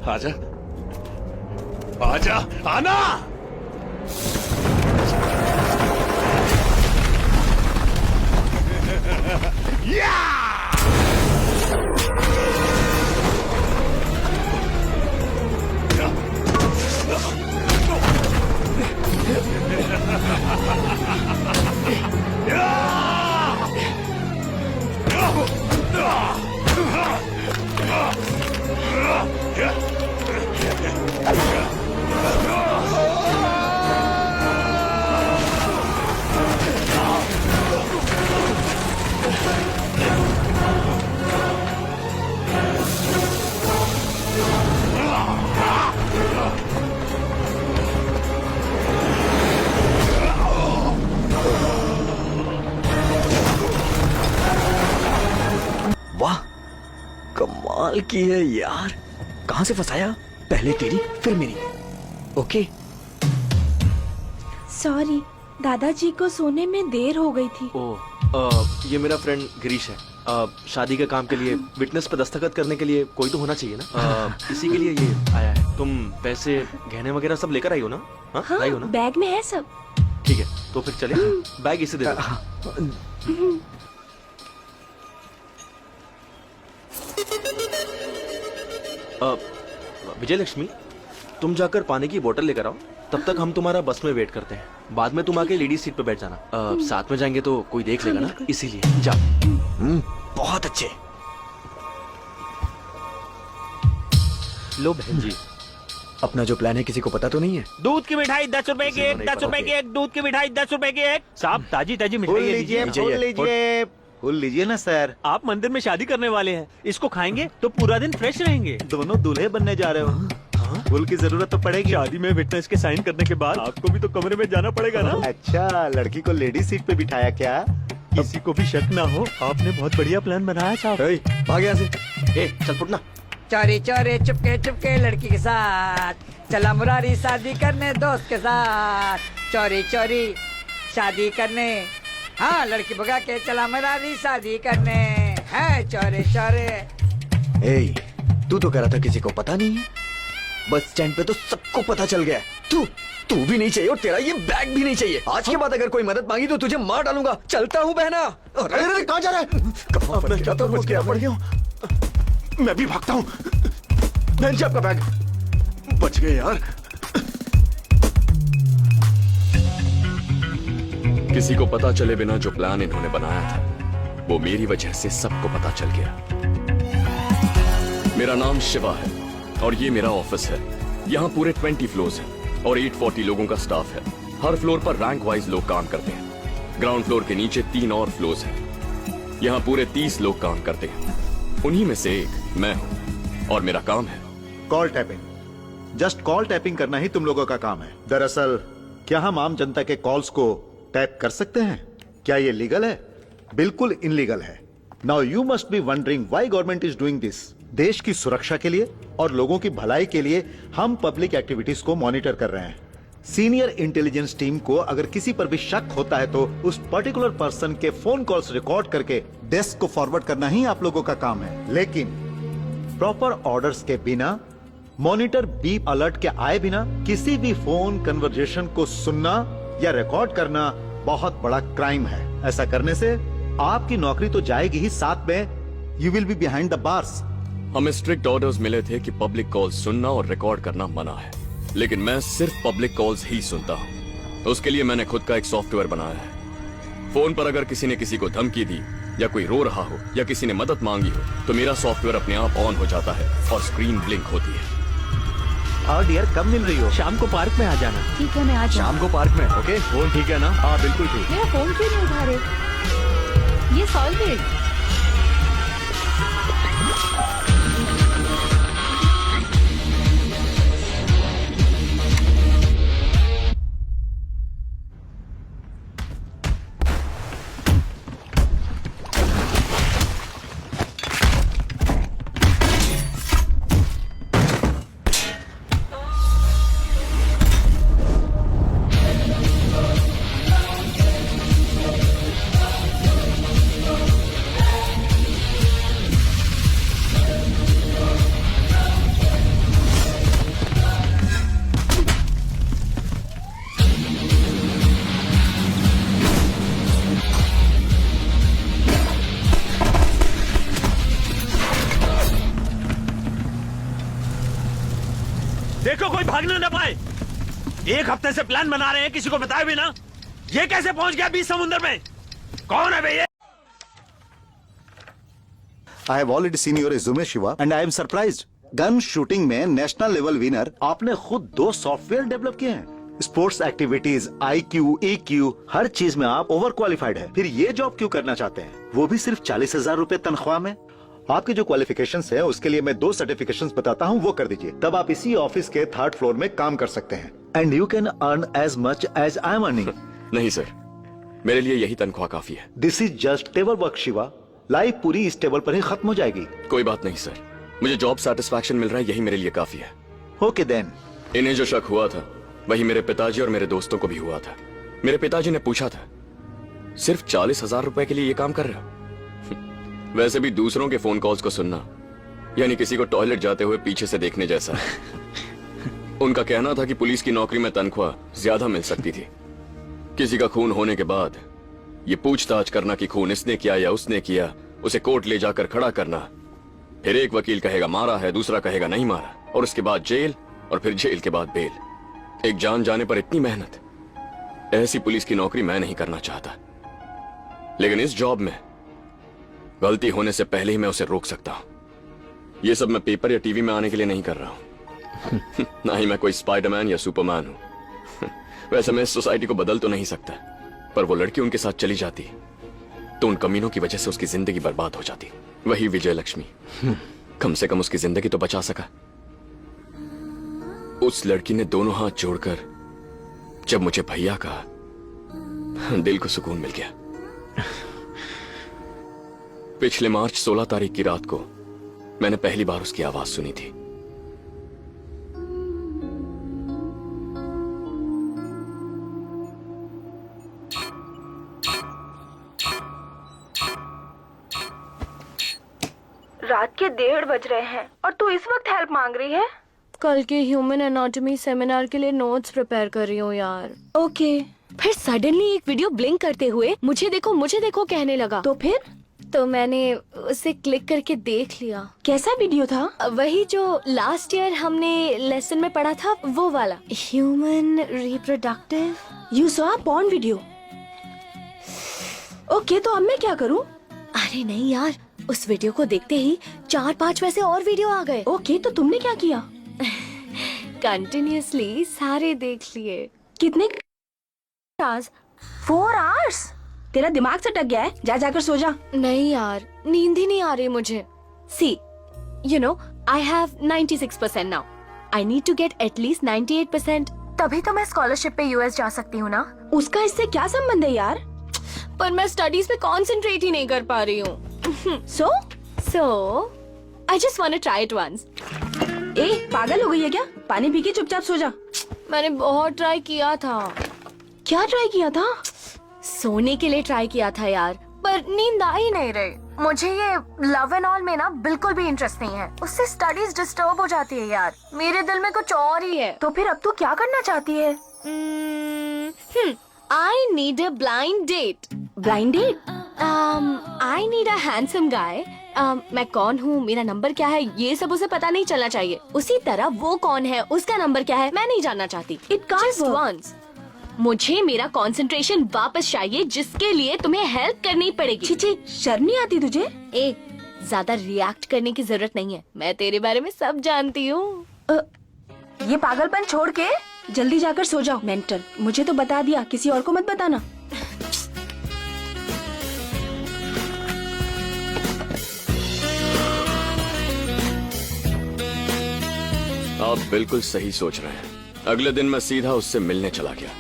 आजा, आजा, आना। या! वाह, कमाल की है यार। कहां से फंसाया? पहले तेरी फिर मेरी। ओके। सॉरी, दादाजी को सोने में देर हो गई थी। ये मेरा फ्रेंड गिरीश है। शादी के काम के लिए विटनेस पर दस्तखत करने के लिए कोई तो होना चाहिए ना। इसी के लिए ये आया है। तुम पैसे गहने वगैरह सब लेकर आई हो ना? हाँ, लाई हो ना? बैग में है सब। ठीक है, तो फिर चले। बैग इसे दे दो। विजय लक्ष्मी, तुम जाकर पानी की बोतल लेकर आओ। तब तक हम तुम्हारा बस में वेट करते हैं। बाद में तुम आके लेडीज सीट पे बैठ जाना। साथ में जाएंगे तो कोई देख लेगा ना, इसीलिए जाओ। बहुत अच्छे। लो बहन जी। अपना जो प्लान है किसी को पता तो नहीं है? दूध की मिठाई 10 रुपए की एक, 10 रुपए की एक, दूध की मिठाई 10 रुपए की एक। साहब ताजी ताजी मिठाई लीजिए। फूल लीजिए ना सर। आप मंदिर में शादी करने वाले हैं, इसको खाएंगे तो पूरा दिन फ्रेश रहेंगे। दोनों दूल्हे बनने जा रहे हो। फूल की जरूरत तो पड़ेगी। शादी में विटनेस के साइन करने के बाद आपको भी तो कमरे में जाना पड़ेगा ना। अच्छा, लड़की को लेडीज सीट पे बिठाया क्या? किसी को भी शक ना हो, आपने बहुत बढ़िया प्लान बनाया साहब। भाग यहाँ से। चल फुटना। चोरी चोरी चुपके चुपके लड़की के साथ चला मुरारी शादी करने दोस्त के साथ। चोरी चोरी शादी करने, हाँ लड़की भगा के चला मुरारी शादी करने है। चोरी चोरी। ए, तू तो कह रहा था किसी को पता नहीं है। बस स्टैंड पे तो सबको पता चल गया है। तू भी नहीं चाहिए और तेरा ये बैग भी नहीं चाहिए। आज के बाद अगर कोई मदद मांगी तो तुझे मार डालूंगा। चलता हूँ बहना। अरे कहाँ जा रहा है? कहाँ फंस गया? तो मुझे पड़ गया। मैं भी भागता हूँ। बहन जी, आपका बैग। बच गए यार। किसी को पता चले बिना जो प्लान इन्होंने बनाया था, वो मेरी वजह से सबको पता चल गया। मेरा नाम शिवा है और ये मेरा ऑफिस है। यहाँ पूरे 20 फ्लोर्स हैं और 840 लोगों का स्टाफ है। हर फ्लोर पर रैंक वाइज लोग काम करते हैं। ग्राउंड फ्लोर के नीचे 3 और फ्लोर्स हैं। यहाँ पूरे 30 लोग काम करते हैं। उन्हीं में से एक मैं हूँ और मेरा काम है call tapping. Just call tapping करना ही तुम लोगों का काम है। दरअसल क्या हम आम जनता के कॉल्स को टैप कर सकते हैं? क्या ये लीगल है? बिल्कुल इनलीगल है। Now you must be wondering why government is doing this. देश की सुरक्षा के लिए और लोगों की भलाई के लिए हम पब्लिक एक्टिविटीज को मॉनिटर कर रहे हैं। सीनियर इंटेलिजेंस टीम को अगर किसी पर भी शक होता है तो उस पर्टिकुलर पर्सन के फोन कॉल्स रिकॉर्ड करके डेस्क को फॉरवर्ड करना ही आप लोगों का काम है। लेकिन प्रॉपर ऑर्डर्स के बिना, मॉनिटर बीप अलर्ट के आए बिना किसी भी फोन कन्वर्सेशन को सुनना या रिकॉर्ड करना बहुत बड़ा क्राइम है। ऐसा करने से आपकी नौकरी तो जाएगी ही, साथ में you will be behind the bars. हमें स्ट्रिक्ट ऑर्डर्स मिले थे कि पब्लिक कॉल्स सुनना और रिकॉर्ड करना मना है, लेकिन मैं सिर्फ पब्लिक कॉल्स ही सुनता हूँ। उसके लिए मैंने खुद का एक सॉफ्टवेयर बनाया है। फोन पर अगर किसी ने किसी को धमकी दी या कोई रो रहा हो या किसी ने मदद मांगी हो तो मेरा सॉफ्टवेयर अपने आप ऑन हो जाता है और स्क्रीन ब्लिंक होती है। हाँ डियर, कब मिल रही हो? शाम को पार्क में आ जाना। ठीक है, मैं आज शाम को पार्क में। ओके, फोन ठीक है ना? हाँ बिल्कुल ठीक। मेरा फोन क्यों नहीं उठा रहे? ये सॉल्टेड। एक हफ्ते से प्लान बना रहे हैं, किसी को बताया भी ना। ये कैसे पहुंच गया बीच समुद्र में? कौन है भैया? I have already seen your resume, Shiva, and I am surprised. Gun shooting में नेशनल लेवल विनर आपने खुद 2 सॉफ्टवेयर डेवलप किए हैं। स्पोर्ट्स एक्टिविटीज, IQ, EQ, हर चीज में आप ओवर क्वालिफाइड है। फिर ये जॉब क्यों करना चाहते हैं, वो भी सिर्फ 40,000 रुपए तनख्वाह में? आपके जो क्वालिफिकेशंस है उसके लिए मैं 2 सर्टिफिकेशंस बताता हूँ, वो कर दीजिए। तब आप इसी ऑफिस के 3rd फ्लोर में काम कर सकते हैं। And you can earn as much as I am earning. नहीं सर, मेरे लिए यही तनख्वाह काफी है। This is just table work Shiva. Life पूरी इस टेबल पर ही खत्म हो जाएगी। कोई बात नहीं सर, मुझे जॉब सेटिस्फैक्शन मिल रहा है, यही मेरे लिए काफी है। Okay then. इन्हें जो शक हुआ था वही मेरे पिताजी और मेरे दोस्तों को भी हुआ था। मेरे पिताजी ने पूछा था, सिर्फ 40,000 रुपए के लिए ये काम कर रहे हो? वैसे भी दूसरों के फोन कॉल्स को सुनना यानी किसी को टॉयलेट जाते हुए पीछे से देखने जैसा है। उनका कहना था कि पुलिस की नौकरी में तनख्वाह ज्यादा मिल सकती थी। किसी का खून होने के बाद ये पूछताछ करना कि खून इसने किया या उसने किया, उसे कोर्ट ले जाकर खड़ा करना, फिर एक वकील कहेगा मारा है, दूसरा कहेगा नहीं मारा, और उसके बाद जेल, और फिर जेल के बाद बेल। एक जान जाने पर इतनी मेहनत, ऐसी पुलिस की नौकरी मैं नहीं करना चाहता। लेकिन इस जॉब में गलती होने से पहले ही मैं उसे रोक सकता हूं। ये सब मैं पेपर या टीवी में आने के लिए नहीं कर रहा हूं। ना ही मैं कोई स्पाइडरमैन या सुपरमैन हूं। वैसे मैं इस सोसाइटी को बदल तो नहीं सकता, पर वो लड़की उनके साथ चली जाती तो उन कमीनों की वजह से उसकी जिंदगी बर्बाद हो जाती। वही विजय लक्ष्मी, कम से कम उसकी जिंदगी तो बचा सका। उस लड़की ने दोनों हाथ जोड़कर जब मुझे भैया कहा, दिल को सुकून मिल गया। पिछले मार्च 16 तारीख की रात को मैंने पहली बार उसकी आवाज सुनी थी। रात के 1:30 बज रहे हैं और तू इस वक्त हेल्प मांग रही है? कल के ह्यूमन एनाटॉमी सेमिनार के लिए नोट्स प्रिपेयर कर रही हूँ यार। ओके। फिर सडनली एक वीडियो ब्लिंक करते हुए मुझे देखो कहने लगा। तो फिर? तो मैंने उसे क्लिक करके देख लिया। कैसा वीडियो था? वही जो लास्ट ईयर हमने लेसन में पढ़ा था, वो वाला, human reproductive. You saw porn video? Okay, तो अब मैं क्या करूं? अरे नहीं यार, उस वीडियो को देखते ही 4-5 वैसे और वीडियो आ गए। ओके, तो तुमने क्या किया? कंटिन्यूअसली सारे देख लिए। कितने? 4 आवर्स? तेरा दिमाग से टक गया है, जा जाकर सो जा। नहीं यार, नींद ही नहीं आ रही मुझे। See, you know, I have 96% now. I need to get at least 98%. तभी तो मैं स्कॉलरशिप पे US जा सकती हूँ ना। उसका इससे क्या संबंध है यार? पर मैं स्टडीज पे कंसंट्रेट ही नहीं कर पा रही हूँ। So, I just want to try it once. ए, पागल हो गई है क्या? पानी पी के चुपचाप सो जा। मैंने बहुत ट्राई किया था। क्या ट्राई किया था? सोने के लिए ट्राई किया था यार, पर नींद आ ही नहीं रही। मुझे ये लव एंड ऑल में ना बिल्कुल भी इंटरेस्ट नहीं है। उससे स्टडीज डिस्टर्ब हो जाती है यार। मेरे दिल में कुछ और ही है। तो फिर अब तू क्या करना चाहती है? I need a blind date. Blind date? I need a handsome guy. मैं कौन हूँ, मेरा नंबर क्या है, ये सब उसे पता नहीं चलना चाहिए। उसी तरह वो कौन है, उसका नंबर क्या है, मैं नहीं जानना चाहती। It can't Just work. once. मुझे मेरा कंसंट्रेशन वापस चाहिए, जिसके लिए तुम्हें हेल्प करनी पड़ेगी। छिची, शर्म नहीं आती तुझे? ए, ज्यादा रिएक्ट करने की जरूरत नहीं है, मैं तेरे बारे में सब जानती हूँ। ये पागलपन छोड़ के जल्दी जाकर सो जाओ। मेंटल, मुझे तो बता दिया, किसी और को मत बताना। आप बिल्कुल सही सोच रहे हैं। अगले दिन मैं सीधा उससे मिलने चला गया।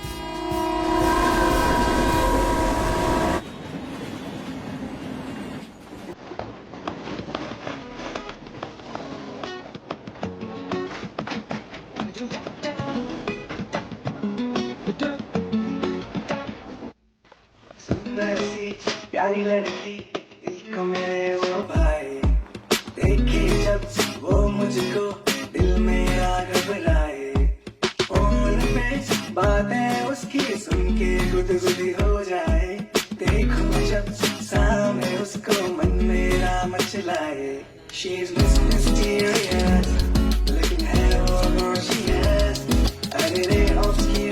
प्यारी लड़की दिल को मेरे वो भाई, देखी जब वो मुझको दिल में आग बुलाए। फोन पे बातें उसकी सुन के गुदगुदी हो जाए। देखो जब सामने उसको मन मेरा मचलाए। She's mysterious, लेकिन है वो she has। अरे रे उसकी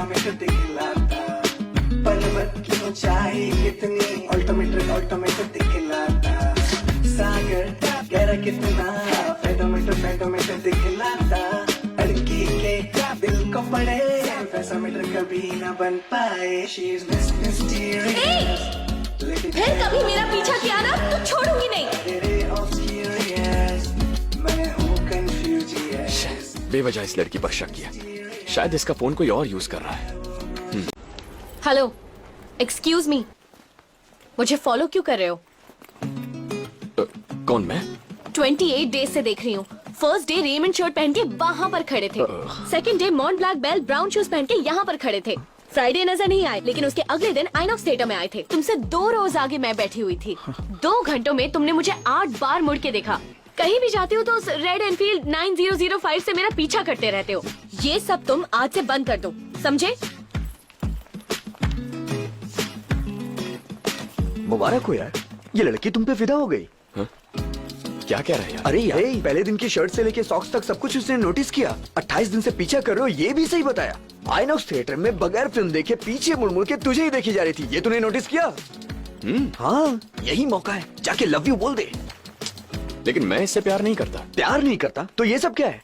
थर्मामीटर दिखलाता, पर्वत की ऊंचाई कितनी ऑल्टोमीटर दिखलाता, सागर गहरा कितना फेडोमीटर दिखलाता, लड़की के दिल को पड़े वैसा मीटर कभी न बन पाए, शी इज मिस्टीरियस, फिर कभी मेरा पीछा किया ना तो छोड़ूंगी नहीं। मैं हूँ कंफ्यूजियस। बेवजह इस लड़की पर शक किया, शायद इसका फोन कोई और यूज कर रहा है। हेलो, एक्सक्यूज मी, मुझे फॉलो क्यों कर रहे हो? कौन मैं? 28 डेज से देख रही हूँ। फर्स्ट डे रेमंड शर्ट पहन के वहाँ पर खड़े थे, सेकंड डे मॉन्ट ब्लैक बेल ब्राउन शूज पहन के यहाँ पर खड़े थे। फ्राइडे नजर नहीं आए, लेकिन उसके अगले दिन आइनॉक्स थिएटर में आए थे। तुमसे 2 रोज आगे मैं बैठी हुई थी। 2 घंटों में तुमने मुझे 8 बार मुड़ के देखा। कहीं भी जाती हो तो उस रेड एनफील्ड 9005 से मेरा पीछा करते रहते हो। ये सब तुम आज से बंद कर दो, समझे? मुबारक हो यार, ये लड़की तुम पे फिदा हो गई। क्या कह रहा है यार? अरे यार, पहले दिन की शर्ट से लेके सॉक्स तक सब कुछ उसने नोटिस किया। 28 दिन से पीछा कर रहे हो, ये भी सही बताया। आइनॉक्स थिएटर में बगैर फिल्म देखे पीछे मुड़ मुड़ के तुझे ही देखी जा रही थी, ये तूने नोटिस किया? हाँ, यही मौका है, जाके लव यू बोल दे। लेकिन मैं इससे प्यार नहीं करता। प्यार नहीं करता तो ये सब क्या है?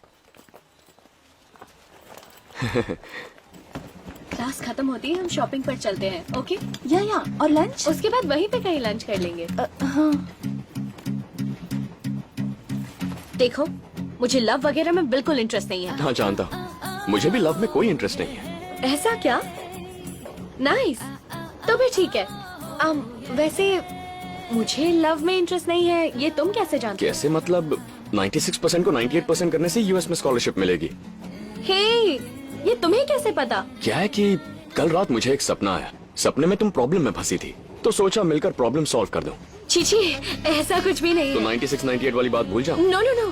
क्लास खत्म होती है, हम शॉपिंग पर चलते हैं, ओके? या और लंच? उसके बाद वहीं पे कहीं लंच कर लेंगे। हाँ। देखो, मुझे लव वगैरह में बिल्कुल इंटरेस्ट नहीं है। हाँ जानता हूँ, मुझे भी लव में कोई इंटरेस्ट नहीं है। ऐसा क्या? नाइस, तो भी ठीक है। वैसे मुझे लव में इंटरेस्ट नहीं है, ये तुम कैसे जानते हो? कैसे मतलब? 96% को 98% करने से यूएस में स्कॉलरशिप मिलेगी। हे, ये तुम्हें कैसे पता? क्या है कि कल रात मुझे एक सपना आया। सपने में तुम प्रॉब्लम में फंसी थी, तो सोचा मिलकर प्रॉब्लम सॉल्व कर दूं। चीची, ऐसा कुछ भी नहीं तो है। 96-98 वाली बात भूल जाओ। नो नो नो,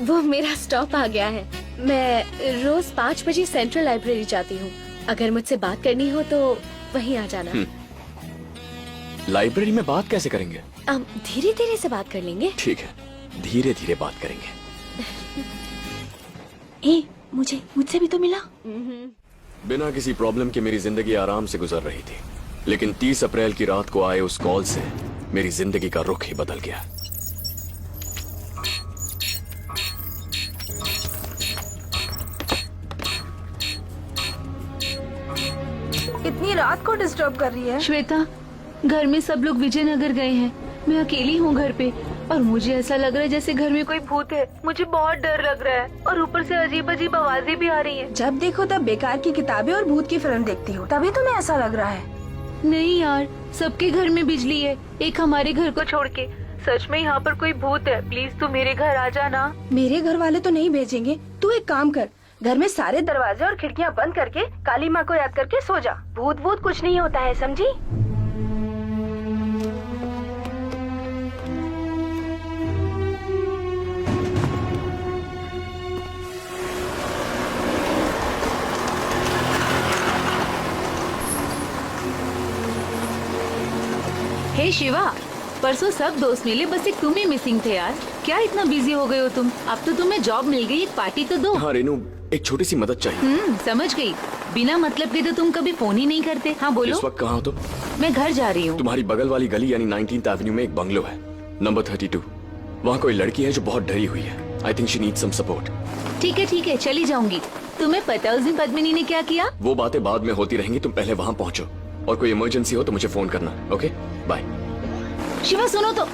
वो मेरा स्टॉप आ गया है। मैं रोज 5 बजे सेंट्रल लाइब्रेरी जाती हूँ। अगर मुझसे बात करनी हो तो वहीं आ जाना। लाइब्रेरी में बात कैसे करेंगे? धीरे धीरे से बात कर लेंगे। ठीक है, धीरे धीरे बात करेंगे। ए, मुझसे भी तो मिला। बिना किसी प्रॉब्लम के मेरी जिंदगी आराम से गुजर रही थी, लेकिन 30 अप्रैल की रात को आए उस कॉल से मेरी जिंदगी का रुख ही बदल गया। इतनी रात को डिस्टर्ब कर रही है। श्वेता, घर में सब लोग विजयनगर गए हैं, मैं अकेली हूँ घर पे और मुझे ऐसा लग रहा है जैसे घर में कोई भूत है। मुझे बहुत डर लग रहा है और ऊपर से अजीब अजीब आवाजें भी आ रही हैं। जब देखो तब बेकार की किताबें और भूत की फिल्म देखती हो, तभी तुम्हें ऐसा लग रहा है। नहीं यार, सबके घर में बिजली है, एक हमारे घर को छोड़ के। सच में यहाँ पर कोई भूत है, प्लीज तू मेरे घर आ जाना। मेरे घर वाले तो नहीं भेजेंगे। तू एक काम कर, घर में सारे दरवाजे और खिड़कियाँ बंद करके काली माँ को याद करके सो जा। भूत भूत कुछ नहीं होता है, समझी? हे शिवा, परसों सब दोस्त मिले, बस एक तुम ही मिसिंग थे यार। क्या इतना बिजी हो गए हो तुम? अब तो तुम्हें जॉब मिल गई, एक पार्टी तो दो। हाँ रेनू, एक छोटी सी मदद चाहिए। समझ गई। बिना मतलब के तो तुम कभी फोन ही नहीं करते। हाँ बोलो। इस वक्त कहाँ हो तुम? मैं घर जा रही हूँ। तुम्हारी बगल वाली गली यानी 19th एवेन्यू में एक बंगलो है, नंबर 32। वहाँ कोई लड़की है जो बहुत डरी हुई है। I think she needs some support. ठीक है, चली जाऊंगी। तुम्हें पता उस दिन पद्मिनी ने क्या किया? वो बातें बाद में होती रहेंगी, तुम पहले वहाँ पहुँचो, और कोई इमरजेंसी हो तो मुझे फोन करना। Okay, bye. शिवा सुनो तो।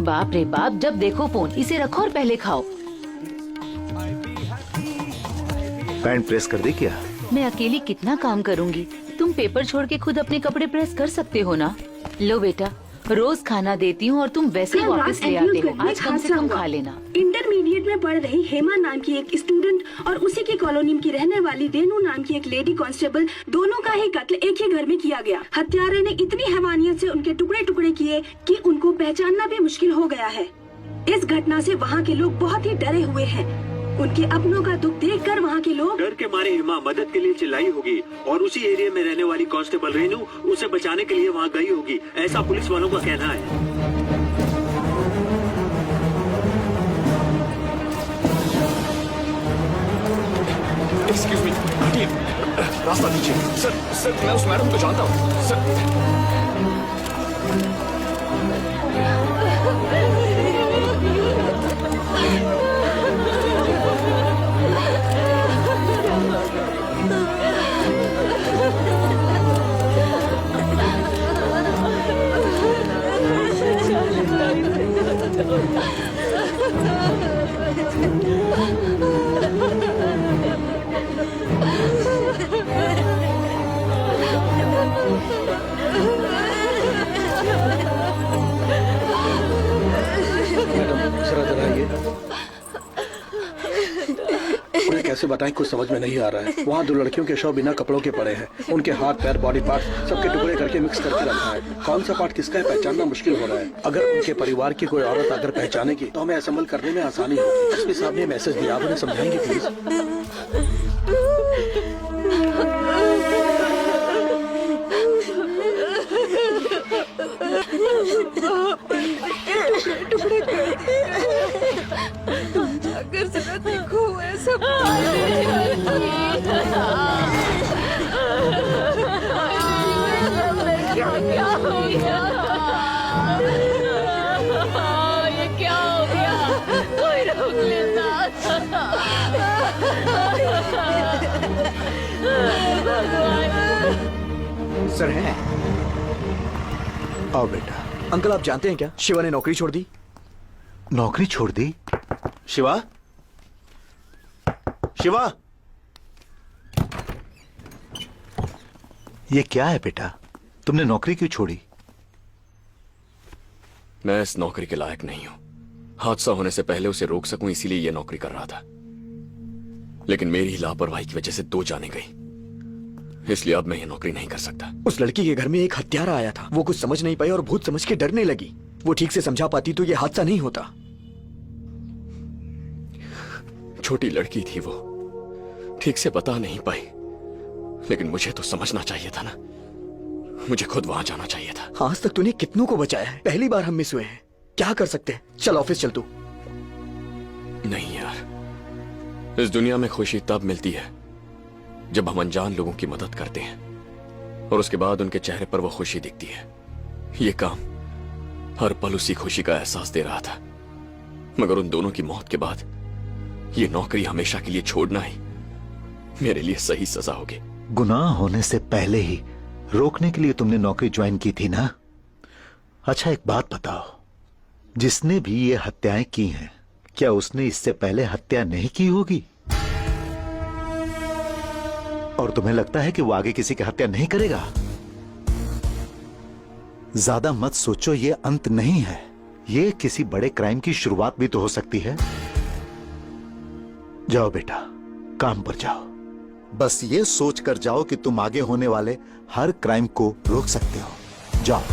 बाप रे बाप, जब देखो फोन। इसे रखो और पहले खाओ। पैंट प्रेस कर दी क्या? मैं अकेली कितना काम करूंगी? तुम पेपर छोड़ के खुद अपने कपड़े प्रेस कर सकते हो ना। लो बेटा, रोज खाना देती हूँ और तुम वैसे वापस ले आते हो। आज कम से कम खा लेना। इंटरमीडिएट में पढ़ रही हेमा नाम की एक स्टूडेंट और उसी की कॉलोनी की रहने वाली रेनू नाम की एक लेडी कांस्टेबल, दोनों का ही कत्ल एक ही घर में किया गया। हत्यारे ने इतनी हैवानियत से उनके टुकड़े टुकड़े किए कि उनको पहचानना भी मुश्किल हो गया है। इस घटना से वहाँ के लोग बहुत ही डरे हुए हैं। उनके अपनों का दुख देखकर वहाँ के लोग डर के मारे हेमा मदद के लिए चिल्लाई होगी और उसी एरिया में रहने वाली कांस्टेबल रेनू उसे बचाने के लिए वहाँ गई होगी, ऐसा पुलिस वालों का कहना है। प्लीज रास्ता दीजिए सर। सर मैं उस मैडम को जानता हूँ सर। उन्हें कैसे बताएं, कुछ समझ में नहीं आ रहा है। वहाँ 2 लड़कियों के शव बिना कपड़ों के पड़े हैं। उनके हाथ पैर बॉडी पार्ट सबके टुकड़े करके मिक्स करके रखा है। कौन सा पार्ट किसका है पहचानना मुश्किल हो रहा है। अगर उनके परिवार की कोई औरत अगर पहचानेगी तो हमें असेंबल करने में आसानी होगी। एसपी साहब ने मैसेज दिया, आप उन्हें समझाएंगे प्लीज। अगर जरा देखो ऐसा क्या हो गया, ये क्या हो गया, कोई रोक लेता। सर है। आओ बेटा। अंकल आप जानते हैं क्या, शिवा ने नौकरी छोड़ दी। नौकरी छोड़ दी? शिवा, शिवा, ये क्या है बेटा, तुमने नौकरी क्यों छोड़ी? मैं इस नौकरी के लायक नहीं हूं। हादसा होने से पहले उसे रोक सकूं इसीलिए यह नौकरी कर रहा था, लेकिन मेरी लापरवाही की वजह से 2 जाने गई, इसलिए अब मैं यह नौकरी नहीं कर सकता। उस लड़की के घर में एक हत्यारा आया था, वो कुछ समझ नहीं पाई और भूत समझ के डरने लगी। वो ठीक से समझा पाती तो ये हादसा नहीं होता। छोटी लड़की थी वो, ठीक से बता नहीं पाई, लेकिन मुझे तो समझना चाहिए था ना। मुझे खुद वहां जाना चाहिए था। आज तक तूने कितनों को बचाया है, पहली बार हम मिस हुए हैं। क्या कर सकते हैं, चल ऑफिस चल तू। नहीं यार, इस दुनिया में खुशी तब मिलती है जब हम अनजान लोगों की मदद करते हैं और उसके बाद उनके चेहरे पर वो खुशी दिखती है। ये काम हर पल उसी खुशी का एहसास दे रहा था, मगर उन दोनों की मौत के बाद ये नौकरी हमेशा के लिए छोड़ना ही मेरे लिए सही सजा होगी। गुनाह होने से पहले ही रोकने के लिए तुमने नौकरी ज्वाइन की थी ना? अच्छा एक बात बताओ, जिसने भी ये हत्याएं की हैं, क्या उसने इससे पहले हत्या नहीं की होगी? और तुम्हें लगता है कि वो आगे किसी की हत्या नहीं करेगा? ज्यादा मत सोचो, ये अंत नहीं है। ये किसी बड़े क्राइम की शुरुआत भी तो हो सकती है। जाओ बेटा, काम पर जाओ। बस ये सोच कर जाओ कि तुम आगे होने वाले हर क्राइम को रोक सकते हो। जाओ।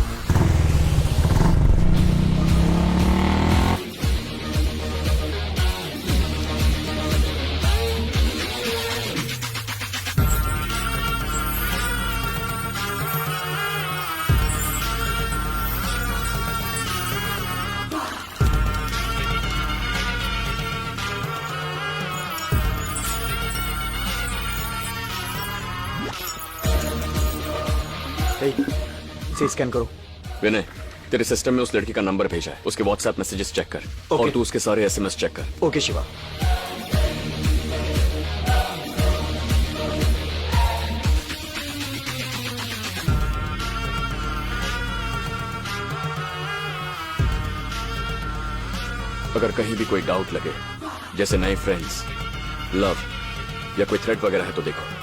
इसे स्कैन करो। विनय, तेरे सिस्टम में उस लड़की का नंबर भेजा है, उसके व्हाट्सएप मैसेजेस चेक कर। और तू उसके सारे एसएमएस चेक कर। ओके शिवा। अगर कहीं भी कोई डाउट लगे, जैसे नए फ्रेंड्स, लव या कोई थ्रेट वगैरह है तो देखो।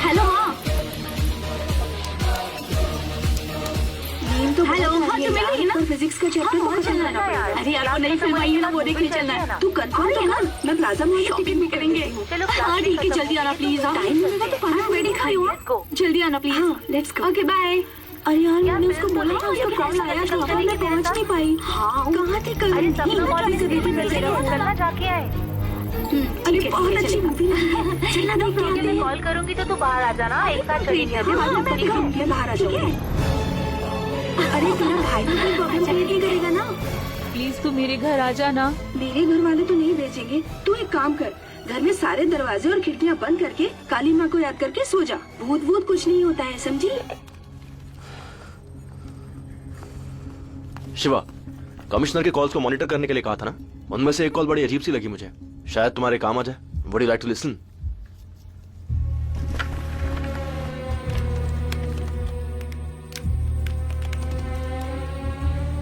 हेलो माँ। तो हेलो हाँ, तो मैं नहीं ना फिजिक्स का चैप्टर बहुत चलना है। अरे आपको नई फिल्म आई है ना, वो देखने चलना है। तू कंफर्म है ना? मैं प्लाजा मॉल में टिकट भी करेंगे। हाँ ठीक है, जल्दी आना प्लीज। टाइम मिलेगा तो खाना रेडी खाई हो। जल्दी आना प्लीज। हाँ लेट्स गो। Okay bye. अरे यार मैंने उसको बोला था, उसका कॉल आया था, मैं पहुंच नहीं पाई। हाँ कहाँ थे कल? अरे बहुत अच्छी मूवी है, चलना देखते हैं। कॉल करूंगी तो तू बाहर आ जाना, एक साथ चलेंगे। मैं बाहर आ जाऊंगी। अरे तेरा भाई भी कोई प्रॉब्लम क्रिएट नहीं करेगा ना? प्लीज तू मेरे घर आ जाना। मेरे घर वाले तो नहीं भेजेंगे। तू एक काम कर, घर में सारे दरवाजे और खिड़कियाँ बंद करके काली माँ को याद करके सो जा। भूत भूत कुछ नहीं होता है, समझी? शिवा, कमिश्नर के कॉल्स को मॉनिटर करने के लिए कहा था ना, उनमें से एक कॉल बड़ी अजीब सी लगी मुझे, शायद तुम्हारे काम आ जाए। Would you like to listen?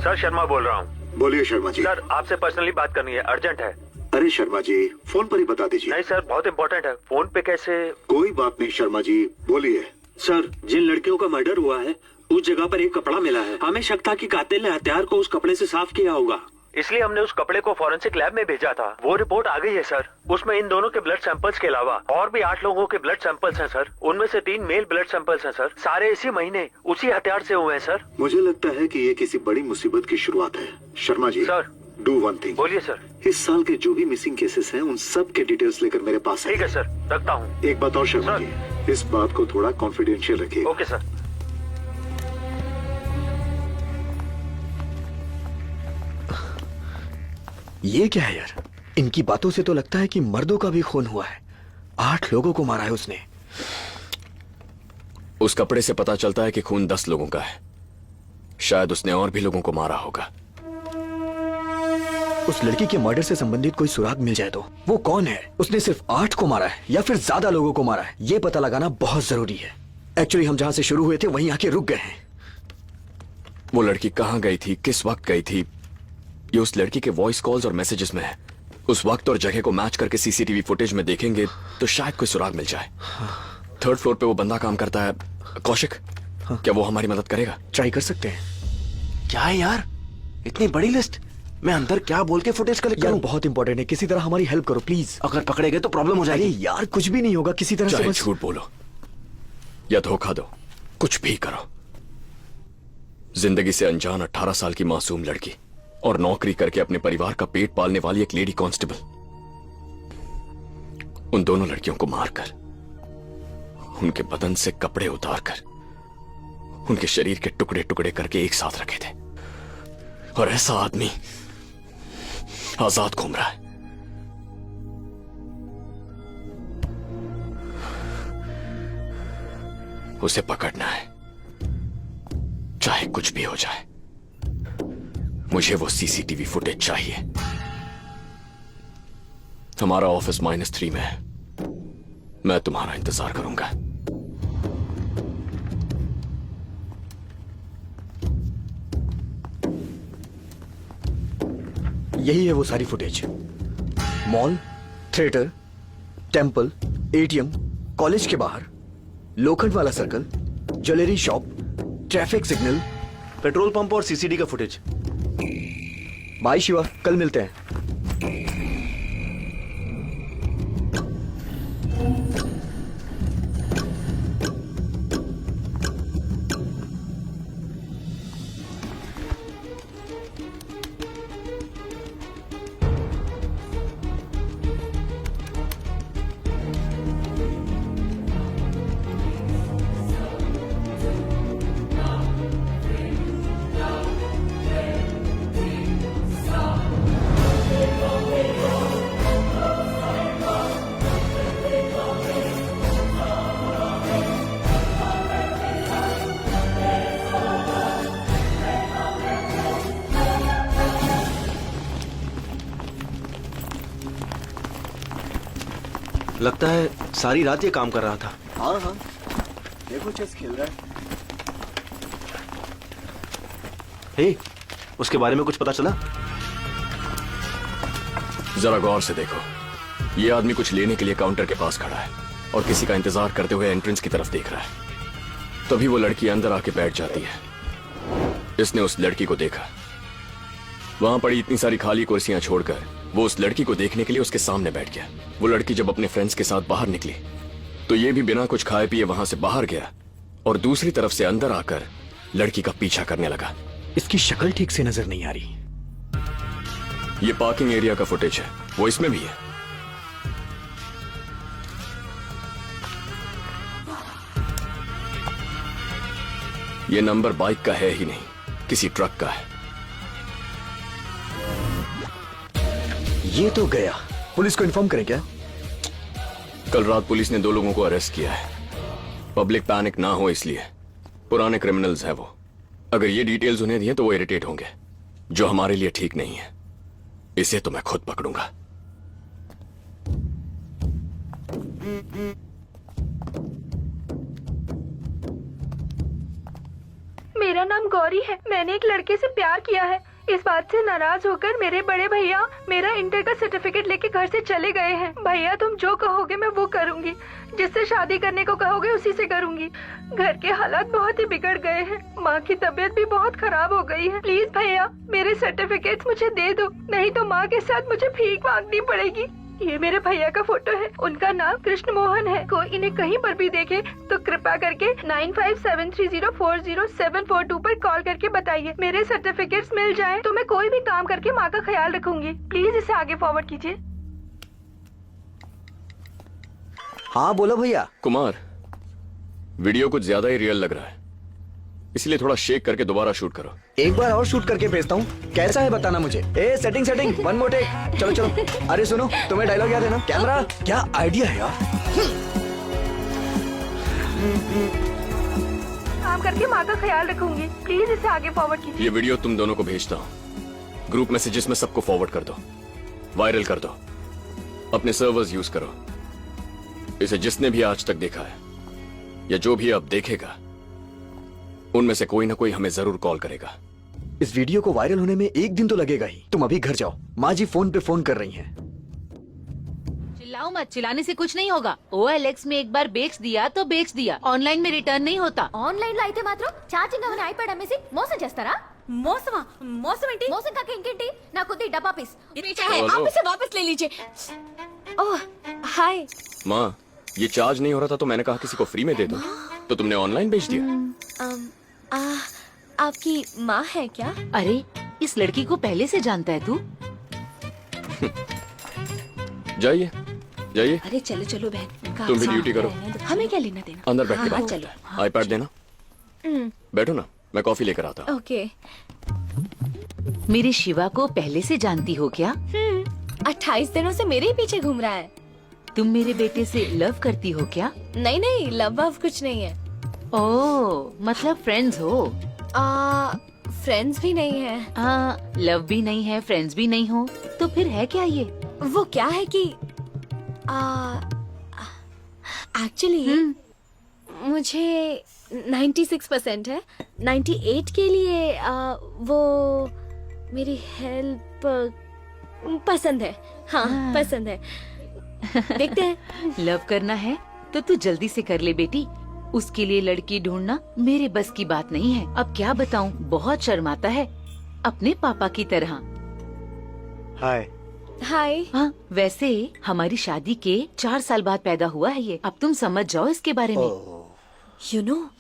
Sir Sharma बोल रहा हूँ। बोलिए शर्मा जी। सर आपसे पर्सनली बात करनी है, अर्जेंट है। अरे शर्मा जी, फोन पर ही बता दीजिए। नहीं सर, बहुत इंपॉर्टेंट है, फोन पे कैसे? कोई बात नहीं शर्मा जी, बोलिए। सर, जिन लड़कियों का मर्डर हुआ है उस जगह पर एक कपड़ा मिला है। हमें शक था कि कातिल ने हथियार को उस कपड़े से साफ किया होगा, इसलिए हमने उस कपड़े को फॉरेंसिक लैब में भेजा था। वो रिपोर्ट आ गई है सर। उसमें इन दोनों के ब्लड सैंपल्स के अलावा और भी 8 लोगों के ब्लड सैंपल्स हैं सर। उनमें से 3 मेल ब्लड सैंपल्स हैं सर। सारे इसी महीने उसी हथियार से हुए हैं सर। मुझे लगता है कि ये किसी बड़ी मुसीबत की शुरुआत है। Sharma ji sir, do one thing. बोलिए सर। इस साल के जो भी मिसिंग केसेस हैं उन सब के डिटेल्स लेकर मेरे पास है। ठीक है सर, रखता हूँ। एक बात और शर्मा जी, इस बात को थोड़ा कॉन्फिडेंशियल रखिए। Okay sir. ये क्या है यार? इनकी बातों से तो लगता है कि मर्दों का भी खून हुआ है। 8 लोगों को मारा है उसने। उस कपड़े से पता चलता है कि खून 10 लोगों का है। शायद उसने और भी लोगों को मारा होगा। उस लड़की के मर्डर से संबंधित कोई सुराग मिल जाए तो वो कौन है? उसने सिर्फ 8 को मारा है या फिर ज्यादा लोगों को मारा है, ये पता लगाना बहुत जरूरी है। एक्चुअली हम जहां से शुरू हुए थे वहीं आके रुक गए हैं। वो लड़की कहां गई थी, किस वक्त गई थी, ये उस लड़की के वॉइस कॉल्स और मैसेजेस में है। उस वक्त और जगह को मैच करके सीसीटीवी फुटेज में देखेंगे तो शायद कोई सुराग मिल जाए। 3rd फ्लोर पे वो बंदा काम करता है, कौशिक। क्या वो हमारी मदद करेगा? ट्राई कर सकते हैं। क्या है यार, इतनी बड़ी लिस्ट? मैं अंदर क्या बोल के फुटेज कलेक्ट करूं? बहुत इंपॉर्टेंट है, किसी तरह हमारी हेल्प करो प्लीज। अगर पकड़े गए तो प्रॉब्लम हो जाएगी। यार कुछ भी नहीं होगा, किसी तरह से चाहे बस... झूठ बोलो या धोखा दो, कुछ भी करो। जिंदगी से अनजान 18 साल की मासूम लड़की और नौकरी करके अपने परिवार का पेट पालने वाली एक लेडी कांस्टेबल, उन दोनों लड़कियों को मारकर, उनके बदन से कपड़े उतारकर, उनके शरीर के टुकड़े टुकड़े करके एक साथ रखे थे। और ऐसा आदमी आजाद घूम रहा है। उसे पकड़ना है, चाहे कुछ भी हो जाए। मुझे वो सीसीटीवी फुटेज चाहिए। हमारा ऑफिस -3 में है। मैं तुम्हारा इंतजार करूंगा। यही है वो सारी footage. Mall, theatre, temple, ATM, college के बाहर, लोखंड वाला circle, jewellery shop, traffic signal, petrol pump और सीसीडी का फुटेज। बाय शिवा, कल मिलते हैं। लगता है सारी रात ये काम कर रहा था। हाँ, देखो चेस खेल रहा है। हे, उसके बारे में कुछ पता चला? जरा गौर से देखो। ये आदमी कुछ लेने के लिए काउंटर के पास खड़ा है और किसी का इंतजार करते हुए एंट्रेंस की तरफ देख रहा है। तभी वो लड़की अंदर आके बैठ जाती है। इसने उस लड़की को देखा। वहां पड़ी इतनी सारी खाली कुर्सियां छोड़कर वो उस लड़की को देखने के लिए उसके सामने बैठ गया। वो लड़की जब अपने फ्रेंड्स के साथ बाहर निकली तो ये भी बिना कुछ खाए पिए वहां से बाहर गया और दूसरी तरफ से अंदर आकर लड़की का पीछा करने लगा। इसकी शक्ल ठीक से नजर नहीं आ रही। ये पार्किंग एरिया का फुटेज है, वो इसमें भी है। ये नंबर बाइक का है ही नहीं, किसी ट्रक का है। ये तो गया। पुलिस को इन्फॉर्म करें क्या? कल रात पुलिस ने 2 लोगों को अरेस्ट किया है। पब्लिक पैनिक ना हो इसलिए। पुराने क्रिमिनल्स हैं वो। अगर ये डिटेल्स उन्हें दिए तो वो इरिटेट होंगे, जो हमारे लिए ठीक नहीं है। इसे तो मैं खुद पकड़ूंगा। मेरा नाम गौरी है। मैंने एक लड़के से प्यार किया है। इस बात से नाराज होकर मेरे बड़े भैया मेरा इंटर का सर्टिफिकेट लेके घर से चले गए हैं। भैया तुम जो कहोगे मैं वो करूंगी। जिससे शादी करने को कहोगे उसी से करूंगी। घर के हालात बहुत ही बिगड़ गए हैं। माँ की तबीयत भी बहुत खराब हो गई है। प्लीज भैया मेरे सर्टिफिकेट्स मुझे दे दो, नहीं तो माँ के साथ मुझे भीख मांगनी पड़ेगी। ये मेरे भैया का फोटो है। उनका नाम कृष्ण मोहन है। कोई इन्हें कहीं पर भी देखे तो कृपया करके 9573040742 पर कॉल करके बताइए। मेरे सर्टिफिकेट्स मिल जाएं तो मैं कोई भी काम करके माँ का ख्याल रखूंगी। प्लीज इसे आगे फॉरवर्ड कीजिए। हाँ बोलो भैया। कुमार, वीडियो कुछ ज्यादा ही रियल लग रहा है, इसलिए थोड़ा शेक करके दोबारा शूट करो। एक बार और शूट करके भेजता हूँ, कैसा है बताना मुझे। ए सेटिंग वन मोर टेक। चलो चलो। अरे सुनो, तुम्हें डायलॉग याद है ना? कैमरा, क्या आइडिया है यार। काम करके माँ का ख्याल रखूंगी। प्लीज इसे आगे फॉरवर्ड कीजिए। ये वीडियो तुम दोनों को भेजता हूँ। ग्रुप मैसेजेस में सबको फॉरवर्ड कर दो, वायरल कर दो। अपने सर्वर्स यूज करो। इसे जिसने भी आज तक देखा है या जो भी अब देखेगा, उनमें से कोई ना कोई हमें जरूर कॉल करेगा। इस वीडियो को वायरल होने में 1 दिन तो लगेगा ही। तुम अभी घर जाओ, माँ जी फोन पे फोन कर रही हैं। चिल्लाओ मत, चिल्लाने से कुछ नहीं होगा। OLX में एक बार बेच दिया तो बेच दिया, ऑनलाइन में रिटर्न नहीं होता। ఆన్లైన్ లో అయితే మాత్రం ఛార్జింగ్ అవని ఐప్యాడ్ అమ్మేసి మోసం చేస్తారా? మోసమా? మోసం ఏంటి? మోసం కాక ఇంకేంటి? నా కొద్ది డబ్బా పీస్ पीछे है, आप इसे वापस ले लीजिए। ओह हाय। माँ, ये चार्ज नहीं हो रहा था तो मैंने कहा किसी को फ्री में दे दो, तो तुमने ऑनलाइन भेज दिया। आपकी माँ है क्या? अरे इस लड़की को पहले से जानता है तू? जाइए जाइए। अरे चलो चलो बहन, तुम भी ड्यूटी करो। हमें क्या लेना देना। अंदर बैठ के हाँ, बात चलो। करते हैं। आईपैड देना। बैठो ना, मैं कॉफी लेकर आता हूँ। ओके। मेरी शिवा को पहले से जानती हो क्या? 28 दिनों से मेरे ही पीछे घूम रहा है। तुम मेरे बेटे से लव करती हो क्या? नहीं नहीं, लव वव कुछ नहीं है। ओह, मतलब फ्रेंड्स हो? फ्रेंड्स भी नहीं है। लव भी नहीं है, फ्रेंड्स भी नहीं हो, तो फिर है क्या ये? वो क्या है कि एक्चुअली मुझे 96% है। 98 के लिए वो मेरी हेल्प पसंद है। हाँ पसंद है। देखते हैं। लव करना है तो तू जल्दी से कर ले बेटी। उसके लिए लड़की ढूंढना मेरे बस की बात नहीं है। अब क्या बताऊं, बहुत शर्माता है, अपने पापा की तरह। हाय। हाय। हाँ, वैसे हमारी शादी के 4 साल बाद पैदा हुआ है ये। अब तुम समझ जाओ इसके बारे में। यू नो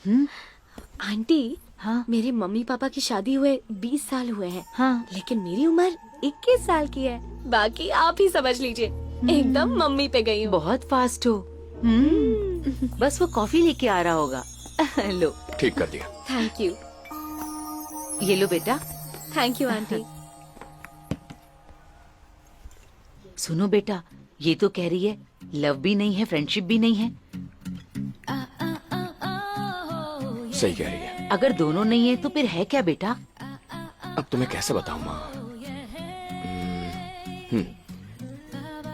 आंटी, हाँ मेरे मम्मी पापा की शादी हुए 20 साल हुए हैं। हाँ, लेकिन मेरी उम्र 21 साल की है। बाकी आप ही समझ लीजिए, एकदम मम्मी पे गई हूँ। बहुत फास्ट हो। बस वो कॉफी लेके आ रहा होगा। लो। ठीक कर दिया। Thank you. ये लो बेटा। Thank you aunty. सुनो बेटा, ये तो कह रही है लव भी नहीं है, फ्रेंडशिप भी नहीं है। सही कह रही है। अगर दोनों नहीं है तो फिर है क्या बेटा? अब तुम्हें कैसे बताऊं माँ?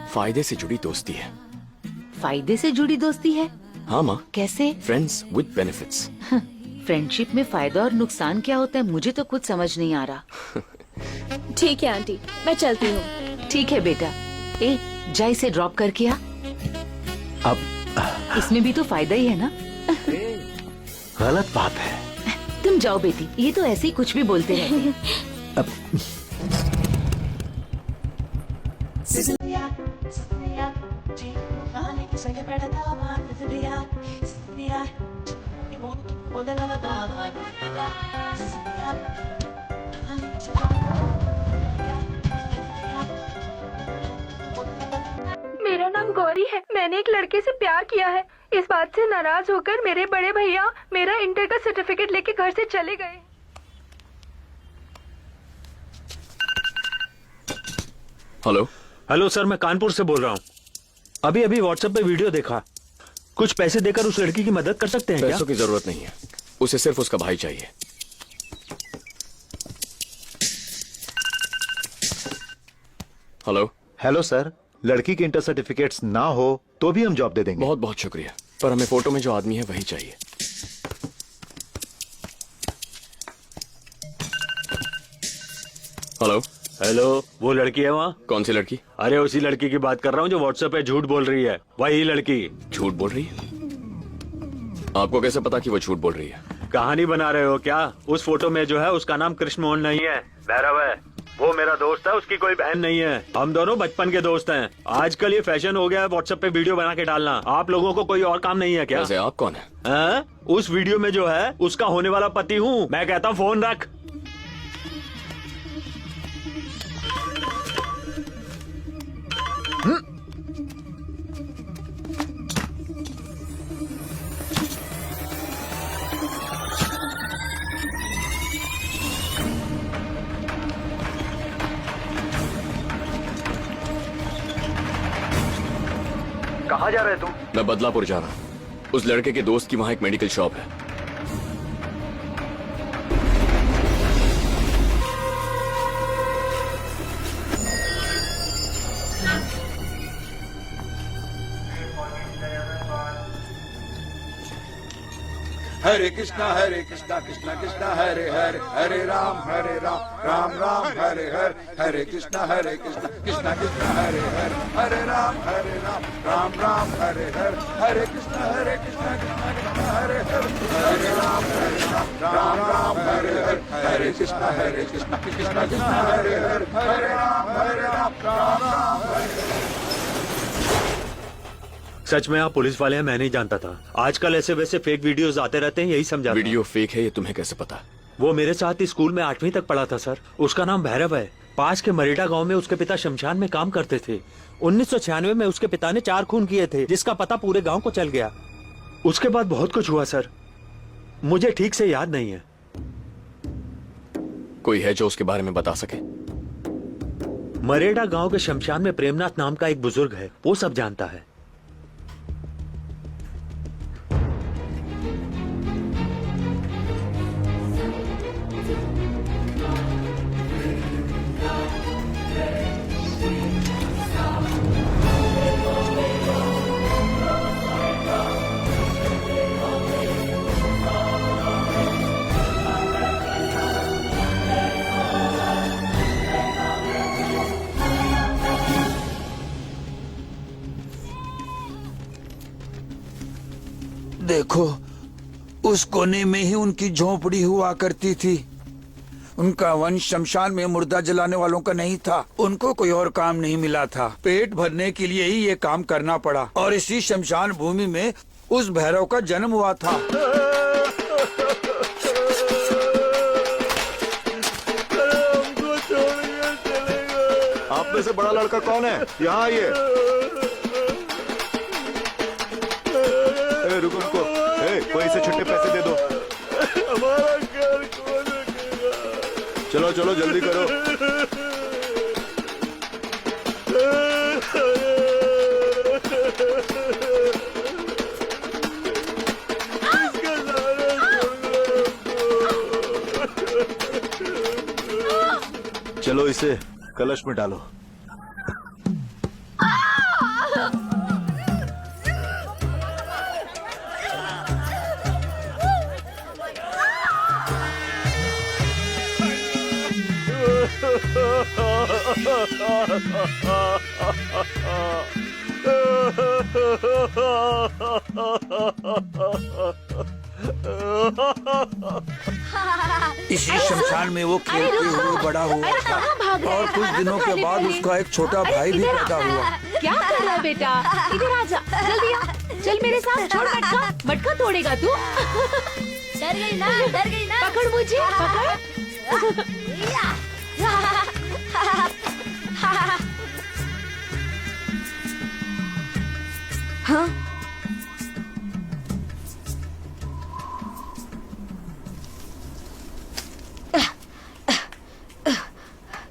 फायदे से जुड़ी दोस्ती है। फायदे से जुड़ी दोस्ती है? हाँ माँ। कैसे? Friends with benefits. फ्रेंडशिप में फायदा और नुकसान क्या होता है, मुझे तो कुछ समझ नहीं आ रहा। ठीक है आंटी, मैं चलती हूँ। ठीक है बेटा। ए, जा इसे ड्रॉप करके आ। अब इसमें भी तो फायदा ही है ना। गलत बात है। तुम जाओ बेटी, ये तो ऐसे ही कुछ भी बोलते रहते हैं। मेरा नाम गौरी है। मैंने एक लड़के से प्यार किया है। इस बात से नाराज होकर मेरे बड़े भैया मेरा इंटर का सर्टिफिकेट लेके घर से चले गए। हेलो। हेलो सर, मैं कानपुर से बोल रहा हूँ। अभी अभी व्हाट्सएप पे वीडियो देखा। कुछ पैसे देकर उस लड़की की मदद कर सकते हैं क्या? पैसों की जरूरत नहीं है, उसे सिर्फ उसका भाई चाहिए। हेलो। हेलो सर, लड़की के इंटर सर्टिफिकेट्स ना हो तो भी हम जॉब दे देंगे। बहुत बहुत शुक्रिया, पर हमें फोटो में जो आदमी है वही चाहिए। हेलो। हेलो, वो लड़की है वहाँ? कौन सी लड़की? अरे उसी लड़की की बात कर रहा हूँ जो व्हाट्सएप पे झूठ बोल रही है, वही लड़की। झूठ बोल रही है? आपको कैसे पता कि वो झूठ बोल रही है? कहानी बना रहे हो क्या? उस फोटो में जो है उसका नाम कृष्ण मोहन नहीं है, भैरव है। वो मेरा दोस्त है, उसकी कोई बहन नहीं है। हम दोनों बचपन के दोस्त हैं। आजकल ये फैशन हो गया है व्हाट्सएप पे वीडियो बना के डालना। आप लोगों को कोई और काम नहीं है क्या? वैसे आप कौन है? उस वीडियो में जो है उसका होने वाला पति हूँ मैं। कहता हूँ फोन रख। कहाँ जा रहे तुम? मैं बदलापुर जा रहा हूँ। उस लड़के के दोस्त की वहाँ एक मेडिकल शॉप है। हरे कृष्णा कृष्णा कृष्णा हरे हरे, हरे राम राम राम हरे हरे, हरे कृष्णा कृष्णा कृष्णा हरे हरे, हरे राम राम राम हरे हरे, हरे कृष्णा कृष्णा कृष्णा हरे हरे, हरे राम राम हरे हरे, हरे कृष्णा कृष्णा कृष्णा हरे हरे, हरे राम राम हरे। सच में आप पुलिस वाले हैं, मैं नहीं जानता था। आजकल ऐसे वैसे फेक वीडियोस आते रहते हैं, यही समझा। वीडियो फेक है ये तुम्हें कैसे पता? वो मेरे साथ ही स्कूल में 8वीं तक पढ़ा था सर। उसका नाम भैरव है। पास के मरेडा गांव में उसके पिता शमशान में काम करते थे। 1996 में उसके पिता ने 4 खून किए थे, जिसका पता पूरे गाँव को चल गया। उसके बाद बहुत कुछ हुआ सर, मुझे ठीक से याद नहीं है। कोई है जो उसके बारे में बता सके? मरेडा गांव के शमशान में प्रेमनाथ नाम का एक बुजुर्ग है, वो सब जानता है। देखो, उस कोने में ही उनकी झोपड़ी हुआ करती थी। उनका वंश शमशान में मुर्दा जलाने वालों का नहीं था। उनको कोई और काम नहीं मिला था। पेट भरने के लिए ही ये काम करना पड़ा और इसी शमशान भूमि में उस भैरव का जन्म हुआ था। आप में से बड़ा लड़का कौन है? यहाँ आइए। रुको रुको, कोई इसे छुट्टे पैसे दे दो। हमारा घर कौन रखेगा? चलो चलो जल्दी करो। चलो इसे कलश में डालो। इसी शमशान में वो खेलते हुए बड़ा हुआ था और कुछ दिनों के बाद उसका एक छोटा भाई भी पैदा हुआ। क्या कर रहा है बेटा? इधर आ जा, जल्दी आ। चल मेरे साथ, छोड़ मटका। मटका तोड़ेगा तू? डर गई ना, डर गई ना। पकड़ मुझे, पकड़। हाँ?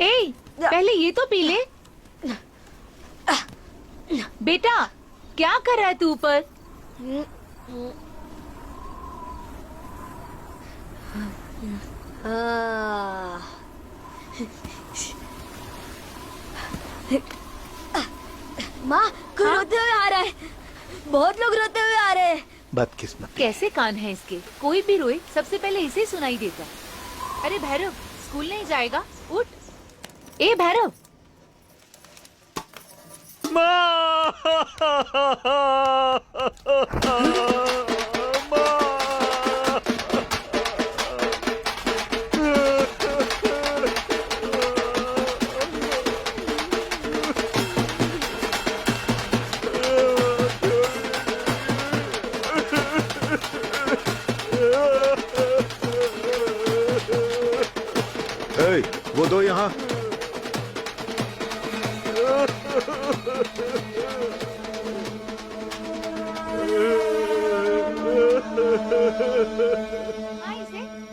ए, पहले ये तो पी ले। बेटा क्या कर रहा है तू ऊपर? माँ कोई रोते हुए आ रहा है, बहुत लोग रोते हुए आ रहे हैं। बदकिस्मत। कैसे कान है इसके, कोई भी रोए सबसे पहले इसे ही सुनाई देता। अरे भैरव स्कूल नहीं जाएगा, उठ। ए भैरव। ए, वो दो यहाँ।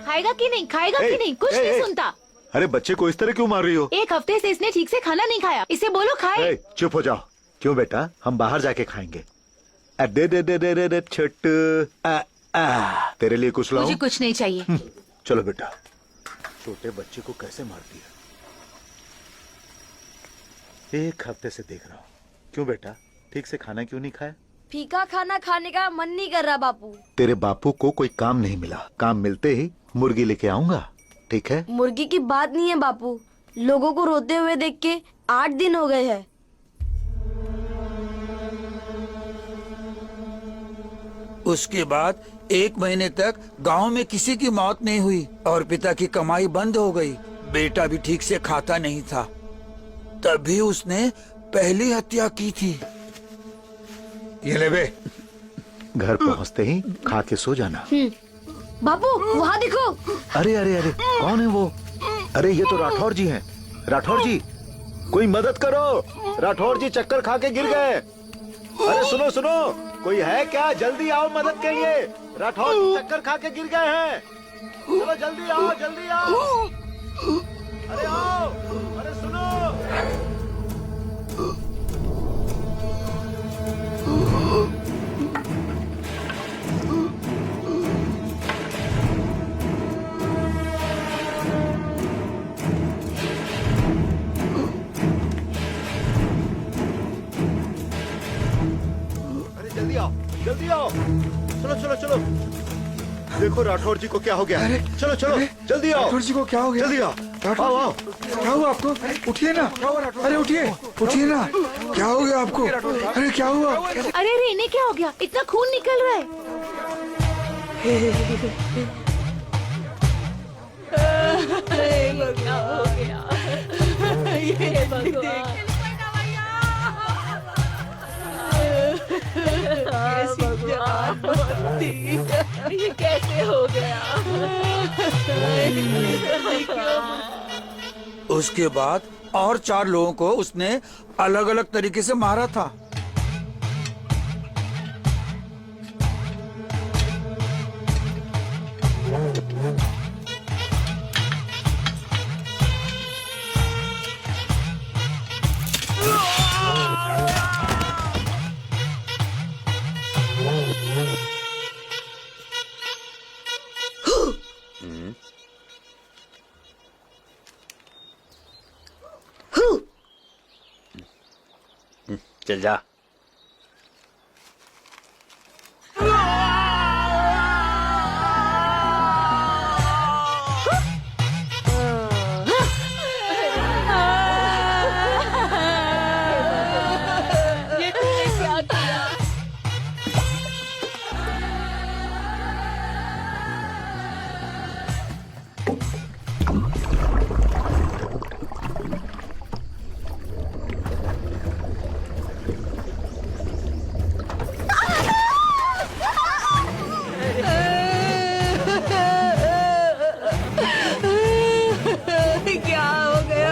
खाएगा कि नहीं, खाएगा कि नहीं, कुछ नहीं सुनता। अरे बच्चे को इस तरह क्यों मार रही हो? एक हफ्ते से इसने ठीक से खाना नहीं खाया, इसे बोलो खाए। चुप हो जाओ। क्यों बेटा, हम बाहर जाके खाएंगे। दे दे दे दे दे छोटू, तेरे लिए कुछ लाऊं? मुझे कुछ नहीं चाहिए। चलो बेटा। छोटे बच्चे को कैसे मारती है? एक हफ्ते से देख रहा हूँ। क्यों बेटा, ठीक से खाना क्यों नहीं खाया? फीका खाना खाने का मन नहीं कर रहा बापू। तेरे बापू को कोई काम नहीं मिला, काम मिलते ही मुर्गी लेके आऊंगा, ठीक है? मुर्गी की बात नहीं है बापू, लोगों को रोते हुए देख के 8 दिन हो गए हैं। उसके बाद 1 महीने तक गांव में किसी की मौत नहीं हुई और पिता की कमाई बंद हो गई। बेटा भी ठीक से खाता नहीं था, तभी उसने पहली हत्या की थी। ये ले बे। घर पहुंचते ही खा के सो जाना। बापू वहाँ देखो। अरे अरे अरे, कौन है वो? अरे ये तो राठौर जी हैं। राठौर जी, कोई मदद करो, राठौर जी चक्कर खा के गिर गए। अरे सुनो सुनो, कोई है क्या? जल्दी आओ मदद के लिए। राठौर जी चक्कर खा के गिर गए हैं। चलो जल्दी आओ, जल्दी आओ। अरे आओ, अरे सुनो। जल्दी आओ, जल्दी आओ। चलो चलो चलो। देखो राठौर जी को क्या हो गया। चलो चलो जल्दी आओ। राठौर जी को क्या हो गया? जल्दी आओ। राठौर आओ। क्या हुआ आपको? उठिए ना, अरे उठिए, उठिए ना। क्या हो गया आपको? अरे क्या हुआ? अरे रे, इन्हें क्या हो गया, इतना खून निकल रहा है। क्या हो गया? ये भगवान। ये कैसे हो गया? उसके बाद और 4 लोगों को उसने अलग अलग तरीके से मारा था। चल जा। ये तूने क्या किया? क्या हो गया?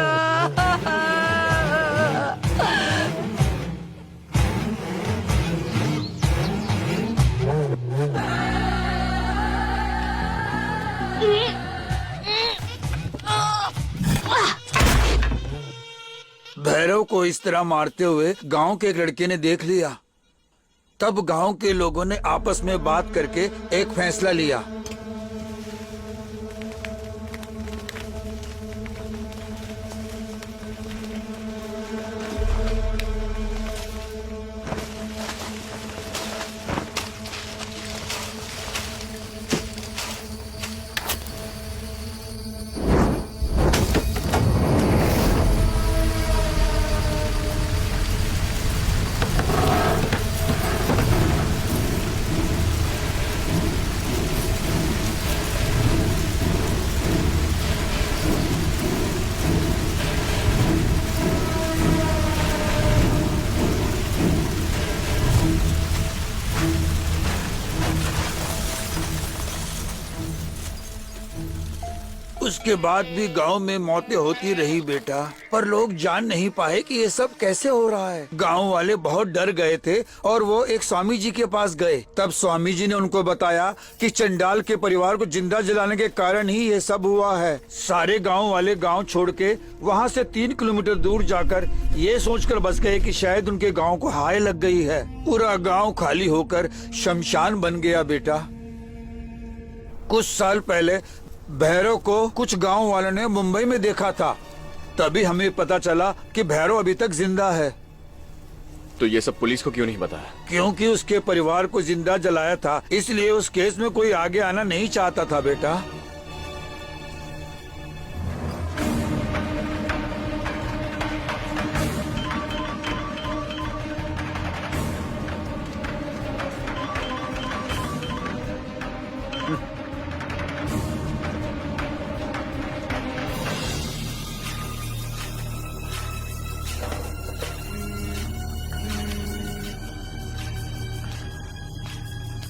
भैरव को इस तरह मारते हुए गांव के एक लड़के ने देख लिया। तब गांव के लोगों ने आपस में बात करके एक फैसला लिया। उसके बाद भी गांव में मौतें होती रही बेटा, पर लोग जान नहीं पाए कि ये सब कैसे हो रहा है। गांव वाले बहुत डर गए थे और वो एक स्वामी जी के पास गए। तब स्वामी जी ने उनको बताया कि चंडाल के परिवार को जिंदा जलाने के कारण ही ये सब हुआ है। सारे गांव वाले गांव छोड़ के वहाँ से 3 किलोमीटर दूर जाकर ये सोचकर बस गए कि शायद उनके गाँव को हाय लग गई है। पूरा गाँव खाली होकर शमशान बन गया बेटा। कुछ साल पहले भैरव को कुछ गांव वालों ने मुंबई में देखा था। तभी हमें पता चला कि भैरव अभी तक जिंदा है। तो ये सब पुलिस को क्यों नहीं बताया? क्योंकि उसके परिवार को जिंदा जलाया था, इसलिए उस केस में कोई आगे आना नहीं चाहता था बेटा।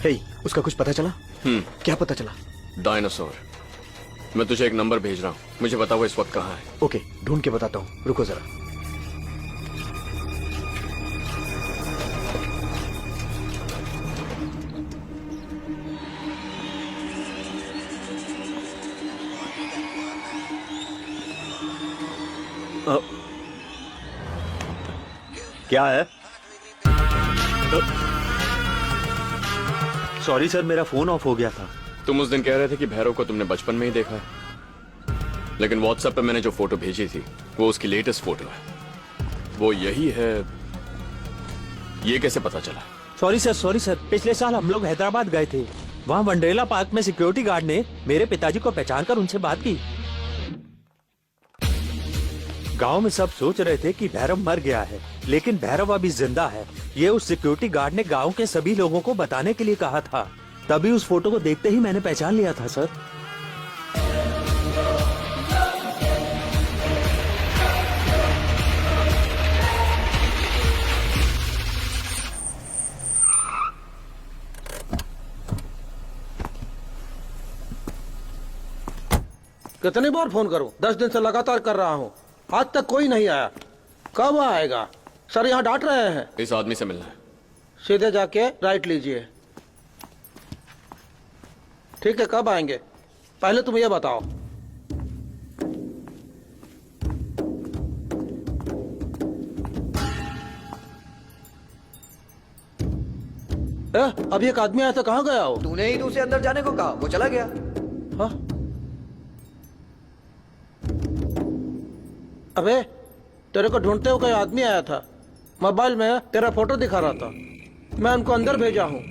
हे, उसका कुछ पता चला? क्या पता चला? डायनासोर। मैं तुझे एक नंबर भेज रहा हूँ, मुझे बता वो इस वक्त कहाँ है। ओके, ढूंढ के बताता हूँ, रुको जरा। क्या है? सॉरी सर, मेरा फोन ऑफ हो गया था। तुम उस दिन कह रहे थे कि भैरव को तुमने बचपन में ही देखा है, लेकिन व्हाट्सएप पे मैंने जो फोटो भेजी थी वो उसकी लेटेस्ट फोटो है। वो यही है। ये कैसे पता चला? सॉरी सर, पिछले साल हम लोग हैदराबाद गए थे। वहाँ वंडरेला पार्क में सिक्योरिटी गार्ड ने मेरे पिताजी को पहचान कर उनसे बात की। गांव में सब सोच रहे थे कि भैरव मर गया है, लेकिन भैरव अभी जिंदा है। ये उस सिक्योरिटी गार्ड ने गांव के सभी लोगों को बताने के लिए कहा था। तभी उस फोटो को देखते ही मैंने पहचान लिया था सर। कितनी बार फोन करूं? 10 दिन से लगातार कर रहा हूं, आज तक कोई नहीं आया। कब आएगा? सर यहाँ डांट रहे हैं। इस आदमी से मिलना है। सीधे जाके राइट लीजिए। ठीक है, कब आएंगे? पहले तुम ये बताओ। अभी एक आदमी आया था, कहाँ गया हो? तूने ही तो उसे अंदर जाने को कहा, वो चला गया। हाँ? अबे, तेरे को ढूंढते हुए कोई आदमी आया था। मोबाइल में तेरा फोटो दिखा रहा था। मैं उनको अंदर भेजा हूँ।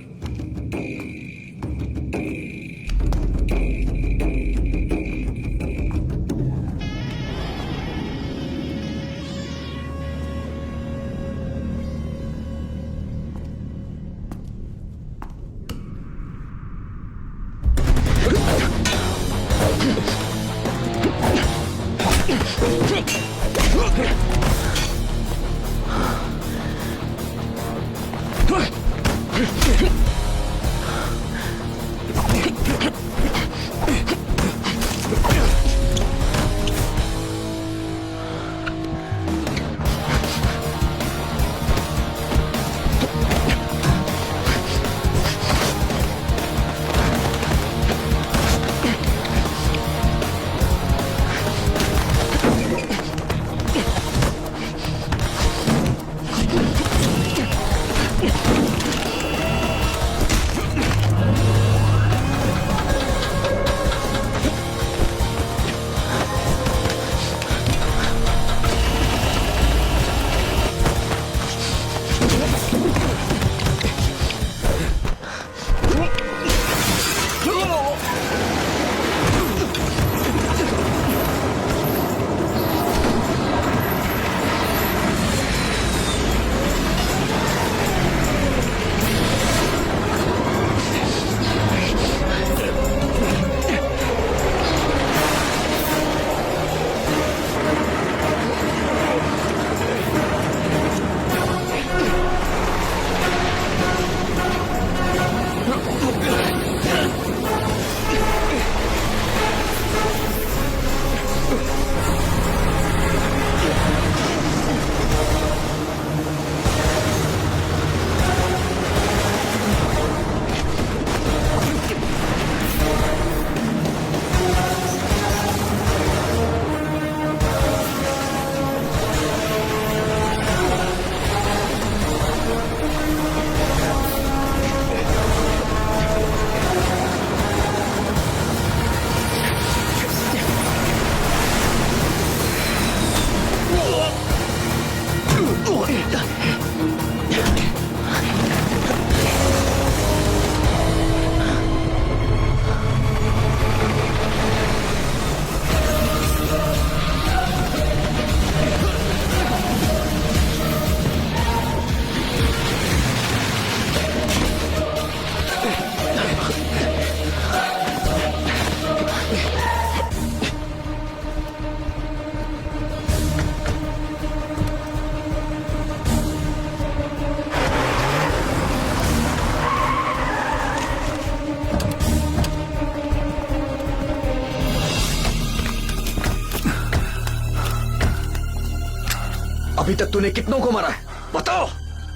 अभी तक तूने कितनों को मारा है बताओ।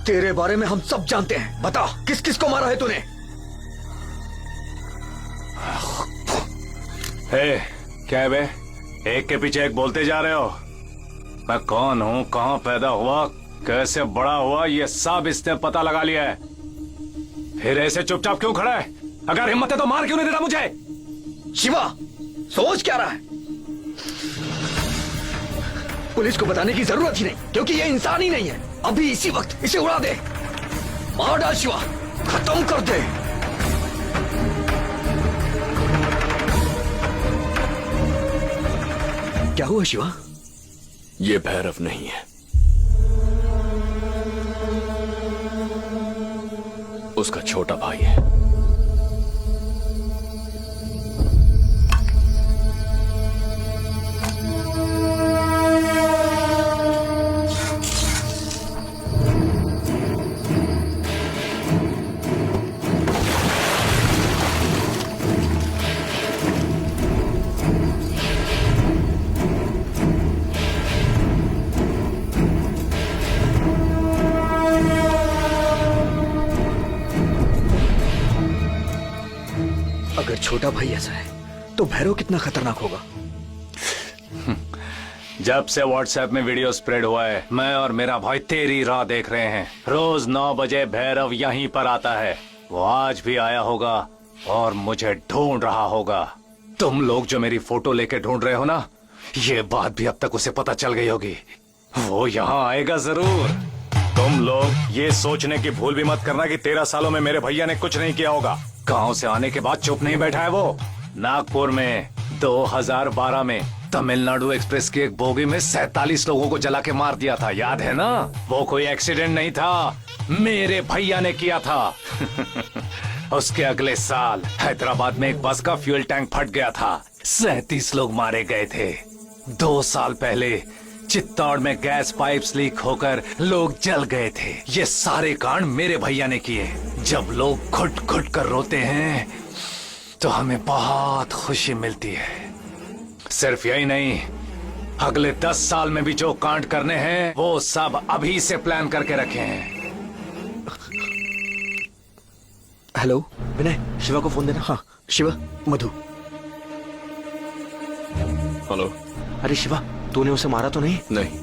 तेरे बारे में हम सब जानते हैं, बता किस किस को मारा है तूने। क्या है बे, एक के पीछे एक बोलते जा रहे हो। मैं कौन हूँ, कहाँ पैदा हुआ, कैसे बड़ा हुआ, ये सब इसने पता लगा लिया है। फिर ऐसे चुपचाप क्यों खड़ा है? अगर हिम्मत है तो मार क्यों नहीं देता मुझे? शिवा सोच क्या रहा है? पुलिस को बताने की जरूरत ही नहीं, क्योंकि ये इंसान ही नहीं है। अभी इसी वक्त इसे उड़ा दे, मार डाल शिवा, खत्म कर दे। क्या हुआ शिवा? ये भैरव नहीं है, उसका छोटा भाई है। अगर छोटा भाई ऐसा है तो भैरव कितना खतरनाक होगा। जब से व्हाट्सएप में वीडियो स्प्रेड हुआ है, मैं और मेरा भाई तेरी राह देख रहे हैं। रोज 9 बजे भैरव यहीं पर आता है। वो आज भी आया होगा और मुझे ढूंढ रहा होगा। तुम लोग जो मेरी फोटो लेके ढूंढ रहे हो ना, ये बात भी अब तक उसे पता चल गई होगी। वो यहाँ आएगा जरूर। तुम लोग ये सोचने की भूल भी मत करना कि 13 सालों में मेरे भैया ने कुछ नहीं किया होगा। गांव से आने के बाद चुप नहीं बैठा है वो। नागपुर में 2012 में तमिलनाडु एक्सप्रेस की एक बोगी में 47 लोगों को जला के मार दिया था, याद है ना? वो कोई एक्सीडेंट नहीं था, मेरे भैया ने किया था। उसके अगले साल हैदराबाद में एक बस का फ्यूल टैंक फट गया था, 37 लोग मारे गए थे। 2 साल पहले चित्तौड़ में गैस पाइप्स लीक होकर लोग जल गए थे। ये सारे कांड मेरे भैया ने किए। जब लोग घुट घुट कर रोते हैं तो हमें बहुत खुशी मिलती है। सिर्फ यही नहीं, अगले 10 साल में भी जो कांड करने हैं वो सब अभी से प्लान करके रखे हैं। हेलो विनय, शिवा को फोन देना। हाँ शिवा, मधु। हेलो। अरे शिवा, तूने उसे मारा तो नहीं? नहीं,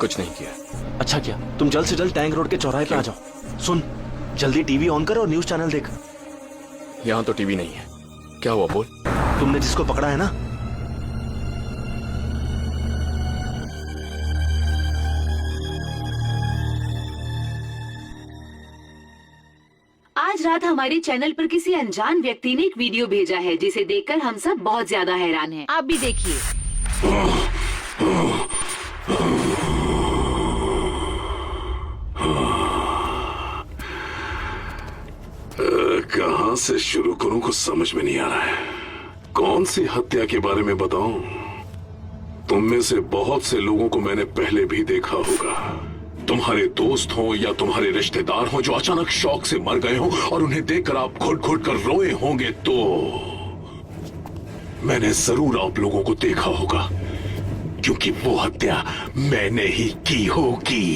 कुछ नहीं किया। अच्छा किया। तुम जल्द से जल्द टैंक रोड के चौराहे पे आ जाओ। सुन, जल्दी टीवी ऑन कर और न्यूज चैनल देख। यहाँ तो टीवी नहीं है। क्या हुआ बोल। तुमने जिसको पकड़ा है ना, आज रात हमारे चैनल पर किसी अनजान व्यक्ति ने एक वीडियो भेजा है जिसे देखकर हम सब बहुत ज्यादा हैरान हैं। आप भी देखिए। कहाँ से शुरू करूं कुछ समझ में नहीं आ रहा है। कौन सी हत्या के बारे में बताऊं? तुम में से बहुत से लोगों को मैंने पहले भी देखा होगा। तुम्हारे दोस्त हो या तुम्हारे रिश्तेदार हो जो अचानक शौक से मर गए हो और उन्हें देखकर आप घुट घुट कर रोए होंगे, तो मैंने जरूर आप लोगों को देखा होगा, क्योंकि वो हत्या मैंने ही की होगी।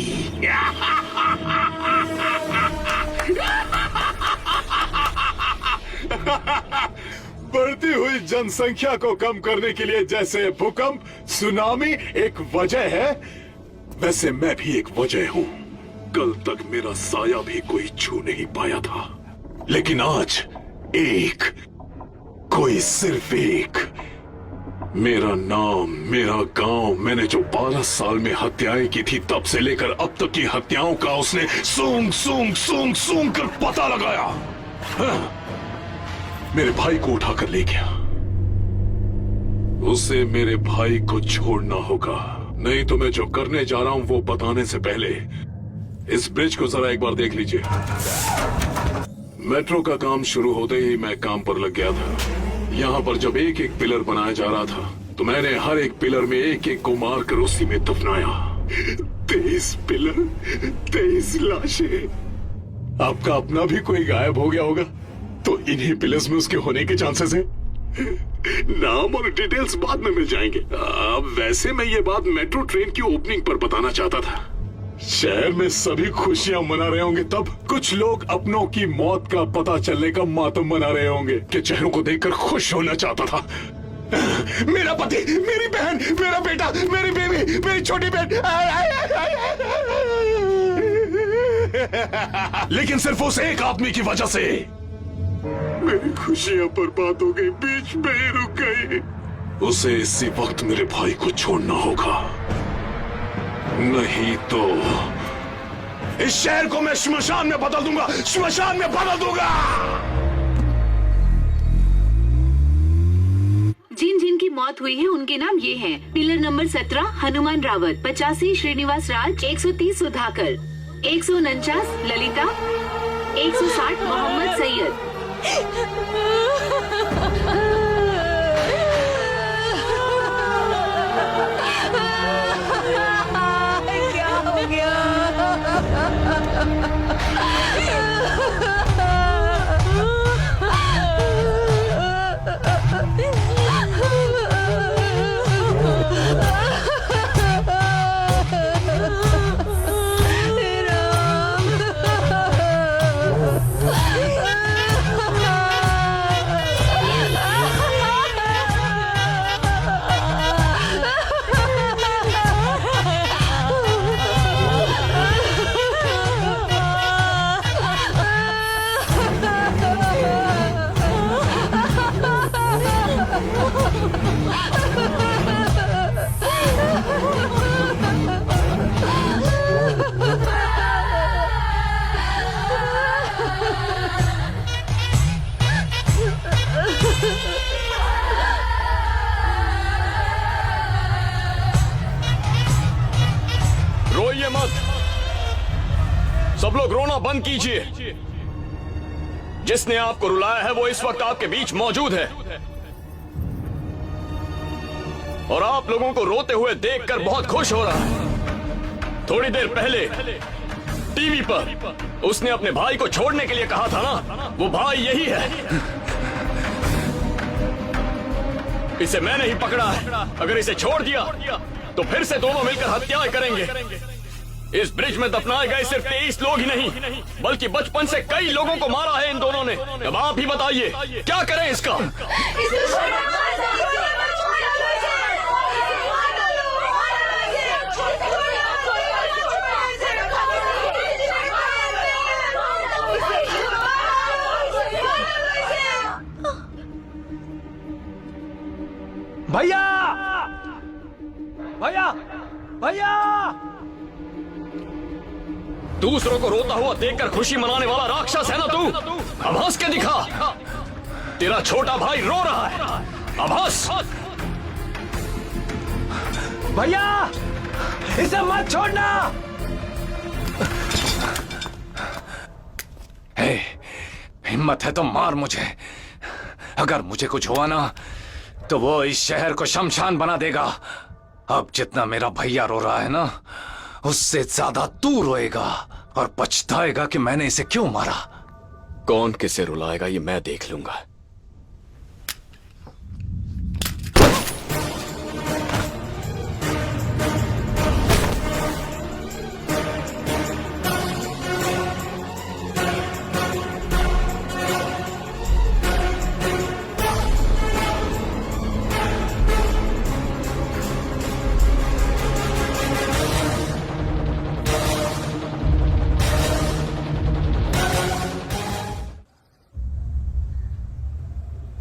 बढ़ती हुई जनसंख्या को कम करने के लिए जैसे भूकंप, सुनामी एक वजह है, वैसे मैं भी एक वजह हूं। कल तक मेरा साया भी कोई छू नहीं पाया था, लेकिन आज एक, कोई सिर्फ एक। मेरा नाम, मेरा गांव, मैंने जो 12 साल में हत्याएं की थी तब से लेकर अब तक की हत्याओं का उसने सूंघ सूंघ सूंघ सूंघ कर पता लगाया। हाँ, मेरे भाई को उठाकर ले गया। उसे मेरे भाई को छोड़ना होगा, नहीं तो मैं जो करने जा रहा हूं वो बताने से पहले इस ब्रिज को जरा एक बार देख लीजिए। मेट्रो का काम शुरू होते ही मैं काम पर लग गया था। यहाँ पर जब एक एक पिलर बनाया जा रहा था तो मैंने हर एक पिलर में एक एक को मारकर उसी में दफनाया। 23 पिलर, 23 लाशें। आपका अपना भी कोई गायब हो गया होगा तो इन्हीं पिलर्स में उसके होने के चांसेस हैं। नाम और डिटेल्स बाद में मिल जाएंगे। अब वैसे मैं ये बात मेट्रो ट्रेन की ओपनिंग पर बताना चाहता था। शहर में सभी खुशियां मना रहे होंगे, तब कुछ लोग अपनों की मौत का पता चलने का मातम मना रहे होंगे कि चेहरों को देखकर खुश होना चाहता था। मेरा पति, मेरी बहन, मेरा बेटा, मेरी बेबी, मेरी छोटी बहन, लेकिन सिर्फ उस एक आदमी की वजह से मेरी खुशियां बर्बाद हो गई, बीच में ही रुक गई। उसे इसी वक्त मेरे भाई को छोड़ना होगा, नहीं तो इस शहर को मैं श्मशान में बदल दूंगा, श्मशान में बदल दूंगा। जिन जिन की मौत हुई है उनके नाम ये हैं: डीलर नंबर 17 हनुमान रावत, 85 श्रीनिवास राज, 130 सुधाकर, 149 ललिता, 160 मोहम्मद सैयद। क्या हो गया? रोइए मत, सब लोग रोना बंद कीजिए। जिसने आपको रुलाया है वो इस वक्त आपके बीच मौजूद है, और आप लोगों को रोते हुए देखकर बहुत खुश हो रहा है। थोड़ी देर पहले टीवी पर उसने अपने भाई को छोड़ने के लिए कहा था ना, वो भाई यही है। इसे मैंने ही पकड़ा है, अगर इसे छोड़ दिया तो फिर से दोनों मिलकर हत्याएं करेंगे। इस ब्रिज में दफनाए गए सिर्फ 23 लोग ही नहीं, बल्कि बचपन से कई लोगों को मारा है इन दोनों ने। अब आप ही बताइए क्या करें इसका। भैया, भैया, भैया! दूसरों को रोता हुआ देखकर खुशी मनाने वाला राक्षस है ना तू? अब हंस के दिखा। तेरा छोटा भाई रो रहा है, अब हंस। भैया, इसे मत छोड़ना। हे, हिम्मत है तो मार मुझे। अगर मुझे कुछ हुआ ना तो वो इस शहर को शमशान बना देगा। अब जितना मेरा भैया रो रहा है ना, उससे ज्यादा तू रोएगा और पछताएगा कि मैंने इसे क्यों मारा। कौन किसे रुलाएगा ये मैं देख लूंगा।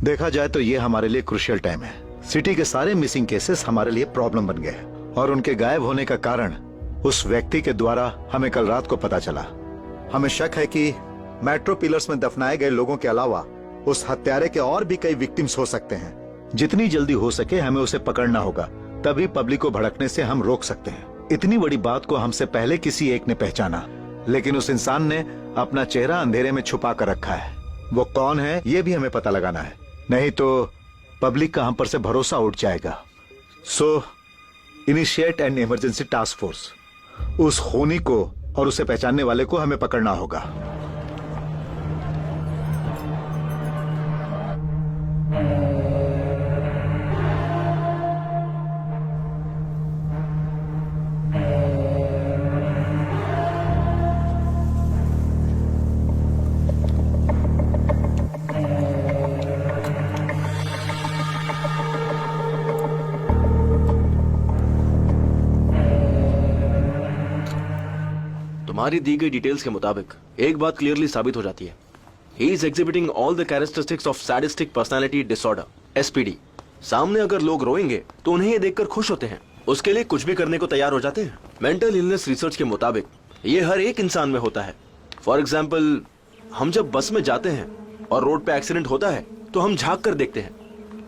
देखा जाए तो ये हमारे लिए क्रूशियल टाइम है। सिटी के सारे मिसिंग केसेस हमारे लिए प्रॉब्लम बन गए और उनके गायब होने का कारण उस व्यक्ति के द्वारा हमें कल रात को पता चला। हमें शक है कि मेट्रो पिलर्स में दफनाए गए लोगों के अलावा उस हत्यारे के और भी कई विक्टिम्स हो सकते हैं। जितनी जल्दी हो सके हमें उसे पकड़ना होगा, तभी पब्लिक को भड़कने से हम रोक सकते हैं। इतनी बड़ी बात को हमसे पहले किसी एक ने पहचाना, लेकिन उस इंसान ने अपना चेहरा अंधेरे में छुपा कर रखा है। वो कौन है ये भी हमें पता लगाना है, नहीं तो पब्लिक का हम पर से भरोसा उठ जाएगा। So initiate an emergency task force. उस खूनी को और उसे पहचानने वाले को हमें पकड़ना होगा। हमारी दी गई डिटेल्स के मुताबिक एक बात क्लियरली साबित हो जाती है। He is exhibiting all the characteristics of sadistic personality disorder, SPD। सामने अगर लोग रोएंगे तो उन्हें ये देखकर खुश होते हैं, उसके लिए कुछ भी करने को तैयार हो जाते हैं। मेंटल इलनेस रिसर्च के मुताबिक ये हर एक इंसान में होता है। फॉर एग्जाम्पल, हम जब बस में जाते हैं और रोड पे एक्सीडेंट होता है तो हम झांक कर देखते हैं।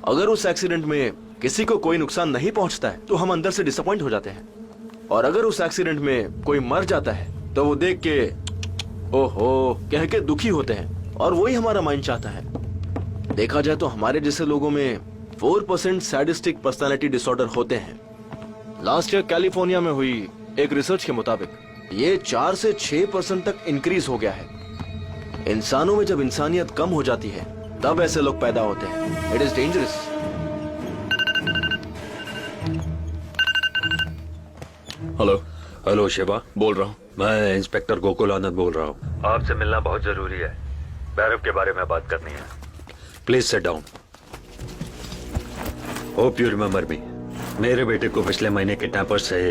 अगर उस एक्सीडेंट में किसी को कोई नुकसान नहीं पहुंचता है तो हम अंदर से डिसअपॉइंट हो जाते हैं, और अगर उस एक्सीडेंट में कोई मर जाता है तो वो देख के ओहो कह के दुखी होते हैं, और वही हमारा माइंड चाहता है। देखा जाए तो हमारे जैसे लोगों में 4% सैडिस्टिक पर्सनालिटी डिसऑर्डर होते हैं। लास्ट ईयर कैलिफोर्निया में हुई एक रिसर्च के मुताबिक ये 4 से 6% तक इंक्रीज हो गया है। इंसानों में जब इंसानियत कम हो जाती है तब ऐसे लोग पैदा होते हैं। It is dangerous. Hello. Hello Shiva, बोल रहा हूँ। मैं इंस्पेक्टर गोकुल आनंद बोल रहा हूँ। आपसे मिलना बहुत जरूरी है, भैरव के बारे में बात करनी है। Please sit down. Hope you remember me. मेरे बेटे को पिछले महीने किडनैपर से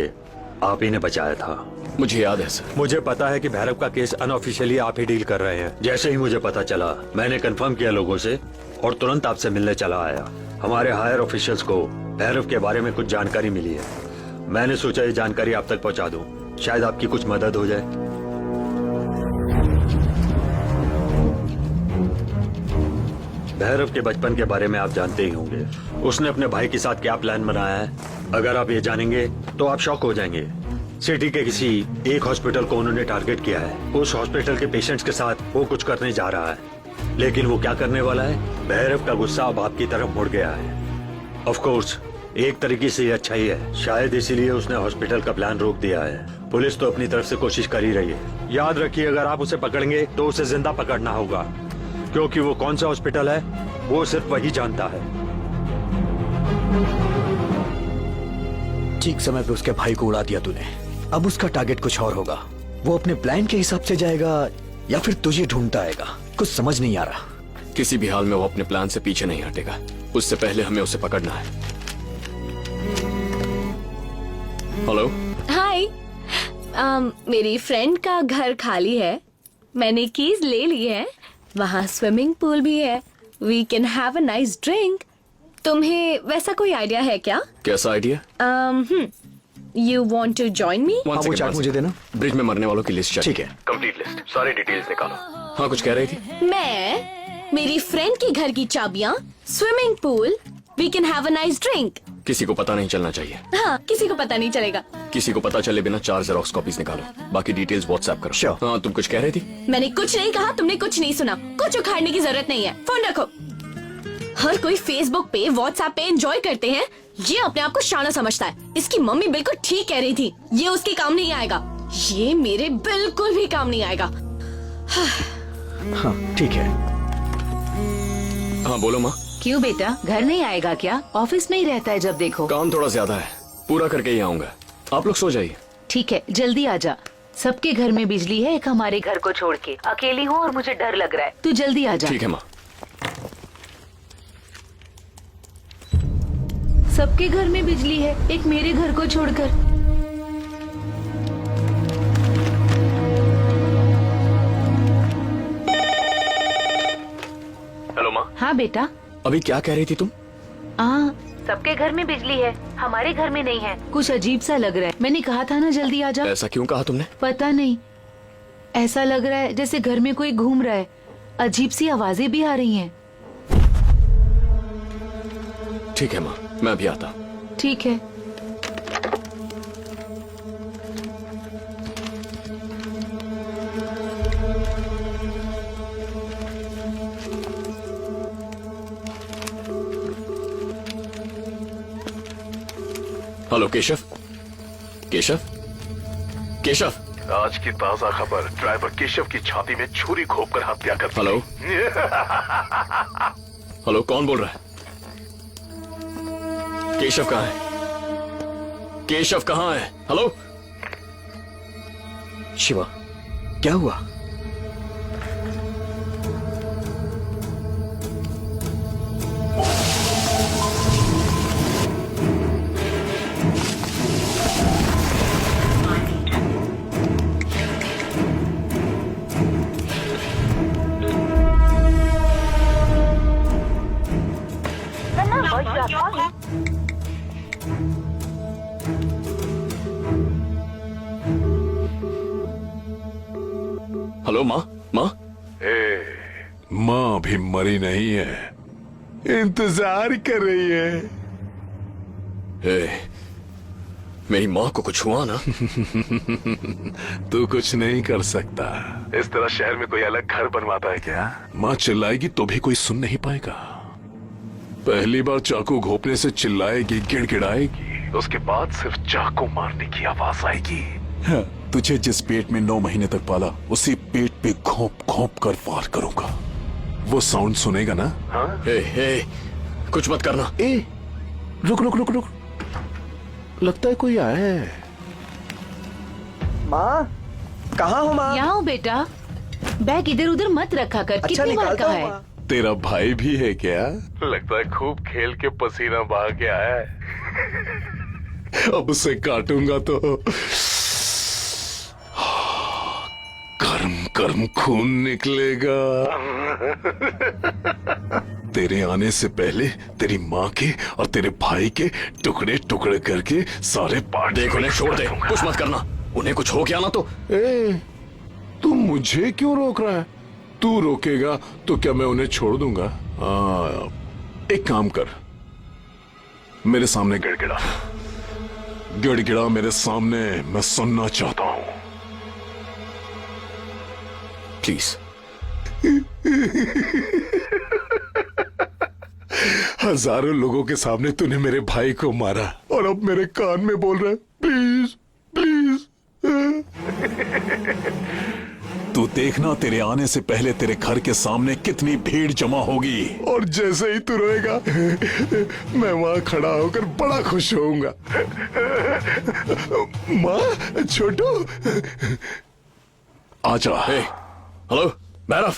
आप ही ने बचाया था। मुझे याद है सर। मुझे पता है कि भैरव का केस अनऑफिशियली आप ही डील कर रहे हैं। जैसे ही मुझे पता चला मैंने कंफर्म किया लोगों से और तुरंत आपसे मिलने चला आया। हमारे हायर ऑफिशियल्स को भैरव के बारे में कुछ जानकारी मिली है। मैंने सोचा ये जानकारी आप तक पहुंचा दूं, शायद आपकी कुछ मदद हो जाए। भैरव के बचपन के बारे में आप जानते ही होंगे। उसने अपने भाई के साथ क्या प्लान बनाया है, अगर आप ये जानेंगे तो आप शॉक हो जाएंगे। सिटी के किसी एक हॉस्पिटल को उन्होंने टारगेट किया है। उस हॉस्पिटल के पेशेंट्स के साथ वो कुछ करने जा रहा है, लेकिन वो क्या करने वाला है? भैरव का गुस्सा अब आपकी तरफ मुड़ गया है। ऑफ कोर्स एक तरीके से ये अच्छा ही है, शायद इसीलिए उसने हॉस्पिटल का प्लान रोक दिया है। पुलिस तो अपनी तरफ से कोशिश कर ही रही है। याद रखिए, अगर आप उसे पकड़ेंगे तो उसे जिंदा पकड़ना होगा, क्योंकि वो कौन सा हॉस्पिटल है वो सिर्फ वही जानता है। ठीक समय पे उसके भाई को उड़ा दिया तूने। अब उसका टारगेट कुछ और होगा। वो अपने प्लान के हिसाब से जाएगा या फिर तुझे ढूंढता आएगा, कुछ समझ नहीं आ रहा। किसी भी हाल में वो अपने प्लान से पीछे नहीं हटेगा। उससे पहले हमें उसे पकड़ना है। हेलो। हाय। मेरी फ्रेंड का घर खाली है, मैंने कीज ले ली है। वहाँ स्विमिंग पूल भी है। We can have a nice drink. तुम्हें वैसा कोई आइडिया है क्या? कैसा idea? You want to join me? वो चार्ट मुझे देना। ब्रिज में मरने वालों की लिस्ट चाहिए। ठीक है। कंप्लीट लिस्ट, सारी डिटेल्स निकालो। हाँ, कुछ कह रही थी? मेरी फ्रेंड के घर की चाबियाँ, swimming pool, we can have a nice drink. किसी को पता नहीं चलना चाहिए। हाँ, किसी को पता नहीं चलेगा। किसी को पता चले बिना 4 जेरॉक्स कॉपीज निकालो। बाकी डिटेल्स व्हाट्सएप करो। Sure. हाँ, तुम कुछ कह रही थी? मैंने कुछ नहीं कहा, तुमने कुछ नहीं सुना। कुछ उखाड़ने की जरूरत नहीं है, फोन रखो। हर कोई फेसबुक पे, व्हाट्सएप पे एंजॉय करते हैं, ये अपने आप को शाना समझता है। इसकी मम्मी बिल्कुल ठीक कह रही थी, ये उसके काम नहीं आएगा। ये मेरे बिल्कुल भी काम नहीं आएगा। हाँ ठीक है। हाँ बोलो माँ। क्यों बेटा, घर नहीं आएगा क्या? ऑफिस में ही रहता है जब देखो। काम थोड़ा ज्यादा है, पूरा करके ही आऊंगा। आप लोग सो जाइए। ठीक है, जल्दी आ जा। सबके घर में बिजली है, एक हमारे घर को छोड़ के। अकेली हूँ और मुझे डर लग रहा है। तू जल्दी आ जा। ठीक है माँ। सबके घर में बिजली है, एक मेरे घर को छोड़कर। हेलो माँ। हाँ बेटा। अभी क्या कह रही थी तुम? सबके घर में बिजली है, हमारे घर में नहीं है। कुछ अजीब सा लग रहा है। मैंने कहा था ना जल्दी आ जा। ऐसा क्यों कहा तुमने? पता नहीं, ऐसा लग रहा है जैसे घर में कोई घूम रहा है। अजीब सी आवाजें भी आ रही हैं। ठीक है माँ, मैं भी आता। ठीक है। हेलो केशव। केशव। केशव। आज की ताजा खबर, ड्राइवर केशव की छाती में छुरी घोंपकर हत्या कर दी। हेलो। हेलो, कौन बोल रहा है? केशव कहाँ है? केशव कहाँ है? हेलो। शिवा, क्या हुआ? हेलो माँ, माँ। माँ भी मरी नहीं है, इंतजार कर रही है। मेरी माँ को कुछ हुआ ना? तू कुछ नहीं कर सकता। इस तरह शहर में कोई अलग घर बनवाता है क्या? माँ चिल्लाएगी तो भी कोई सुन नहीं पाएगा। पहली बार चाकू घोंपने से चिल्लाएगी, गिड़गिड़ाएगी, उसके बाद सिर्फ चाकू मारने की आवाज आएगी। हाँ, तुझे जिस पेट में 9 महीने तक पाला, उसी पेट पे घोंप घोंप कर वार करूंगा। वो साउंड सुनेगा ना? हाँ? कुछ मत करना। रुक रुक रुक रुक, लगता है कोई आया है। माँ, कहाँ हो माँ? यहाँ हूँ बेटा। बैग इधर उधर मत रखा कर। अच्छा, कितनी बार निकालता कहा हूँ, है? माँ। तेरा भाई भी है क्या? लगता है खूब खेल के पसीना बहा के आया है। अब उसे काटूंगा तो गर्म गर्म खून निकलेगा। तेरे आने से पहले तेरी माँ के और तेरे भाई के टुकड़े टुकड़े करके सारे पार्ट। देख, उन्हें छोड़ दे, कुछ मत करना। उन्हें कुछ हो गया ना तो। तू मुझे क्यों रोक रहा है? तू रोकेगा तो क्या मैं उन्हें छोड़ दूंगा? एक काम कर, मेरे सामने गिड़गिड़ा गिड़गिड़ा मेरे सामने, मैं सुनना चाहता हूं। प्लीज। हजारों लोगों के सामने तूने मेरे भाई को मारा और अब मेरे कान में बोल रहा है प्लीज प्लीज। तू देखना, तेरे आने से पहले तेरे घर के सामने कितनी भीड़ जमा होगी, और जैसे ही तू रोएगा मैं वहां खड़ा होकर बड़ा खुश होऊंगा। माँ, छोटू, आजा। Hello Bhairav.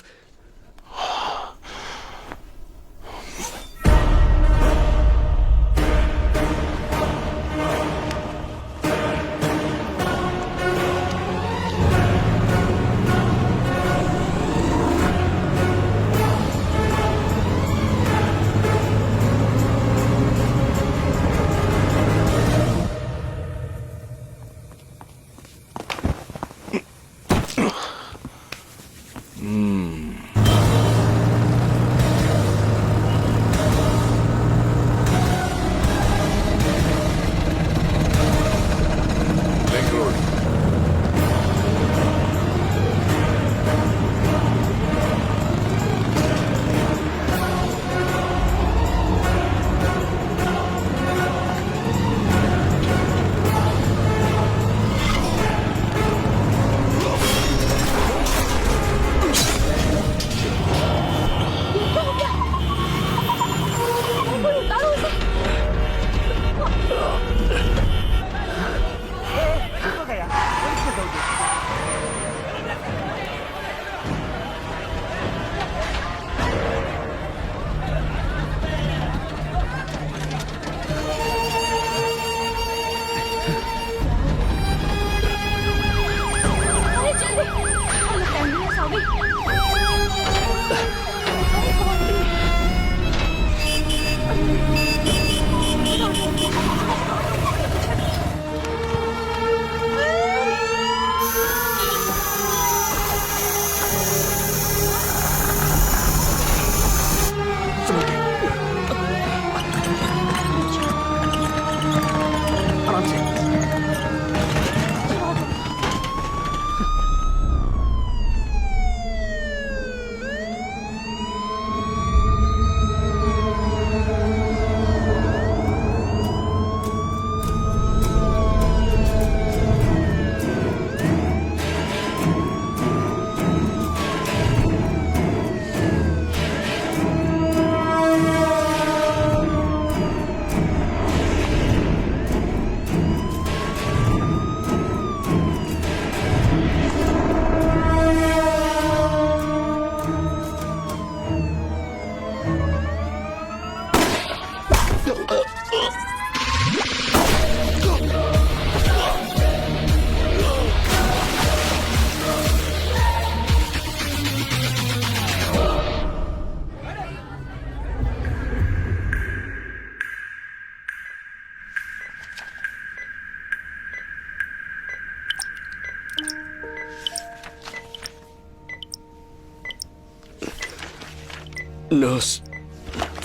Nurse,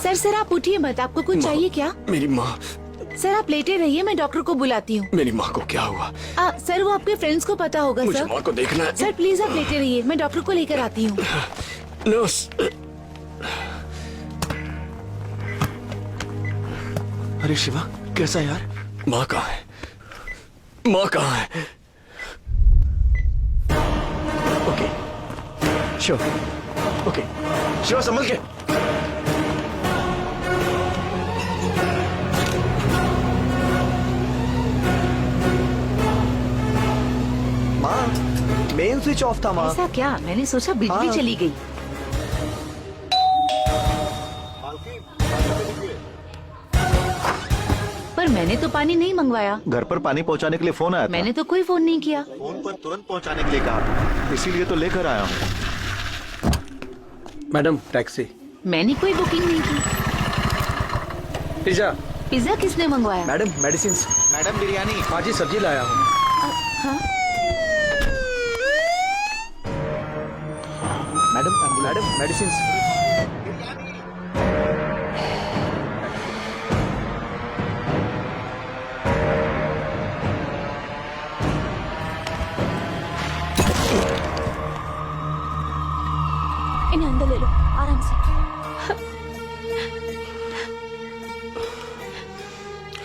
sir sir आप उठिए मत, आपको कुछ चाहिए क्या? मेरी माँ। सर आप लेटे रहिए, मैं डॉक्टर को बुलाती हूँ। मेरी माँ को क्या हुआ? सर वो आपके फ्रेंड्स को पता होगा। मुझे सर माँ को देखना है। सर प्लीज आप लेटे रहिए, मैं डॉक्टर को लेकर आती हूँ। नर्स। अरे शिवा, कैसा यार? माँ कहाँ है? माँ कहाँ है? ओके श्योर, ओके शिवा संभल के। माँ, मेन स्विच ऑफ था माँ। ऐसा क्या? मैंने सोचा बिजली हाँ। चली गई। पर मैंने तो पानी नहीं मंगवाया। घर पर पानी पहुंचाने के लिए फोन आया था। मैंने तो कोई फोन नहीं किया। फोन पर तुरंत पहुंचाने के लिए कहा, इसीलिए तो लेकर आया हूँ। Madam taxi. मैंने कोई बुकिंग नहीं की। पिज्जा। पिज्जा किसने मंगवाया? Madam medicine. मैडम बिरयानी। हाँ जी सब्जी लाया हूँ। Madam medicine. इन्हें अंदर ले लो आराम से।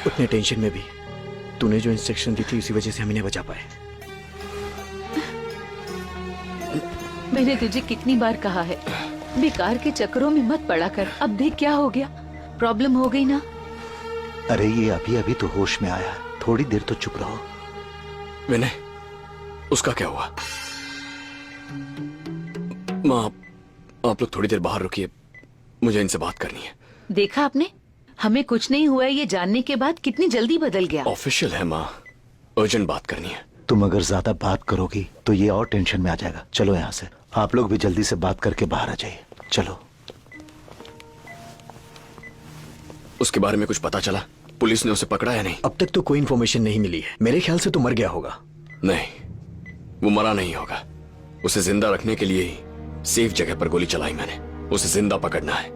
उतने टेंशन में भी तूने जो इंस्ट्रक्शन दी थी उसी वजह से हम इन्हें बचा पाए। मैंने तुझे कितनी बार कहा है, बेकार के चक्करों में मत पड़ा कर। अब देख क्या हो गया, प्रॉब्लम हो गई ना। अरे ये अभी अभी तो होश में आया, थोड़ी देर तो चुप रहो। विनय, उसका क्या हुआ? माँ, आप लोग थोड़ी देर बाहर रुकिए, मुझे इनसे बात करनी है। देखा आपने, हमें कुछ नहीं हुआ है ये जानने के बाद कितनी जल्दी बदल गया। ऑफिशियल है माँ, अर्जेंट बात करनी है। तुम अगर ज्यादा बात करोगी तो ये और टेंशन में आ जाएगा। चलो यहाँ से, आप लोग भी जल्दी से बात करके बाहर आ जाइए। चलो। उसके बारे में कुछ पता चला? पुलिस ने उसे पकड़ा या नहीं? अब तक तो कोई इन्फॉर्मेशन नहीं मिली है। मेरे ख्याल से तो मर गया होगा। नहीं, वो मरा नहीं होगा। उसे जिंदा रखने के लिए ही सेफ जगह पर गोली चलाई मैंने। उसे जिंदा पकड़ना है।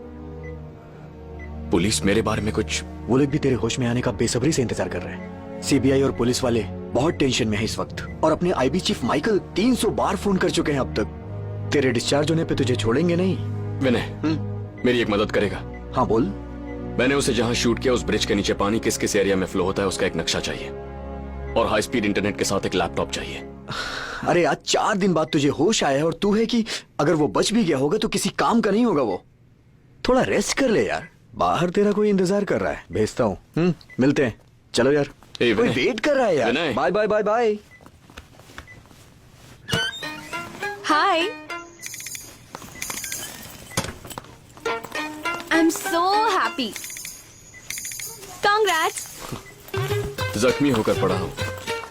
पुलिस मेरे बारे में कुछ? वो लोग भी तेरे होश में आने का बेसब्री से इंतजार कर रहे हैं। सीबीआई और पुलिस वाले बहुत टेंशन में है इस वक्त, और अपने आईबी चीफ माइकल 300 बार फोन कर चुके हैं अब तक। तेरे डिस्चार्ज होने पे तुझे छोड़ेंगे नहीं। विनय, मेरी एक मदद करेगा? हाँ बोल। मैंने उसे जहां शूट किया उस ब्रिज के नीचे पानी किस किस एरिया में फ्लो होता है उसका एक नक्शा चाहिए, और हाई स्पीड इंटरनेट के साथ एक लैपटॉप चाहिए। अरे आज 4 दिन बाद तुझे होश आया है, और तू है कि अगर वो बच भी गया होगा तो किसी काम का नहीं होगा वो। थोड़ा रेस्ट कर ले यार, बाहर तेरा कोई इंतजार कर रहा है। भेजता हूँ, मिलते हैं। चलो यार, कोई वेट कर रहा है यार। Bye bye bye bye. Hi, I am so happy. Congrats. जख्मी होकर पड़ा हूँ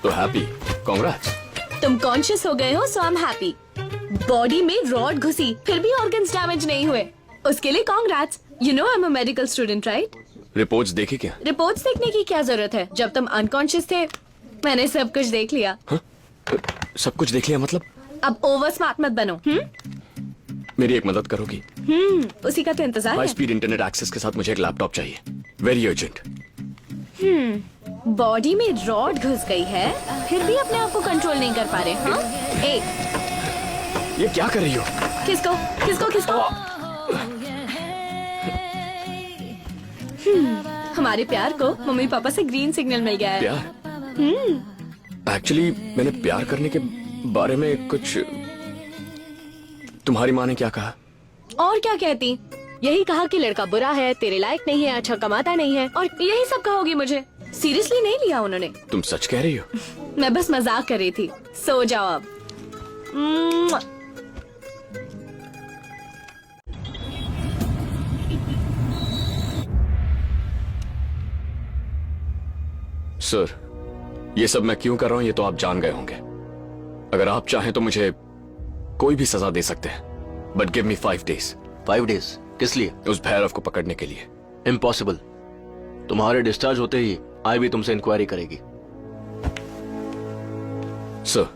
तो हैप्पी? कांग्रेट्स। तुम कॉन्शियस हो गए हो सो आई एम हैप्पी। बॉडी में रॉड घुसी फिर भी ऑर्गन्स डैमेज नहीं हुए, उसके लिए congrats. You know I am a medical student right? Reports देखी क्या? रिपोर्ट्स देखने की क्या जरूरत है? जब तुम अनकॉन्शियस थे मैंने सब कुछ देख लिया। सब कुछ देख लिया मतलब? अब ओवर स्मार्ट मत बनो। मेरी एक मदद करोगी? उसी का तो इंतजार हाई है। स्पीड इंटरनेट एक्सेस के साथ मुझे एक लैपटॉप चाहिए, वेरी अर्जेंट। बॉडी में रॉड घुस गई है फिर भी अपने आप को कंट्रोल नहीं कर पा रहे। हाँ? ये क्या कर रही हो? किसको किसको किसको? हमारे प्यार को मम्मी पापा से ग्रीन सिग्नल मिल गया है। प्यार? एक्चुअली मैंने प्यार करने के बारे में कुछ, तुम्हारी माँ ने क्या कहा? और क्या कहती? यही कहा कि लड़का बुरा है, तेरे लायक नहीं है, अच्छा कमाता नहीं है, और यही सब कहोगी मुझे। सीरियसली नहीं लिया उन्होंने। तुम सच कह रही हो? मैं बस मजाक कर रही थी। सो जाओ अब। सर, ये सब मैं क्यों कर रहा हूं ये तो आप जान गए होंगे। अगर आप चाहें तो मुझे कोई भी सजा दे सकते हैं, but give me 5 days। 5 days? किस लिए? उस भैरव को पकड़ने के लिए। इम्पॉसिबल। तुम्हारे डिस्चार्ज होते ही आई भी तुमसे इंक्वायरी करेगी। Sir,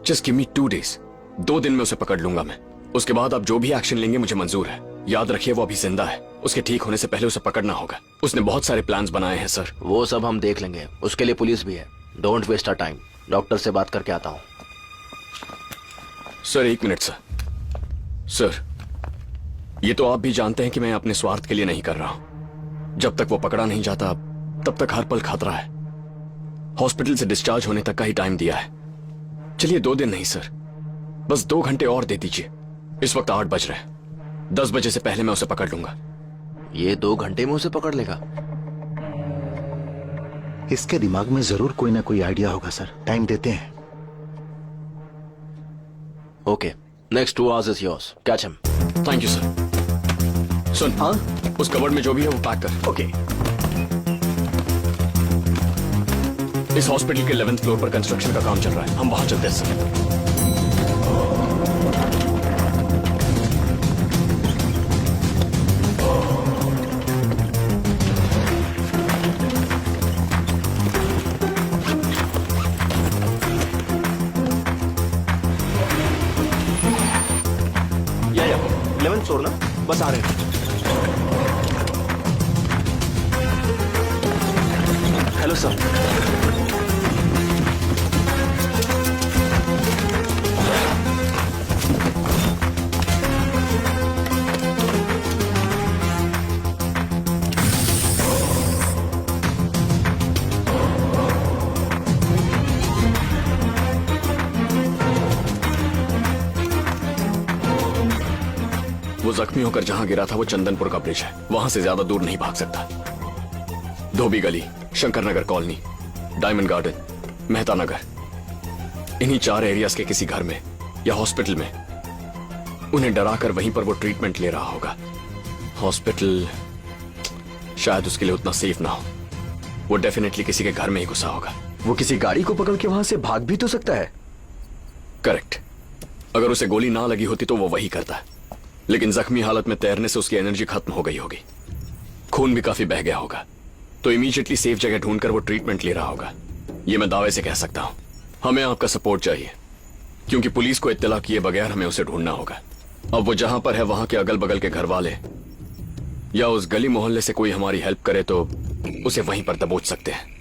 just give me 2 days। 2 दिन में उसे पकड़ लूंगा मैं। उसके बाद आप जो भी एक्शन लेंगे मुझे मंजूर है। याद रखिए वो अभी जिंदा है। उसके ठीक होने से पहले उसे पकड़ना होगा। उसने बहुत सारे प्लान्स बनाए हैं सर। वो सब हम देख लेंगे, उसके लिए पुलिस भी है। Don't waste a time. Doctor से बात करके आता हूँ। Sir 1 minute sir. सर ये तो आप भी जानते हैं कि मैं अपने स्वार्थ के लिए नहीं कर रहा हूं। जब तक वो पकड़ा नहीं जाता तब तक हर पल खतरा है। हॉस्पिटल से डिस्चार्ज होने तक का ही टाइम दिया है। चलिए 2 दिन नहीं सर, बस 2 घंटे और दे दीजिए। इस वक्त 8 बज रहे हैं। 10 बजे से पहले मैं उसे पकड़ लूंगा। ये 2 घंटे में उसे पकड़ लेगा? इसके दिमाग में जरूर कोई ना कोई आइडिया होगा सर। टाइम देते हैं। Okay, next 2 hours is yours. Catch him. Thank you sir. सुन, हाँ उस कवर्ड में जो भी है वो पैक कर। ओके। इस हॉस्पिटल के 11th फ्लोर पर कंस्ट्रक्शन का काम चल रहा है। हम वहां चलते हैं सर। या 11th फ्लोर ना, बस आ रहे हैं। Hello sir. वो जख्मी होकर जहां गिरा था वो चंदनपुर का ब्रिज है। वहां से ज्यादा दूर नहीं भाग सकता। धोबी गली, Shankar Nagar colony, diamond garden, Mehta नगर, इन्हीं 4 एरियाज के किसी घर में या हॉस्पिटल में उन्हें डराकर वहीं पर वो ट्रीटमेंट ले रहा होगा। हॉस्पिटल शायद उसके लिए उतना सेफ ना हो। वो डेफिनेटली किसी के घर में ही घुसा होगा। वो किसी गाड़ी को पकड़ के वहां से भाग भी तो सकता है। करेक्ट। अगर उसे गोली ना लगी होती तो वो वही करता है, लेकिन जख्मी हालत में तैरने से उसकी एनर्जी खत्म हो गई होगी। खून भी काफी बह गया होगा, तो इमीडिएटली सेफ जगह ढूंढकर वो ट्रीटमेंट ले रहा होगा। ये मैं दावे से कह सकता हूं। हमें आपका सपोर्ट चाहिए, क्योंकि पुलिस को इत्तला किए बगैर हमें उसे ढूंढना होगा। अब वो जहां पर है वहां के अगल बगल के घर वाले या उस गली मोहल्ले से कोई हमारी हेल्प करे तो उसे वहीं पर दबोच सकते हैं।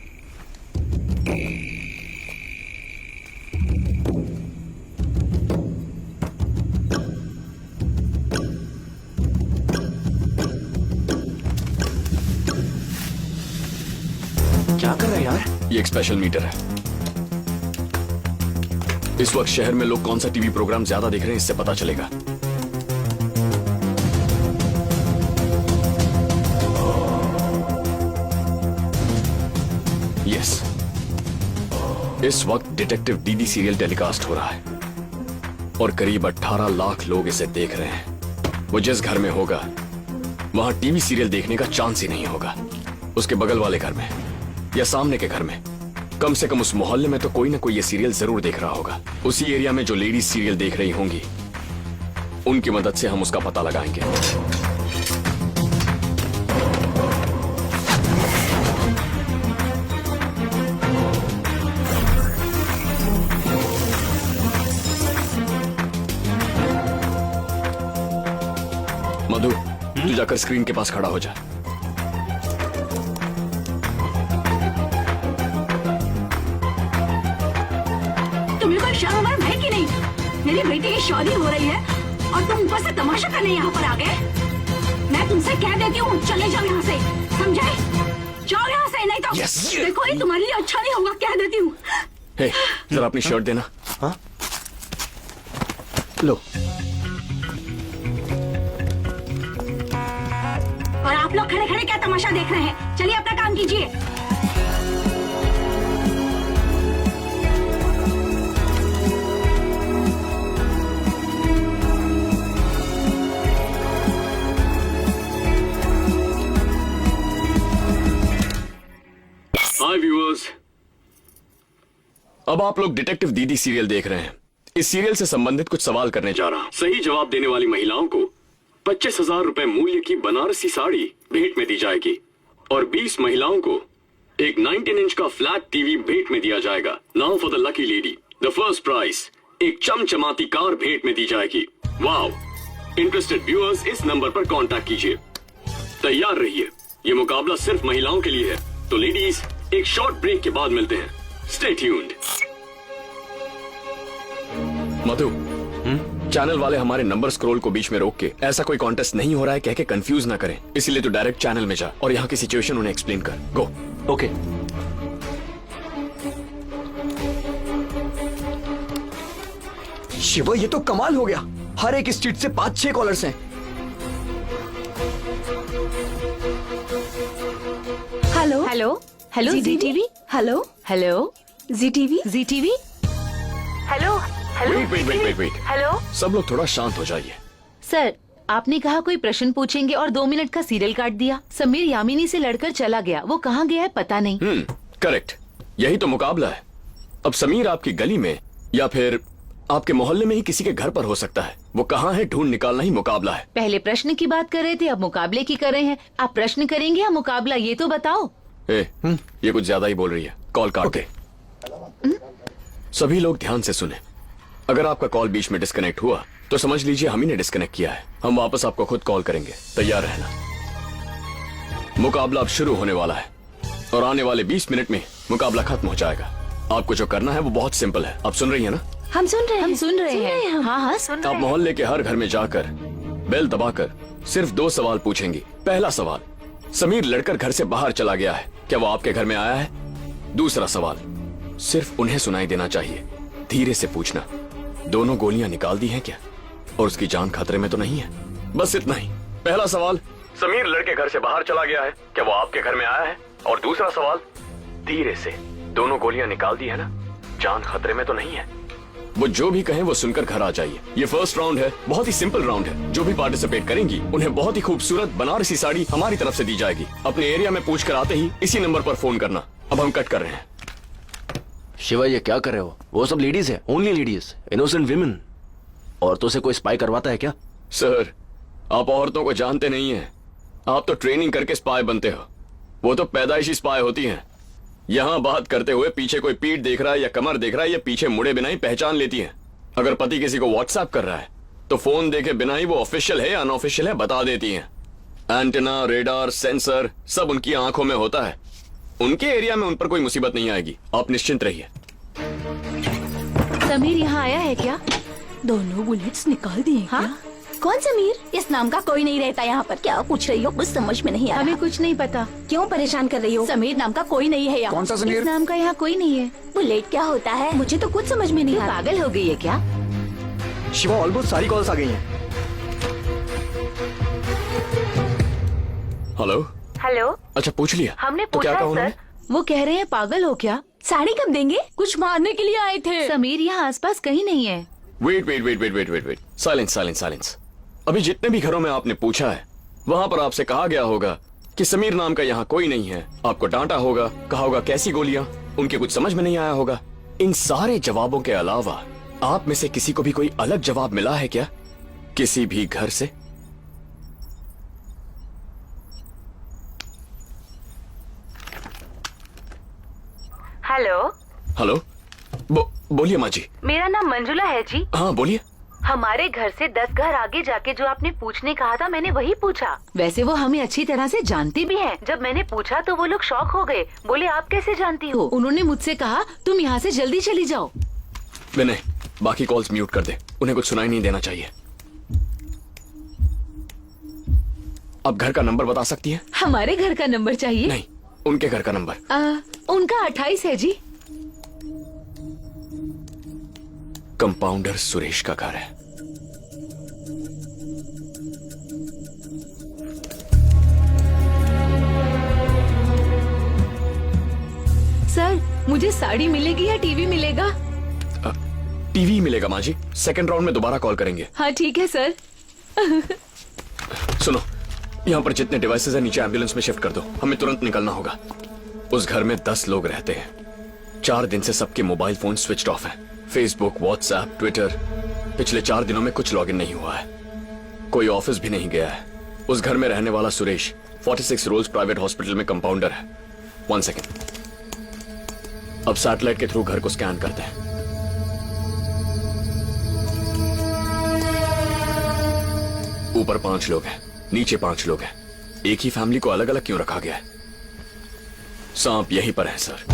क्या कर रहे हैं यार? ये एक स्पेशल मीटर है। इस वक्त शहर में लोग कौन सा टीवी प्रोग्राम ज्यादा देख रहे हैं इससे पता चलेगा। यस, इस वक्त डिटेक्टिव डीडी सीरियल टेलीकास्ट हो रहा है और करीब 18 लाख लोग इसे देख रहे हैं। वो जिस घर में होगा वहां टीवी सीरियल देखने का चांस ही नहीं होगा। उसके बगल वाले घर में या सामने के घर में, कम से कम उस मोहल्ले में तो कोई ना कोई ये सीरियल जरूर देख रहा होगा। उसी एरिया में जो लेडीज सीरियल देख रही होंगी उनकी मदद से हम उसका पता लगाएंगे। मधु, तू जाकर स्क्रीन के पास खड़ा हो जा। शर्म है कि नहीं? मेरी बेटी की शादी हो रही है और तुम ऊपर से तमाशा करने यहाँ पर आ गए। मैं तुमसे कह देती हूँ, चले जाओ यहाँ से, समझे? जाओ यहाँ से, नहीं तो देखो ये तुम्हारे लिए अच्छा नहीं होगा, कह देती हूँ। हे, जरा अपनी शर्ट देना। हाँ? लो। और आप लोग खड़े खड़े क्या तमाशा देख रहे हैं? चलिए अपना काम कीजिए। हाय व्यूअर्स, अब आप लोग डिटेक्टिव दीदी सीरियल देख रहे हैं। इस सीरियल से संबंधित कुछ सवाल करने जा रहा हूं। सही जवाब देने वाली महिलाओं को 25,000 रुपए मूल्य की बनारसी साड़ी भेंट में दी जाएगी और 20 महिलाओं को एक 19 इंच का फ्लैट टीवी भेंट में दिया जाएगा। Now for the lucky lady, the first prize, एक चमचमाती कार भेंट में दी जाएगी। वाओ, इंटरेस्टेड व्यूअर्स इस नंबर पर कांटेक्ट कीजिए। तैयार रहिए, ये मुकाबला सिर्फ महिलाओं के लिए है। तो लेडीज, एक शॉर्ट ब्रेक के बाद मिलते हैं। Stay tuned. मधु, चैनल वाले हमारे नंबर स्क्रॉल को बीच में रोक के ऐसा कोई कॉन्टेस्ट नहीं हो रहा है कह के कंफ्यूज ना करें, इसलिए तो डायरेक्ट चैनल में जा और यहाँ की सिचुएशन उन्हें एक्सप्लेन कर। गो। ओके। शिवा, ये तो कमाल हो गया। हर एक स्ट्रीट से 5-6 कॉलर्स हैं। Hello hello hello Zee TV. Hello hello Zee TV. Hello hello wait. Hello. सब लोग थोड़ा शांत हो जाइए। सर, आपने कहा कोई प्रश्न पूछेंगे और 2 मिनट का सीरियल काट दिया। समीर यामिनी से लड़कर चला गया, वो कहाँ गया है पता नहीं। करेक्ट, यही तो मुकाबला है। अब समीर आपकी गली में या फिर आपके मोहल्ले में ही किसी के घर पर हो सकता है। वो कहाँ है ढूंढ निकालना ही मुकाबला है। पहले प्रश्न की बात कर रहे थे, अब मुकाबले की कर रहे हैं। आप प्रश्न करेंगे या मुकाबला, ये तो बताओ। ये कुछ ज्यादा ही बोल रही है। कॉल काट दे। सभी लोग ध्यान से सुने। अगर आपका कॉल बीच में डिस्कनेक्ट हुआ तो समझ लीजिए हम ही ने डिस्कनेक्ट किया है। हम वापस आपको खुद कॉल करेंगे, तैयार रहना। मुकाबला अब शुरू होने वाला है और आने वाले 20 मिनट में मुकाबला खत्म हो जाएगा। आपको जो करना है वो बहुत सिंपल है। आप सुन रही है ना? हम सुन रहे हैं। हाँ सुन रहे आप हैं। मोहल्ले के हर घर में जाकर बेल दबाकर सिर्फ 2 सवाल पूछेंगी। पहला सवाल, समीर लड़कर घर से बाहर चला गया है, क्या वो आपके घर में आया है? दूसरा सवाल, सिर्फ उन्हें सुनाई देना चाहिए, धीरे से पूछना, दोनों गोलियां निकाल दी हैं क्या और उसकी जान खतरे में तो नहीं है? बस इतना ही। पहला सवाल, समीर लड़के घर से बाहर चला गया है, क्या वो आपके घर में आया है? और दूसरा सवाल, धीरे से, दोनों गोलियां निकाल दी है ना, जान खतरे में तो नहीं है? वो जो भी कहें वो सुनकर घर आ जाइए। ये फर्स्ट राउंड है, बहुत ही सिंपल राउंड है। जो भी पार्टिसिपेट करेंगी उन्हें बहुत ही खूबसूरत बनारसी साड़ी हमारी तरफ से दी जाएगी। अपने एरिया में पूछ कर आते ही इसी नंबर पर फोन करना। अब हम कट कर रहे हैं। शिवा, ये क्या कर रहे हो? वो सब लेडीज है, ओनली लेडीज, इनोसेंट विमेन। औरतों से कोई स्पाई करवाता है क्या? सर, आप औरतों को जानते नहीं हैं। आप तो ट्रेनिंग करके स्पाई बनते हो, वो तो पैदाइशी स्पाई होती हैं। यहाँ बात करते हुए पीछे कोई पीठ देख रहा है या कमर देख रहा है या पीछे मुड़े बिना ही पहचान लेती हैं। अगर पति किसी को व्हाट्सएप कर रहा है तो फोन देखे बिना ही वो ऑफिशियल है या अनऑफिशियल है बता देती हैं। एंटेना, रेडार, सेंसर सब उनकी आंखों में होता है। उनके एरिया में उन पर कोई मुसीबत नहीं आएगी, आप निश्चिंत रहिए। समीर यहाँ आया है क्या? दोनों बुलेट्स निकाल दिए। हाँ? कौन समीर? इस नाम का कोई नहीं रहता यहाँ पर। क्या पूछ रही हो? कुछ समझ में नहीं आ रहा। हमें कुछ नहीं पता। क्यों परेशान कर रही हो? समीर नाम का कोई नहीं है यहाँ। कौन सा समीर? इस नाम का यहाँ कोई नहीं है। बुलेट क्या होता है? मुझे तो कुछ समझ में नहीं आ रहा। पागल हो गई है क्या? शिवा, ऑलमोस्ट सारी कॉल्स आ गई हैं। Hello hello. अच्छा, पूछ लिया? हमने तो क्या पूछा कहा है, उन्होंने? सर। वो कह रहे हैं पागल हो क्या? साड़ी कब देंगे? कुछ मारने के लिए आए थे। समीर यहाँ आसपास कहीं नहीं है। वेट। साइलेंस। अभी जितने भी घरों में आपने पूछा है वहां पर आपसे कहा गया होगा कि समीर नाम का यहाँ कोई नहीं है। आपको डांटा होगा, कहा होगा कैसी गोलियां, उनके कुछ समझ में नहीं आया होगा। इन सारे जवाबों के अलावा आप में से किसी को भी कोई अलग जवाब मिला है क्या किसी भी घर से? हेलो। बोलिए माँ जी। मेरा नाम मंजुला है जी। हाँ बोलिए। हमारे घर से 10 घर आगे जाके जो आपने पूछने कहा था, मैंने वही पूछा। वैसे वो हमें अच्छी तरह से जानती भी है। जब मैंने पूछा तो वो लोग शॉक हो गए, बोले आप कैसे जानती हो? उन्होंने मुझसे कहा तुम यहाँ से जल्दी चली जाओ। विनय, बाकी कॉल्स म्यूट कर दे, उन्हें कुछ सुनाई नहीं देना चाहिए। अब घर का नंबर बता सकती है? हमारे घर का नंबर चाहिए? नहीं, उनके घर का नंबर। उनका 28 है जी। कंपाउंडर सुरेश का घर है। सर, मुझे साड़ी मिलेगी या टीवी मिलेगा? टीवी मिलेगा माँ जी। सेकंड राउंड में दोबारा कॉल करेंगे। हाँ ठीक है सर। सुनो, यहाँ पर जितने डिवाइसेस है नीचे एम्बुलेंस में शिफ्ट कर दो, हमें तुरंत निकलना होगा। उस घर में 10 लोग रहते हैं। 4 दिन से सबके मोबाइल फोन स्विच ऑफ हैं। फेसबुक, व्हाट्सएप, ट्विटर, पिछले 4 दिनों में कुछ लॉगिन नहीं हुआ है। कोई ऑफिस भी नहीं गया है। उस घर में रहने वाला सुरेश 46 रोल्स प्राइवेट हॉस्पिटल में कंपाउंडर है। 1 सेकेंड, अब सैटेलाइट के थ्रू घर को स्कैन करते हैं। ऊपर 5 लोग हैं, नीचे 5 लोग हैं। एक ही फैमिली को अलग अलग क्यों रखा गया है? सांप यहीं पर है सर।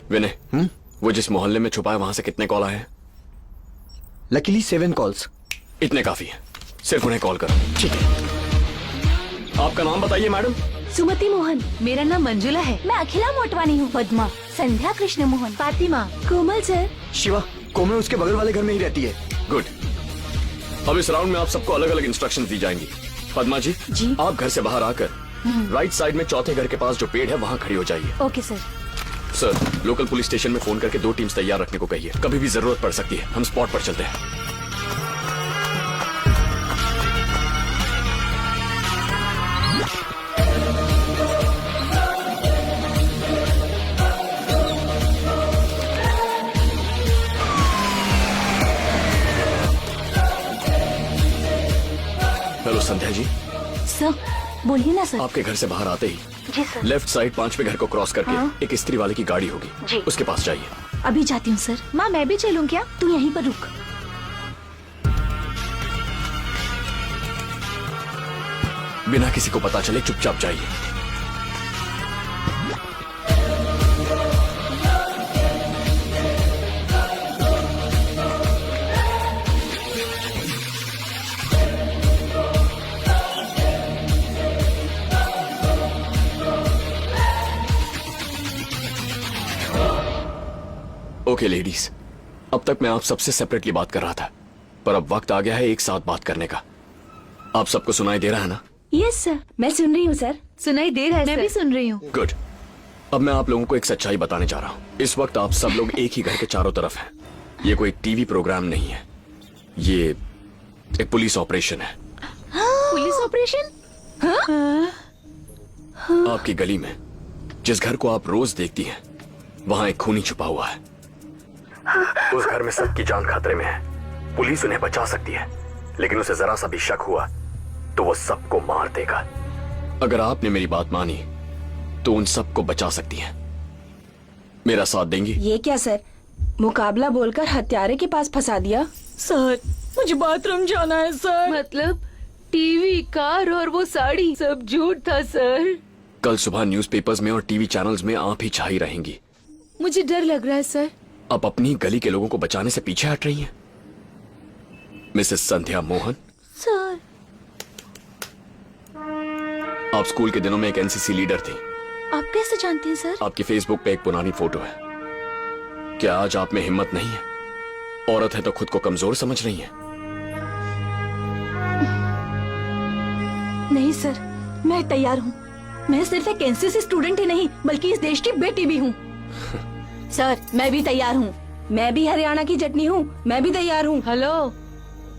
विनय, वो जिस मोहल्ले में छुपा है वहां से कितने कॉल आए हैं? Luckily 7 calls. इतने काफी है, सिर्फ उन्हें कॉल करो। ठीक है। आपका नाम बताइए मैडम। सुमति मोहन। मेरा नाम मंजुला है। मैं अखिला मोटवानी हूँ। पद्मा। संध्या कृष्ण मोहन। फातिमा। कोमल सर। शिवा, कोमल उसके बगल वाले घर में ही रहती है। गुड। अब इस राउंड में आप सबको अलग अलग इंस्ट्रक्शंस दी जाएंगी। पद्मा जी, आप घर से बाहर आकर राइट साइड में चौथे घर के पास जो पेड़ है वहाँ खड़ी हो जाइए। Okay sir. Sir, local police station में फोन करके 2 टीम्स तैयार रखने को कहिए। कभी भी जरूरत पड़ सकती है। हम स्पॉट पर चलते हैं। हेलो संध्या जी। सर बोलिए ना सर। आपके घर से बाहर आते ही जी सर। लेफ्ट साइड 5वें घर को क्रॉस करके एक इस्त्री वाले की गाड़ी होगी जी। उसके पास जाइए। अभी जाती हूँ सर। माँ मैं भी चलूँ क्या? तू यहीं पर रुक। बिना किसी को पता चले चुपचाप जाइए। ओके लेडीज, अब तक मैं आप सबसे सेपरेटली बात कर रहा था, पर अब वक्त आ गया है एक साथ बात करने का। आप सबको सुनाई दे रहा है ना? यस सर, मैं सुन रही हूँ सर। सुनाई दे रहा है। मैं भी सुन रही हूँ। गुड। अब मैं आप लोगों को एक सच्चाई बताने जा रहा हूँ। इस वक्त आप सब लोग एक ही घर के चारों तरफ हैं। ये कोई टीवी प्रोग्राम नहीं है, ये एक पुलिस ऑपरेशन है। Police operation? आपकी गली में जिस घर को आप रोज देखती हैं, वहाँ एक खूनी छुपा हुआ है। उस घर में सबकी जान खतरे में है। पुलिस उन्हें बचा सकती है, लेकिन उसे जरा सा भी शक हुआ तो वो सबको मार देगा। अगर आपने मेरी बात मानी तो उन सबको बचा सकती हैं। मेरा साथ देंगी? ये क्या सर, मुकाबला बोलकर हत्यारे के पास फंसा दिया। सर मुझे बाथरूम जाना है सर। मतलब टीवी, कार और वो साड़ी सब झूठ था सर। कल सुबह न्यूज़पेपर्स में और टीवी चैनल्स में आप ही छाई रहेंगी। मुझे डर लग रहा है सर। आप अपनी गली के लोगों को बचाने से पीछे हट रही हैं। मिसेस संध्या मोहन। सर आप स्कूल के दिनों में एक एनसीसी लीडर थी। आप कैसे जानते हैं सर? आपकी फेसबुक पे एक पुरानी फोटो है। क्या आज आप में हिम्मत नहीं है? औरत है तो खुद को कमजोर समझ रही है। नहीं सर, मैं तैयार हूँ। मैं सिर्फ एक एनसीसी स्टूडेंट ही नहीं बल्कि इस देश की बेटी भी हूँ। सर मैं भी तैयार हूँ। मैं भी हरियाणा की चटनी हूँ, मैं भी तैयार हूँ। हेलो,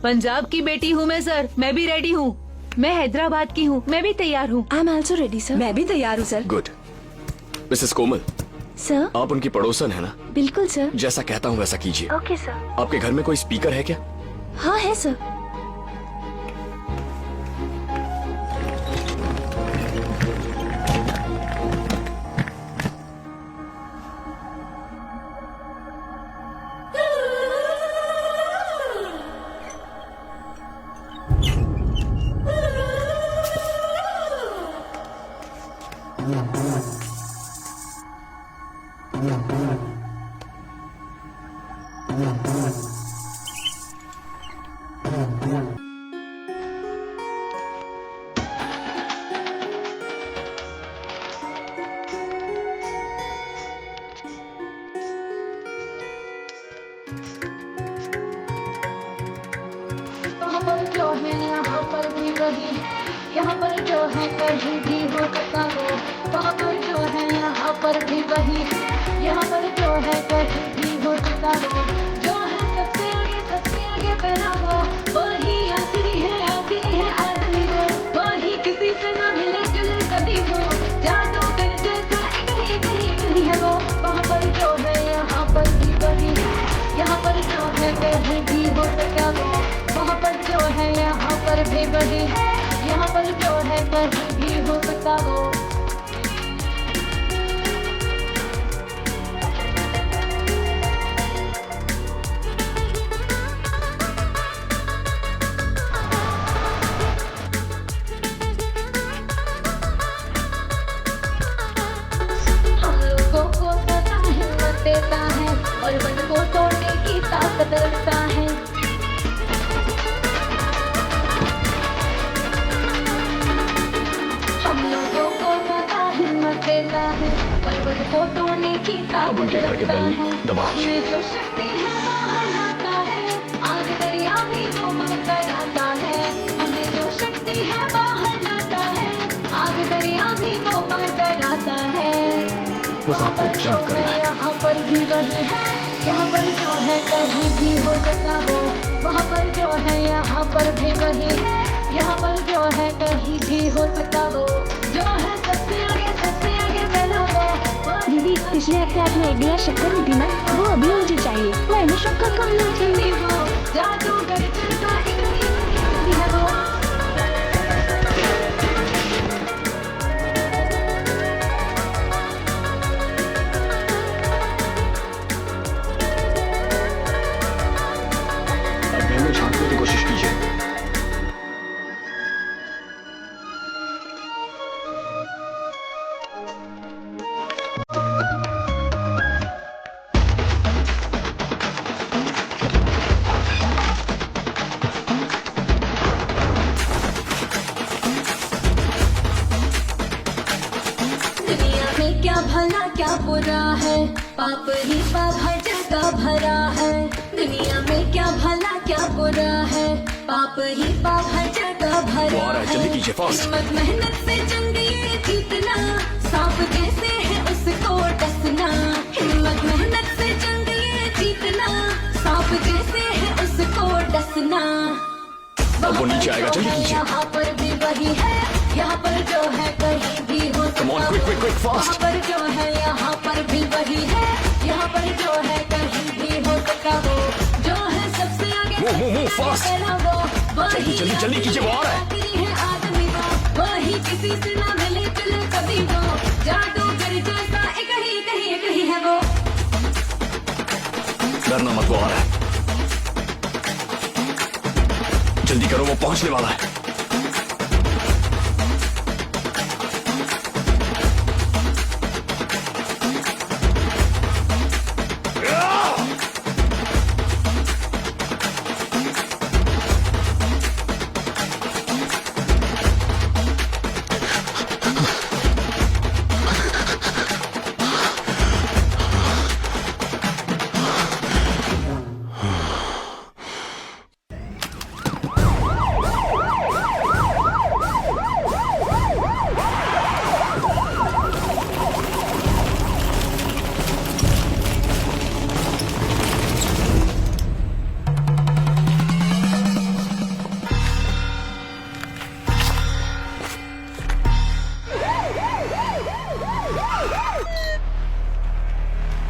पंजाब की बेटी हूँ मैं सर, मैं भी रेडी हूँ। मैं हैदराबाद की हूँ, मैं भी तैयार हूँ। I am also ready sir. मैं भी तैयार हूँ सर। गुड। मिसेस कोमल, सर आप उनकी पड़ोसन है ना? बिल्कुल सर। जैसा कहता हूँ वैसा कीजिए। Okay sir. आपके घर में कोई स्पीकर है क्या? हाँ है सर। यहाँ पर जो है कहीं भी हो सकता हो, वहाँ पर जो है यहाँ पर भी वही। यहाँ पर जो है कहीं भी हो सकता हो, जो है सबसे आगे सबसे पर भी वही है, यहाँ पर जो है कहीं भी हो सकता वो। हम लोगों को सदा हिम्मत देता है और मन को तोड़ने की ताकत रखता है। हम लोगों को सदा हिम्मत देता है और मन को तोड़ने की ताकत रखता है। हमें जो शक्ति है बाहर लाता है, आग दरिया भी वो मंतर आता है। हमें जो शक्ति है बाहर लाता है, आग दरिया भी वो मंतर आता है। वहाँ पर जो है यहाँ पर भी वही है, यहाँ पर जो है कहीं भी हो सकता वो। वहाँ पर जो है यहाँ पर भी वही है, यहाँ पर जो है कहीं भी हो सकता वो। जो है सबसे आगे पहला वो। दीदी पिछले हफ्ते आपने एक गिलास शक्कर दी थी ना, वो अभी मुझे चाहिए। मैंने शक्कर खाना चाहिए। वो जादूगर चलता इतनी है वो। में झांकने की कोशिश कीजिए। दुनिया में क्या भला क्या बुरा है, पाप ही पाप हर जगह भरा है। दुनिया में क्या भला क्या बुरा है, पाप ही पाप हर जगह भरा है। जल्दी कीजिए, फास्ट। हिम्मत मेहनत से जंग ये जीतना, सांप जैसे है उसको डसना। हिम्मत मेहनत से जंग ये जीतना, सांप जैसे है उसको डसना। अब वो नीचे आएगा, जल्दी कीजिए। यहाँ पर भी वही है, यहाँ पर जो है कहीं भी हो सकता। Come on, quick, fast। यहाँ पर जो है यहाँ पर भी वही है, यहाँ पर जो है कहीं भी हो सकता वो। जो है सबसे आगे Move, fast। पहला वो। वही जल्दी कीजिए, वो आ रहा है। आखिरी है आदमी वो, वही किसी से ना मिले चले कभी वो। जादूगर जैसा एक ही है वो। डरना मत, वो आ रहा है। जल्दी करो, वो पहुंचने वाला है।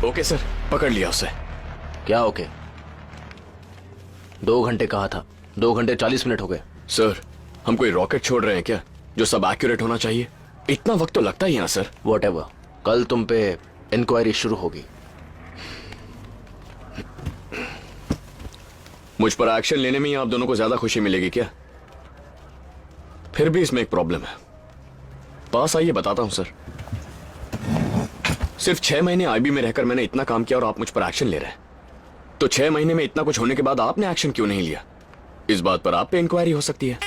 ओके सर, पकड़ लिया उसे। क्या ओके? 2 घंटे कहा था, 2 घंटे 40 मिनट हो गए। सर, हम कोई रॉकेट छोड़ रहे हैं क्या जो सब एक्यूरेट होना चाहिए? इतना वक्त तो लगता ही है ना सर। Whatever, कल तुम पे इंक्वायरी शुरू होगी। मुझ पर एक्शन लेने में ही आप दोनों को ज्यादा खुशी मिलेगी क्या? फिर भी इसमें एक प्रॉब्लम है। पास आइए, बताता हूं सर। सिर्फ 6 महीने आईबी में रहकर मैंने इतना काम किया और आप मुझ पर एक्शन ले रहे हैं। तो 6 महीने में इतना कुछ होने के बाद आपने एक्शन क्यों नहीं लिया? इस बात पर आप पे इंक्वायरी हो सकती है।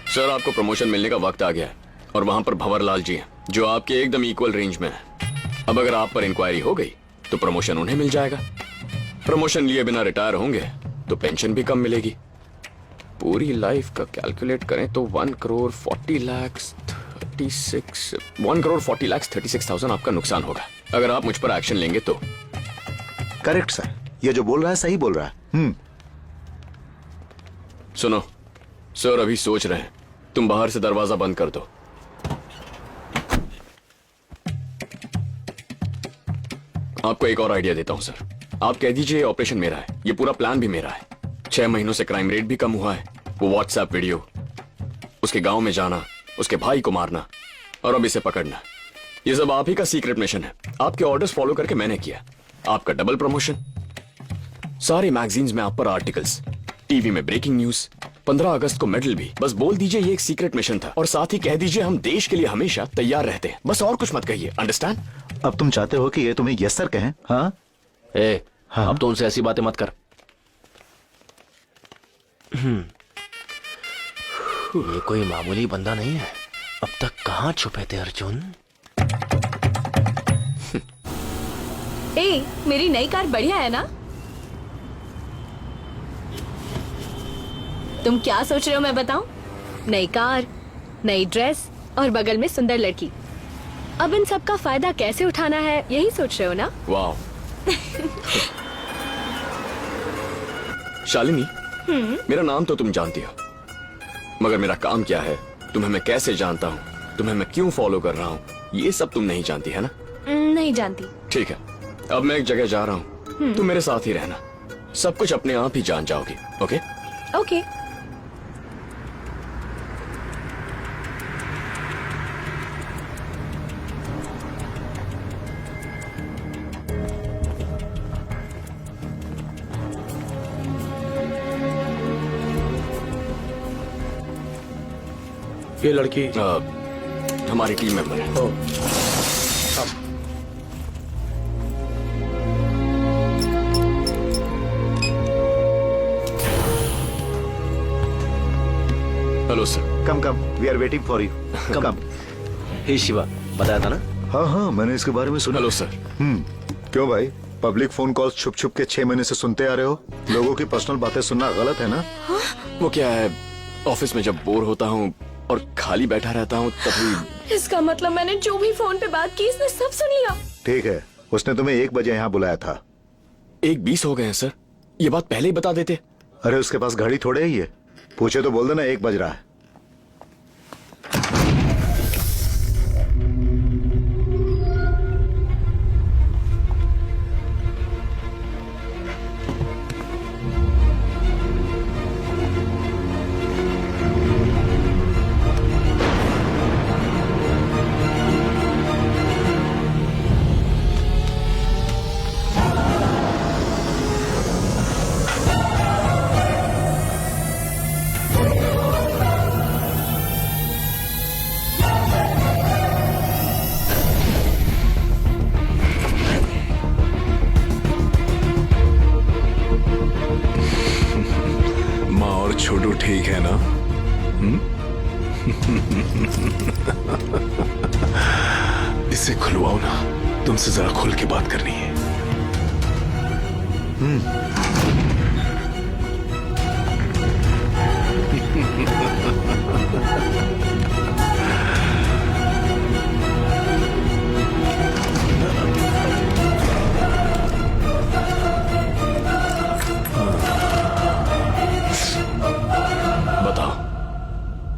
सर, आपको प्रमोशन मिलने का वक्त आ गया है और वहां पर भंवरलाल जी हैं जो आपके एकदम इक्वल रेंज में है। अब अगर आप पर इंक्वायरी हो गई तो प्रमोशन उन्हें मिल जाएगा। प्रमोशन लिए बिना रिटायर होंगे तो पेंशन भी कम मिलेगी। पूरी लाइफ का कैलकुलेट करें तो 1,40,36,000 आपका नुकसान होगा अगर आप मुझ पर एक्शन लेंगे तो। करेक्ट सर, ये जो बोल रहा है सही बोल रहा है। सुनो सर, अभी सोच रहे हैं, तुम बाहर से दरवाजा बंद कर दो। आपको एक और आइडिया देता हूं सर। आप कह दीजिए ऑपरेशन मेरा है, ये पूरा प्लान भी मेरा है। 6 महीनों से क्राइम रेट भी कम हुआ है। वो व्हाट्सएप वीडियो, उसके गांव में जाना, उसके भाई को मारना और अब इसे पकड़ना, ये सब आप ही का सीक्रेट मिशन है। आपके ऑर्डर्स फॉलो करके मैंने किया। आपका डबल प्रमोशन, सारे मैगजीन्स में आप पर आर्टिकल्स, टीवी में ब्रेकिंग न्यूज, 15 अगस्त को मेडल भी। बस बोल दीजिए ये एक सीक्रेट मिशन था और साथ ही कह दीजिए हम देश के लिए हमेशा तैयार रहते हैं। बस और कुछ मत कहिए, अंडरस्टैंड? अब तुम चाहते हो कि ये तुम्हें यस सर कहें? हाँ? हाँ? अब तो उनसे ऐसी बातें मत कर। ये कोई मामूली बंदा नहीं है। अब तक कहाँ छुपे थे अर्जुन? ए, मेरी नई कार बढ़िया है ना? तुम क्या सोच रहे हो मैं बताऊं? नई कार, नई ड्रेस और बगल में सुंदर लड़की। अब इन सब का फायदा कैसे उठाना है यही सोच रहे हो ना? वाह। शालिनी, मेरा नाम तो तुम जानती हो, मगर मेरा काम क्या है, तुम्हें मैं कैसे जानता हूँ, तुम्हें मैं क्यों फॉलो कर रहा हूँ, ये सब तुम नहीं जानती है ना? नहीं जानती। ठीक है, अब मैं एक जगह जा रहा हूँ, तुम मेरे साथ ही रहना। सब कुछ अपने आप ही जान जाओगी। ओके? ओके। ये लड़की हमारी टीम मेंबर है। Hello sir. Come come, we are waiting for you. Come. Hey Shiva, बताया था ना? हाँ हाँ, मैंने इसके बारे में सुना। Hello sir. क्यों भाई, पब्लिक फोन कॉल्स छुप छुप के 6 महीने से सुनते आ रहे हो? लोगों की पर्सनल बातें सुनना गलत है ना? वो क्या है, ऑफिस में जब बोर होता हूँ और खाली बैठा रहता हूँ तभी। इसका मतलब मैंने जो भी फोन पे बात की इसने सब सुन लिया। ठीक है, उसने तुम्हें 1 बजे यहाँ बुलाया था। 1:20 हो गए हैं सर, ये बात पहले ही बता देते। अरे उसके पास घड़ी थोड़े ही है, पूछे तो बोल देना 1 बज रहा है। छोटू ठीक है ना? इसे खुलवाओ ना, तुमसे जरा खुल के बात करनी है।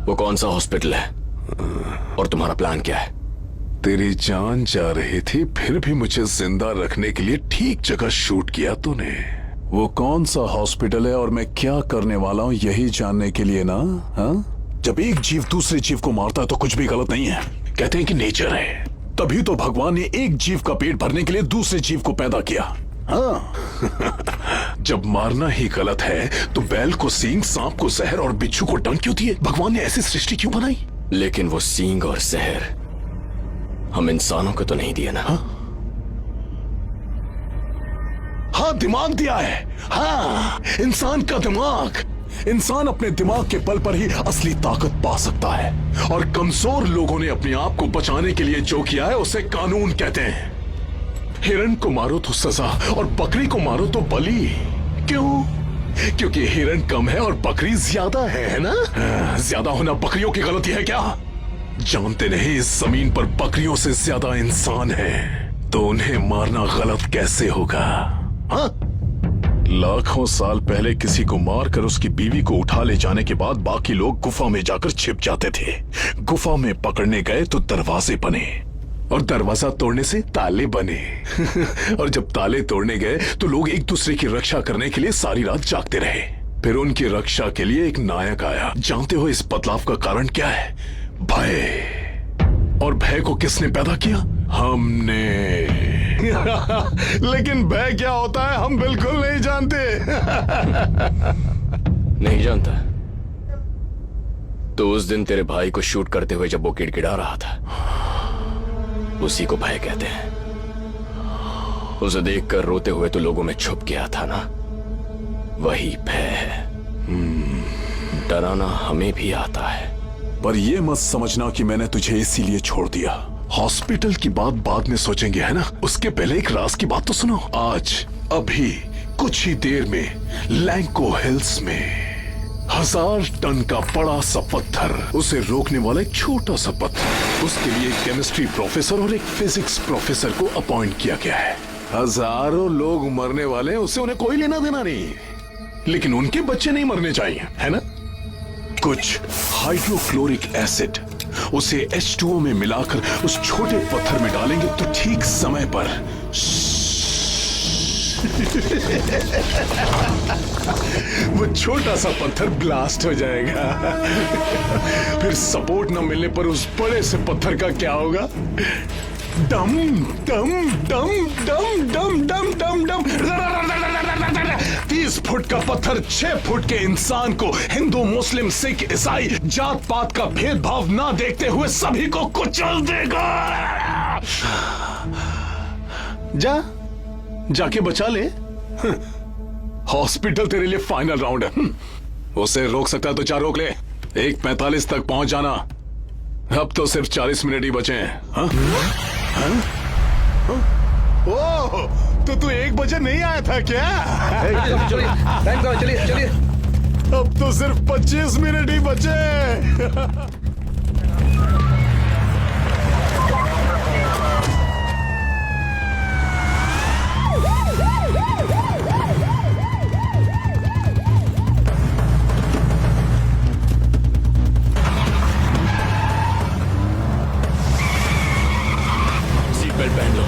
वो कौन सा हॉस्पिटल है और तुम्हारा प्लान क्या है? तेरी जान जा रही थी, फिर भी मुझे जिंदा रखने के लिए ठीक जगह शूट किया तूने। वो कौन सा हॉस्पिटल है और मैं क्या करने वाला हूँ यही जानने के लिए ना? हाँ? जब एक जीव दूसरे जीव को मारता है तो कुछ भी गलत नहीं है। कहते हैं कि नेचर है, तभी तो भगवान ने एक जीव का पेट भरने के लिए दूसरे जीव को पैदा किया। हाँ। जब मारना ही गलत है तो बैल को सींग, सांप को जहर और बिच्छू को डंक क्यों दिए? भगवान ने ऐसी सृष्टि क्यों बनाई? लेकिन वो सींग और जहर हम इंसानों को तो नहीं दिया ना? हाँ, दिमाग दिया है। हाँ, इंसान का दिमाग। इंसान अपने दिमाग के बल पर ही असली ताकत पा सकता है और कमजोर लोगों ने अपने आप को बचाने के लिए जो किया है उसे कानून कहते हैं। हिरण को मारो तो सजा और बकरी को मारो तो बलि। क्यों? क्योंकि हिरण कम है और बकरी ज्यादा है ना? ज्यादा होना बकरियों की गलती है क्या? जानते नहीं इस जमीन पर बकरियों से ज्यादा इंसान है, तो उन्हें मारना गलत कैसे होगा? हाँ? लाखों साल पहले किसी को मारकर उसकी बीवी को उठा ले जाने के बाद बाकी लोग गुफा में जाकर छिप जाते थे। गुफा में पकड़ने गए तो दरवाजे बने और दरवाजा तोड़ने से ताले बने और जब ताले तोड़ने गए तो लोग एक दूसरे की रक्षा करने के लिए सारी रात जागते रहे। फिर उनकी रक्षा के लिए एक नायक आया। जानते हो इस बदलाव का कारण क्या है? भय। और भय को किसने पैदा किया? हमने। लेकिन भय क्या होता है हम बिल्कुल नहीं जानते। नहीं जानता? तो उस दिन तेरे भाई को शूट करते हुए जब वो गिड़गिड़ा रहा था, उसी को भय कहते हैं। उसे देखकर रोते हुए तो लोगों में छुप गया था ना, वही भय है। डराना हमें भी आता है। पर ये मत समझना कि मैंने तुझे इसीलिए छोड़ दिया। हॉस्पिटल की बात बाद में सोचेंगे, है ना? उसके पहले एक राज की बात तो सुनो। आज अभी कुछ ही देर में लैंको हिल्स में 1000 टन का बड़ा सा पत्थर, उसे रोकने वाला एक छोटा सा पत्थर, उसके लिए एक केमिस्ट्री प्रोफेसर और एक फिजिक्स प्रोफेसर को अपॉइंट किया गया है। हजारों लोग मरने वाले हैं, उससे उन्हें कोई लेना देना नहीं, लेकिन उनके बच्चे नहीं मरने चाहिए, है ना? कुछ हाइड्रोक्लोरिक एसिड, उसे H2O में मिलाकर उस छोटे पत्थर में डालेंगे तो ठीक समय पर वो छोटा सा पत्थर ब्लास्ट हो जाएगा। फिर सपोर्ट न मिलने पर उस बड़े से पत्थर का क्या होगा? डम डम डम डम डम डम डम डम। 30 फुट का पत्थर 6 फुट के इंसान को, हिंदू मुस्लिम सिख ईसाई जात पात का भेदभाव ना देखते हुए सभी को कुचल देगा। जाके बचा ले। हॉस्पिटल तेरे लिए फाइनल राउंड है। उसे रोक सकता तो चार रोक ले। 1:45 तक पहुंच जाना। अब तो सिर्फ 40 मिनट ही बचे हैं। हाँ? ओह, तो तू 1 बजे नहीं आया था क्या? चलिए। अब तो सिर्फ 25 मिनट ही बचे। सीट बेल्ट पहन लो।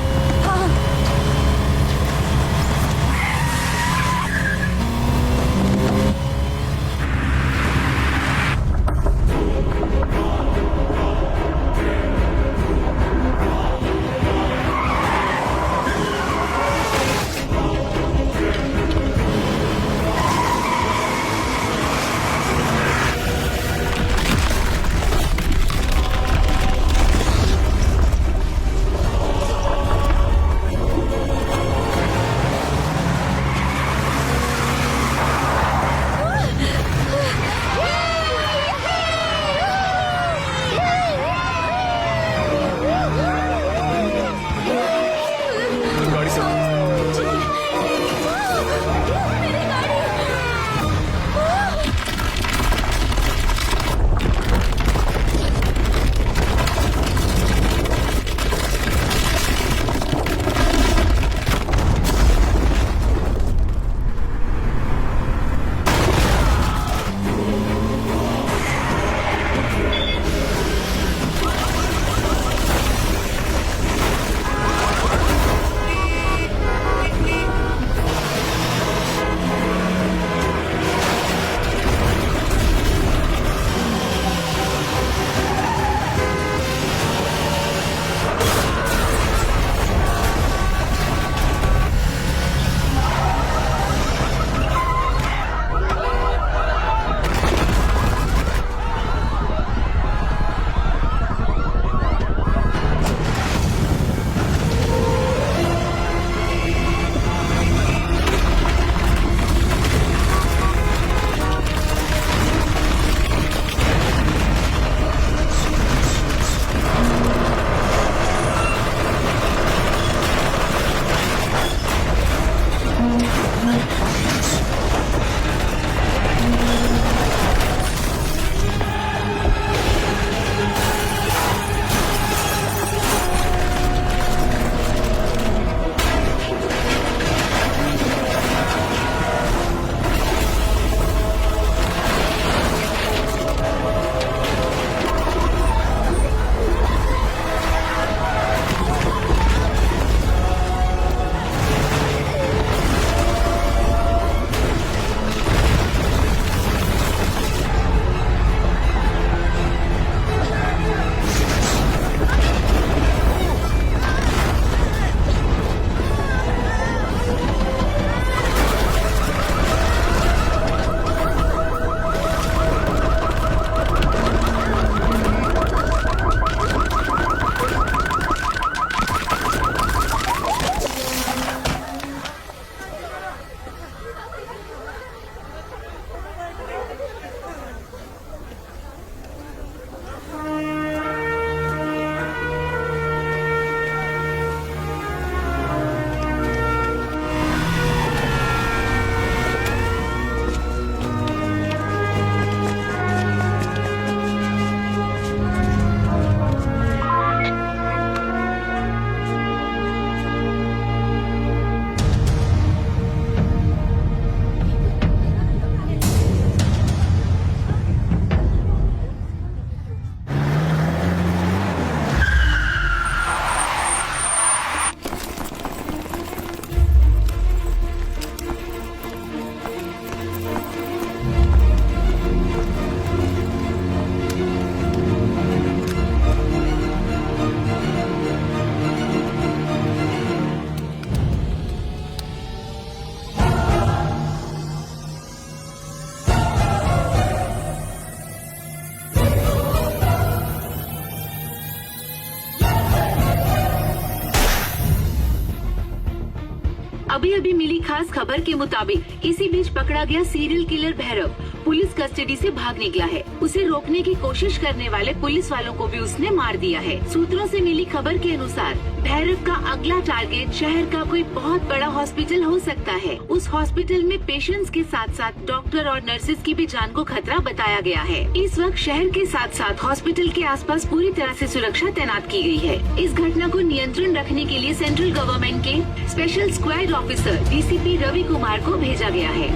अभी अभी मिली खास खबर के मुताबिक इसी बीच पकड़ा गया serial killer Bhairav police custody से भाग निकला है। उसे रोकने की कोशिश करने वाले पुलिस वालों को भी उसने मार दिया है। सूत्रों से मिली खबर के अनुसार भैरव का अगला टारगेट शहर का कोई बहुत बड़ा हॉस्पिटल हो सकता है। उस हॉस्पिटल में पेशेंट्स के साथ साथ डॉक्टर और नर्सेज की भी जान को खतरा बताया गया है। इस वक्त शहर के साथ साथ हॉस्पिटल के आसपास पूरी तरह से सुरक्षा तैनात की गई है। इस घटना को नियंत्रण रखने के लिए सेंट्रल गवर्नमेंट के special squad officer DCP Ravi Kumar को भेजा गया है।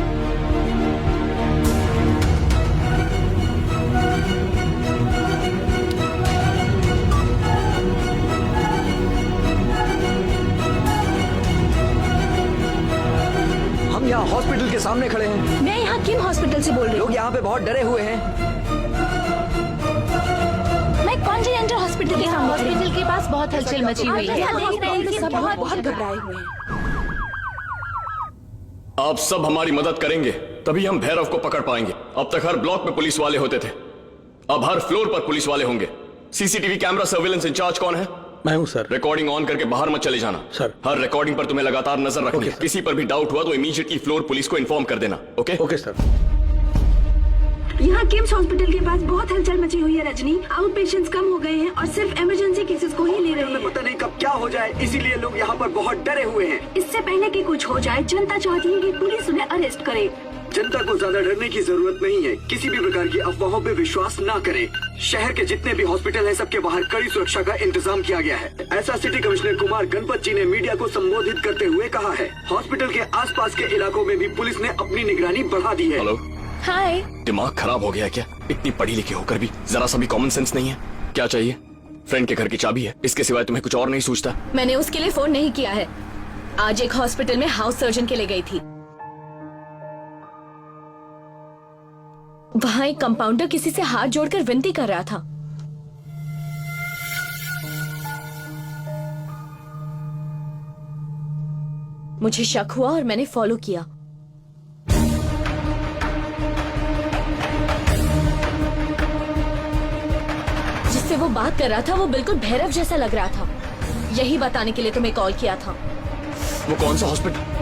हम यहाँ हॉस्पिटल के सामने खड़े हैं। मैं यहाँ किम हॉस्पिटल से बोल रही हूँ। लोग यहाँ पे बहुत डरे हुए हैं। मैं कॉन्टिनेंटल हॉस्पिटल के सामने हॉस्पिटल के पास बहुत हलचल मची हुई है। देख रहे हैं कि सब बहुत घबराए हुए हैं। आप सब हमारी मदद करेंगे तभी हम भैरव को पकड़ पाएंगे। अब तक हर ब्लॉक में पुलिस वाले होते थे, अब हर फ्लोर पर पुलिस वाले होंगे। सीसीटीवी कैमरा सर्विलेंस इंचार्ज कौन है? मैं हूँ सर। रिकॉर्डिंग ऑन करके बाहर मत चले जाना सर। हर रिकॉर्डिंग पर तुम्हें लगातार नजर रखनी है। किसी पर भी डाउट हुआ तो इमीडिएटली फ्लोर पुलिस को इन्फॉर्म कर देना। Okay okay sir. यहाँ किम्स हॉस्पिटल के पास बहुत हलचल मची हुई है रजनी। आउट पेशेंट्स कम हो गए हैं और सिर्फ इमरजेंसी केसेस को ही ले रहे हैं। पता नहीं कब क्या हो जाए, इसीलिए लोग यहाँ पर बहुत डरे हुए हैं। इससे पहले कि कुछ हो जाए जनता चाहती है कि पुलिस उन्हें अरेस्ट करे। जनता को ज्यादा डरने की जरूरत नहीं है। किसी भी प्रकार की अफवाहों पे विश्वास ना करें। शहर के जितने भी हॉस्पिटल हैं, सबके बाहर कड़ी सुरक्षा का इंतजाम किया गया है। ऐसा सिटी कमिश्नर कुमार गणपत जी ने मीडिया को संबोधित करते हुए कहा है। हॉस्पिटल के आसपास के इलाकों में भी पुलिस ने अपनी निगरानी बढ़ा दी है। हेलो, हाय। दिमाग खराब हो गया क्या? इतनी पढ़ी लिखी होकर भी जरा सा भी कॉमन सेंस नहीं है। क्या चाहिए? फ्रेंड के घर की चाबी है, इसके सिवाय तुम्हें कुछ और नहीं सूझता? मैंने उसके लिए फोन नहीं किया है। आज एक हॉस्पिटल में हाउस सर्जन के लिए गई थी। वहां एक कंपाउंडर किसी से हाथ जोड़कर विनती कर रहा था। मुझे शक हुआ और मैंने फॉलो किया। जिससे वो बात कर रहा था वो बिल्कुल भैरव जैसा लग रहा था। यही बताने के लिए तुम्हें कॉल किया था। वो कौन सा hospital?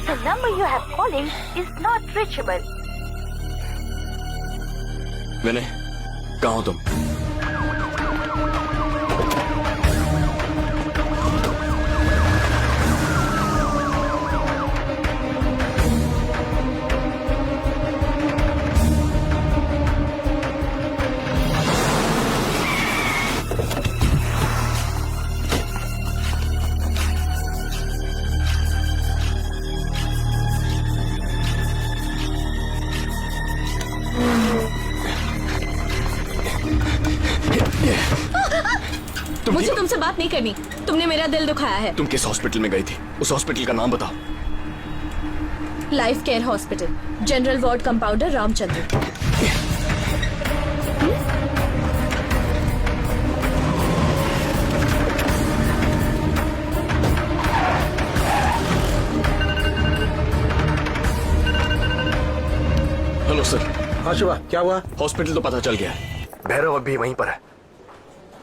The number you have calling is not reachable. विनय, कहाँ हो तुम? मुझे तुमसे बात नहीं करनी। तुमने मेरा दिल दुखाया है। तुम किस हॉस्पिटल में गई थी? उस हॉस्पिटल का नाम बताओ। Life care hospital, general ward, compounder Ramchandra. Hello sir. हाँ शिवा, क्या हुआ? हॉस्पिटल तो पता चल गया है, भैरव अब भी वहीं पर है।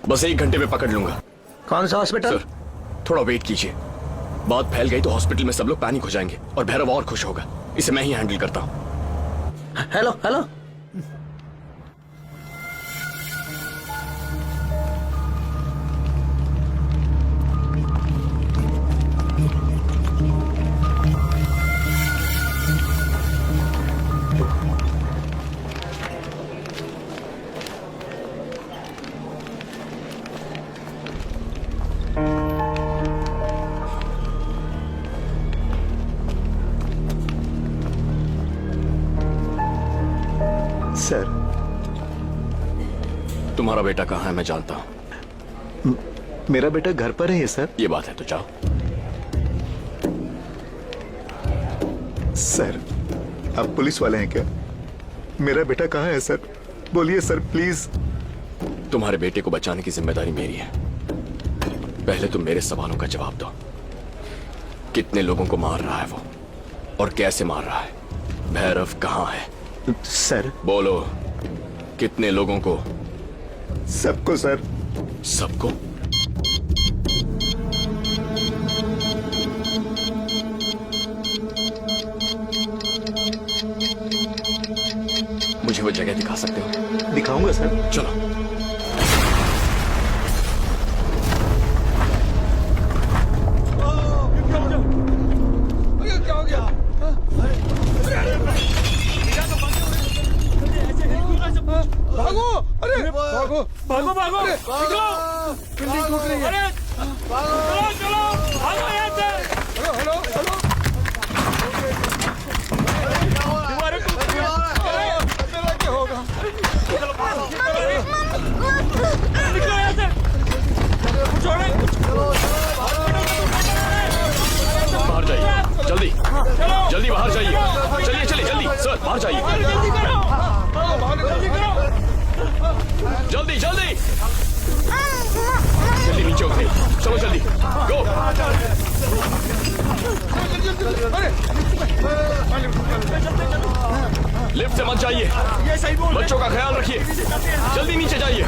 बस 1 घंटे में पकड़ लूंगा। कौन सा हॉस्पिटल? सर, थोड़ा वेट कीजिए। बात फैल गई तो हॉस्पिटल में सब लोग पैनिक हो जाएंगे और भैरव और खुश होगा। इसे मैं ही हैंडल करता हूँ। Hello hello. सर, तुम्हारा बेटा कहाँ है मैं जानता हूँ। मेरा बेटा घर पर है सर। ये बात है तो जाओ। सर, आप पुलिस वाले हैं क्या? मेरा बेटा कहाँ है सर? बोलिए सर प्लीज। तुम्हारे बेटे को बचाने की जिम्मेदारी मेरी है। पहले तुम मेरे सवालों का जवाब दो। कितने लोगों को मार रहा है वो और कैसे मार रहा है? भैरव कहाँ है? सर बोलो, कितने लोगों को? सबको सर। सबको? मुझे वो जगह दिखा सकते हो? दिखाऊंगा सर। चलो। भागो, अरे भागो भागो भागो, बिल्डिंग टूट रही है। चलो चलो भागो यहाँ से। हेलो हेलो दीवारें टूट रही हैं। मेरा क्या होगा? निकलो यहाँ से। छोड़ो। बाहर जाइए जल्दी, जल्दी बाहर जाइए। चलिए चलिए जल्दी सर, बाहर जाइए। जल्दी करो, जल्दी करो। जल्दी जल्दी जल्दी नीचे उतरिए, चलो जल्दी गो। लिफ्ट से मत जाइए, बच्चों का ख्याल रखिए। जल्दी नीचे जाइए।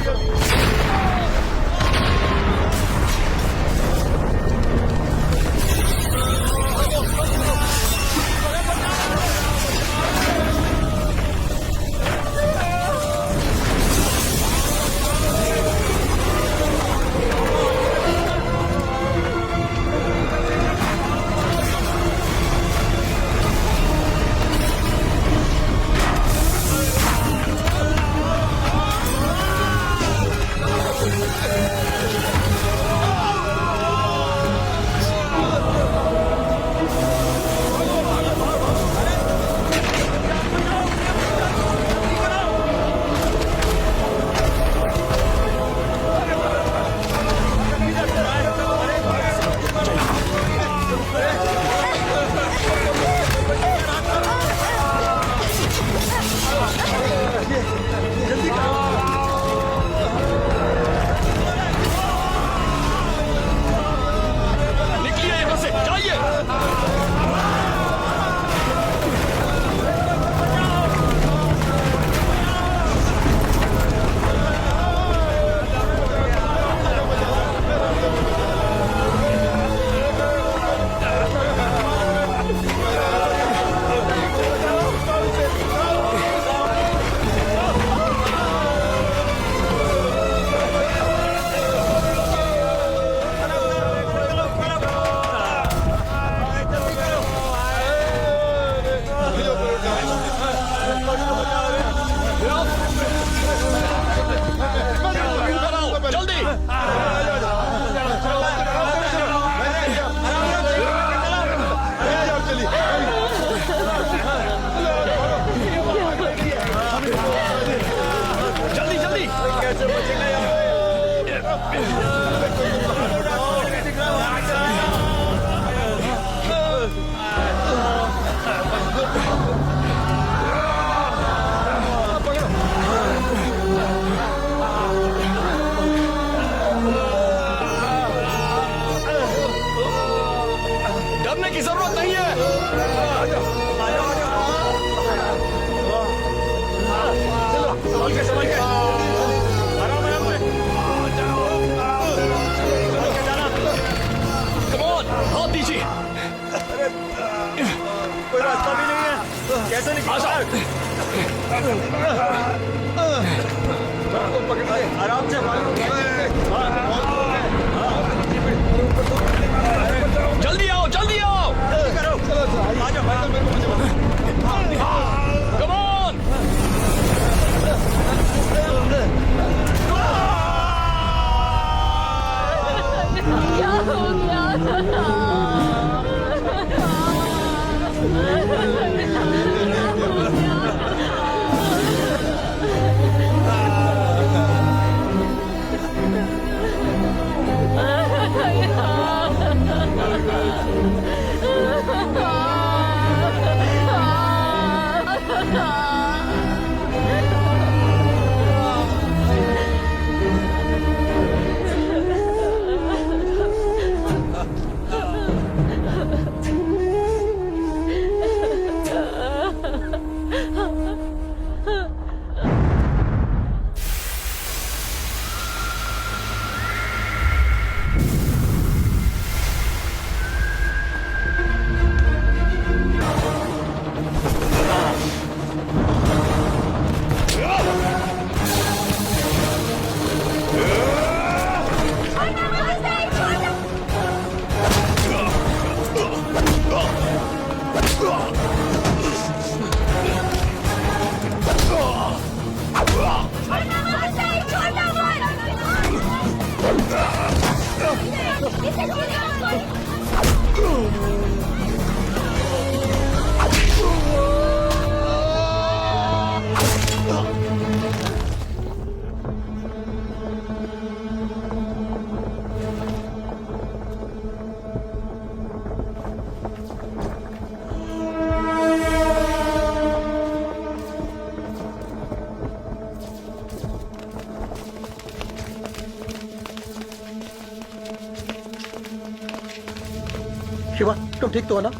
शिवा, तुम ठीक तो हो ना?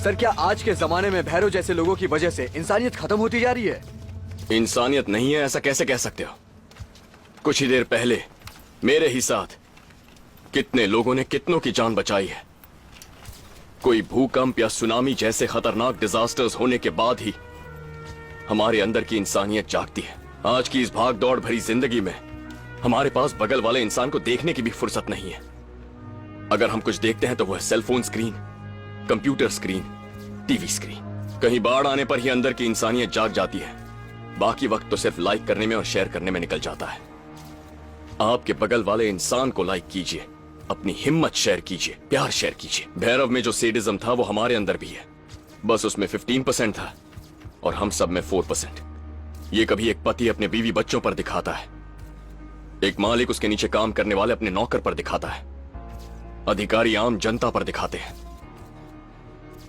सर, क्या आज के जमाने में भैरव जैसे लोगों की वजह से इंसानियत खत्म होती जा रही है? इंसानियत नहीं है ऐसा कैसे कह सकते हो? कुछ ही देर पहले मेरे ही साथ कितने लोगों ने कितनों की जान बचाई है। कोई भूकंप या सुनामी जैसे खतरनाक डिजास्टर्स होने के बाद ही हमारे अंदर की इंसानियत जागती है। आज की इस भाग दौड़ भरी जिंदगी में हमारे पास बगल वाले इंसान को देखने की भी फुर्सत नहीं है। अगर हम कुछ देखते हैं तो वह cellphone screen, computer screen, TV screen. कहीं बाढ़ आने पर ही अंदर की इंसानियत जाग जाती है, बाकी वक्त तो सिर्फ लाइक करने में और शेयर करने में निकल जाता है। आपके बगल वाले इंसान को लाइक कीजिए, अपनी हिम्मत शेयर कीजिए, प्यार शेयर कीजिए। भैरव में जो सेडिज्म था वो हमारे अंदर भी है, बस उसमें 15% था और हम सब में 4%। ये कभी एक पति अपने बीवी बच्चों पर दिखाता है, एक मालिक उसके नीचे काम करने वाले अपने नौकर पर दिखाता है, अधिकारी आम जनता पर दिखाते हैं।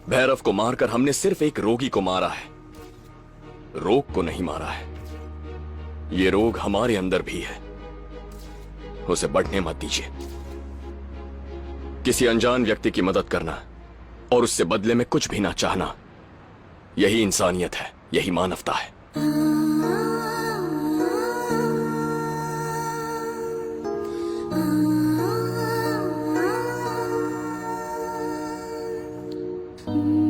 भैरव को मारकर हमने सिर्फ एक रोगी को मारा है, रोग को नहीं मारा है। ये रोग हमारे अंदर भी है, उसे बढ़ने मत दीजिए। किसी अनजान व्यक्ति की मदद करना और उससे बदले में कुछ भी ना चाहना, यही इंसानियत है, यही मानवता है। Mm-hmm.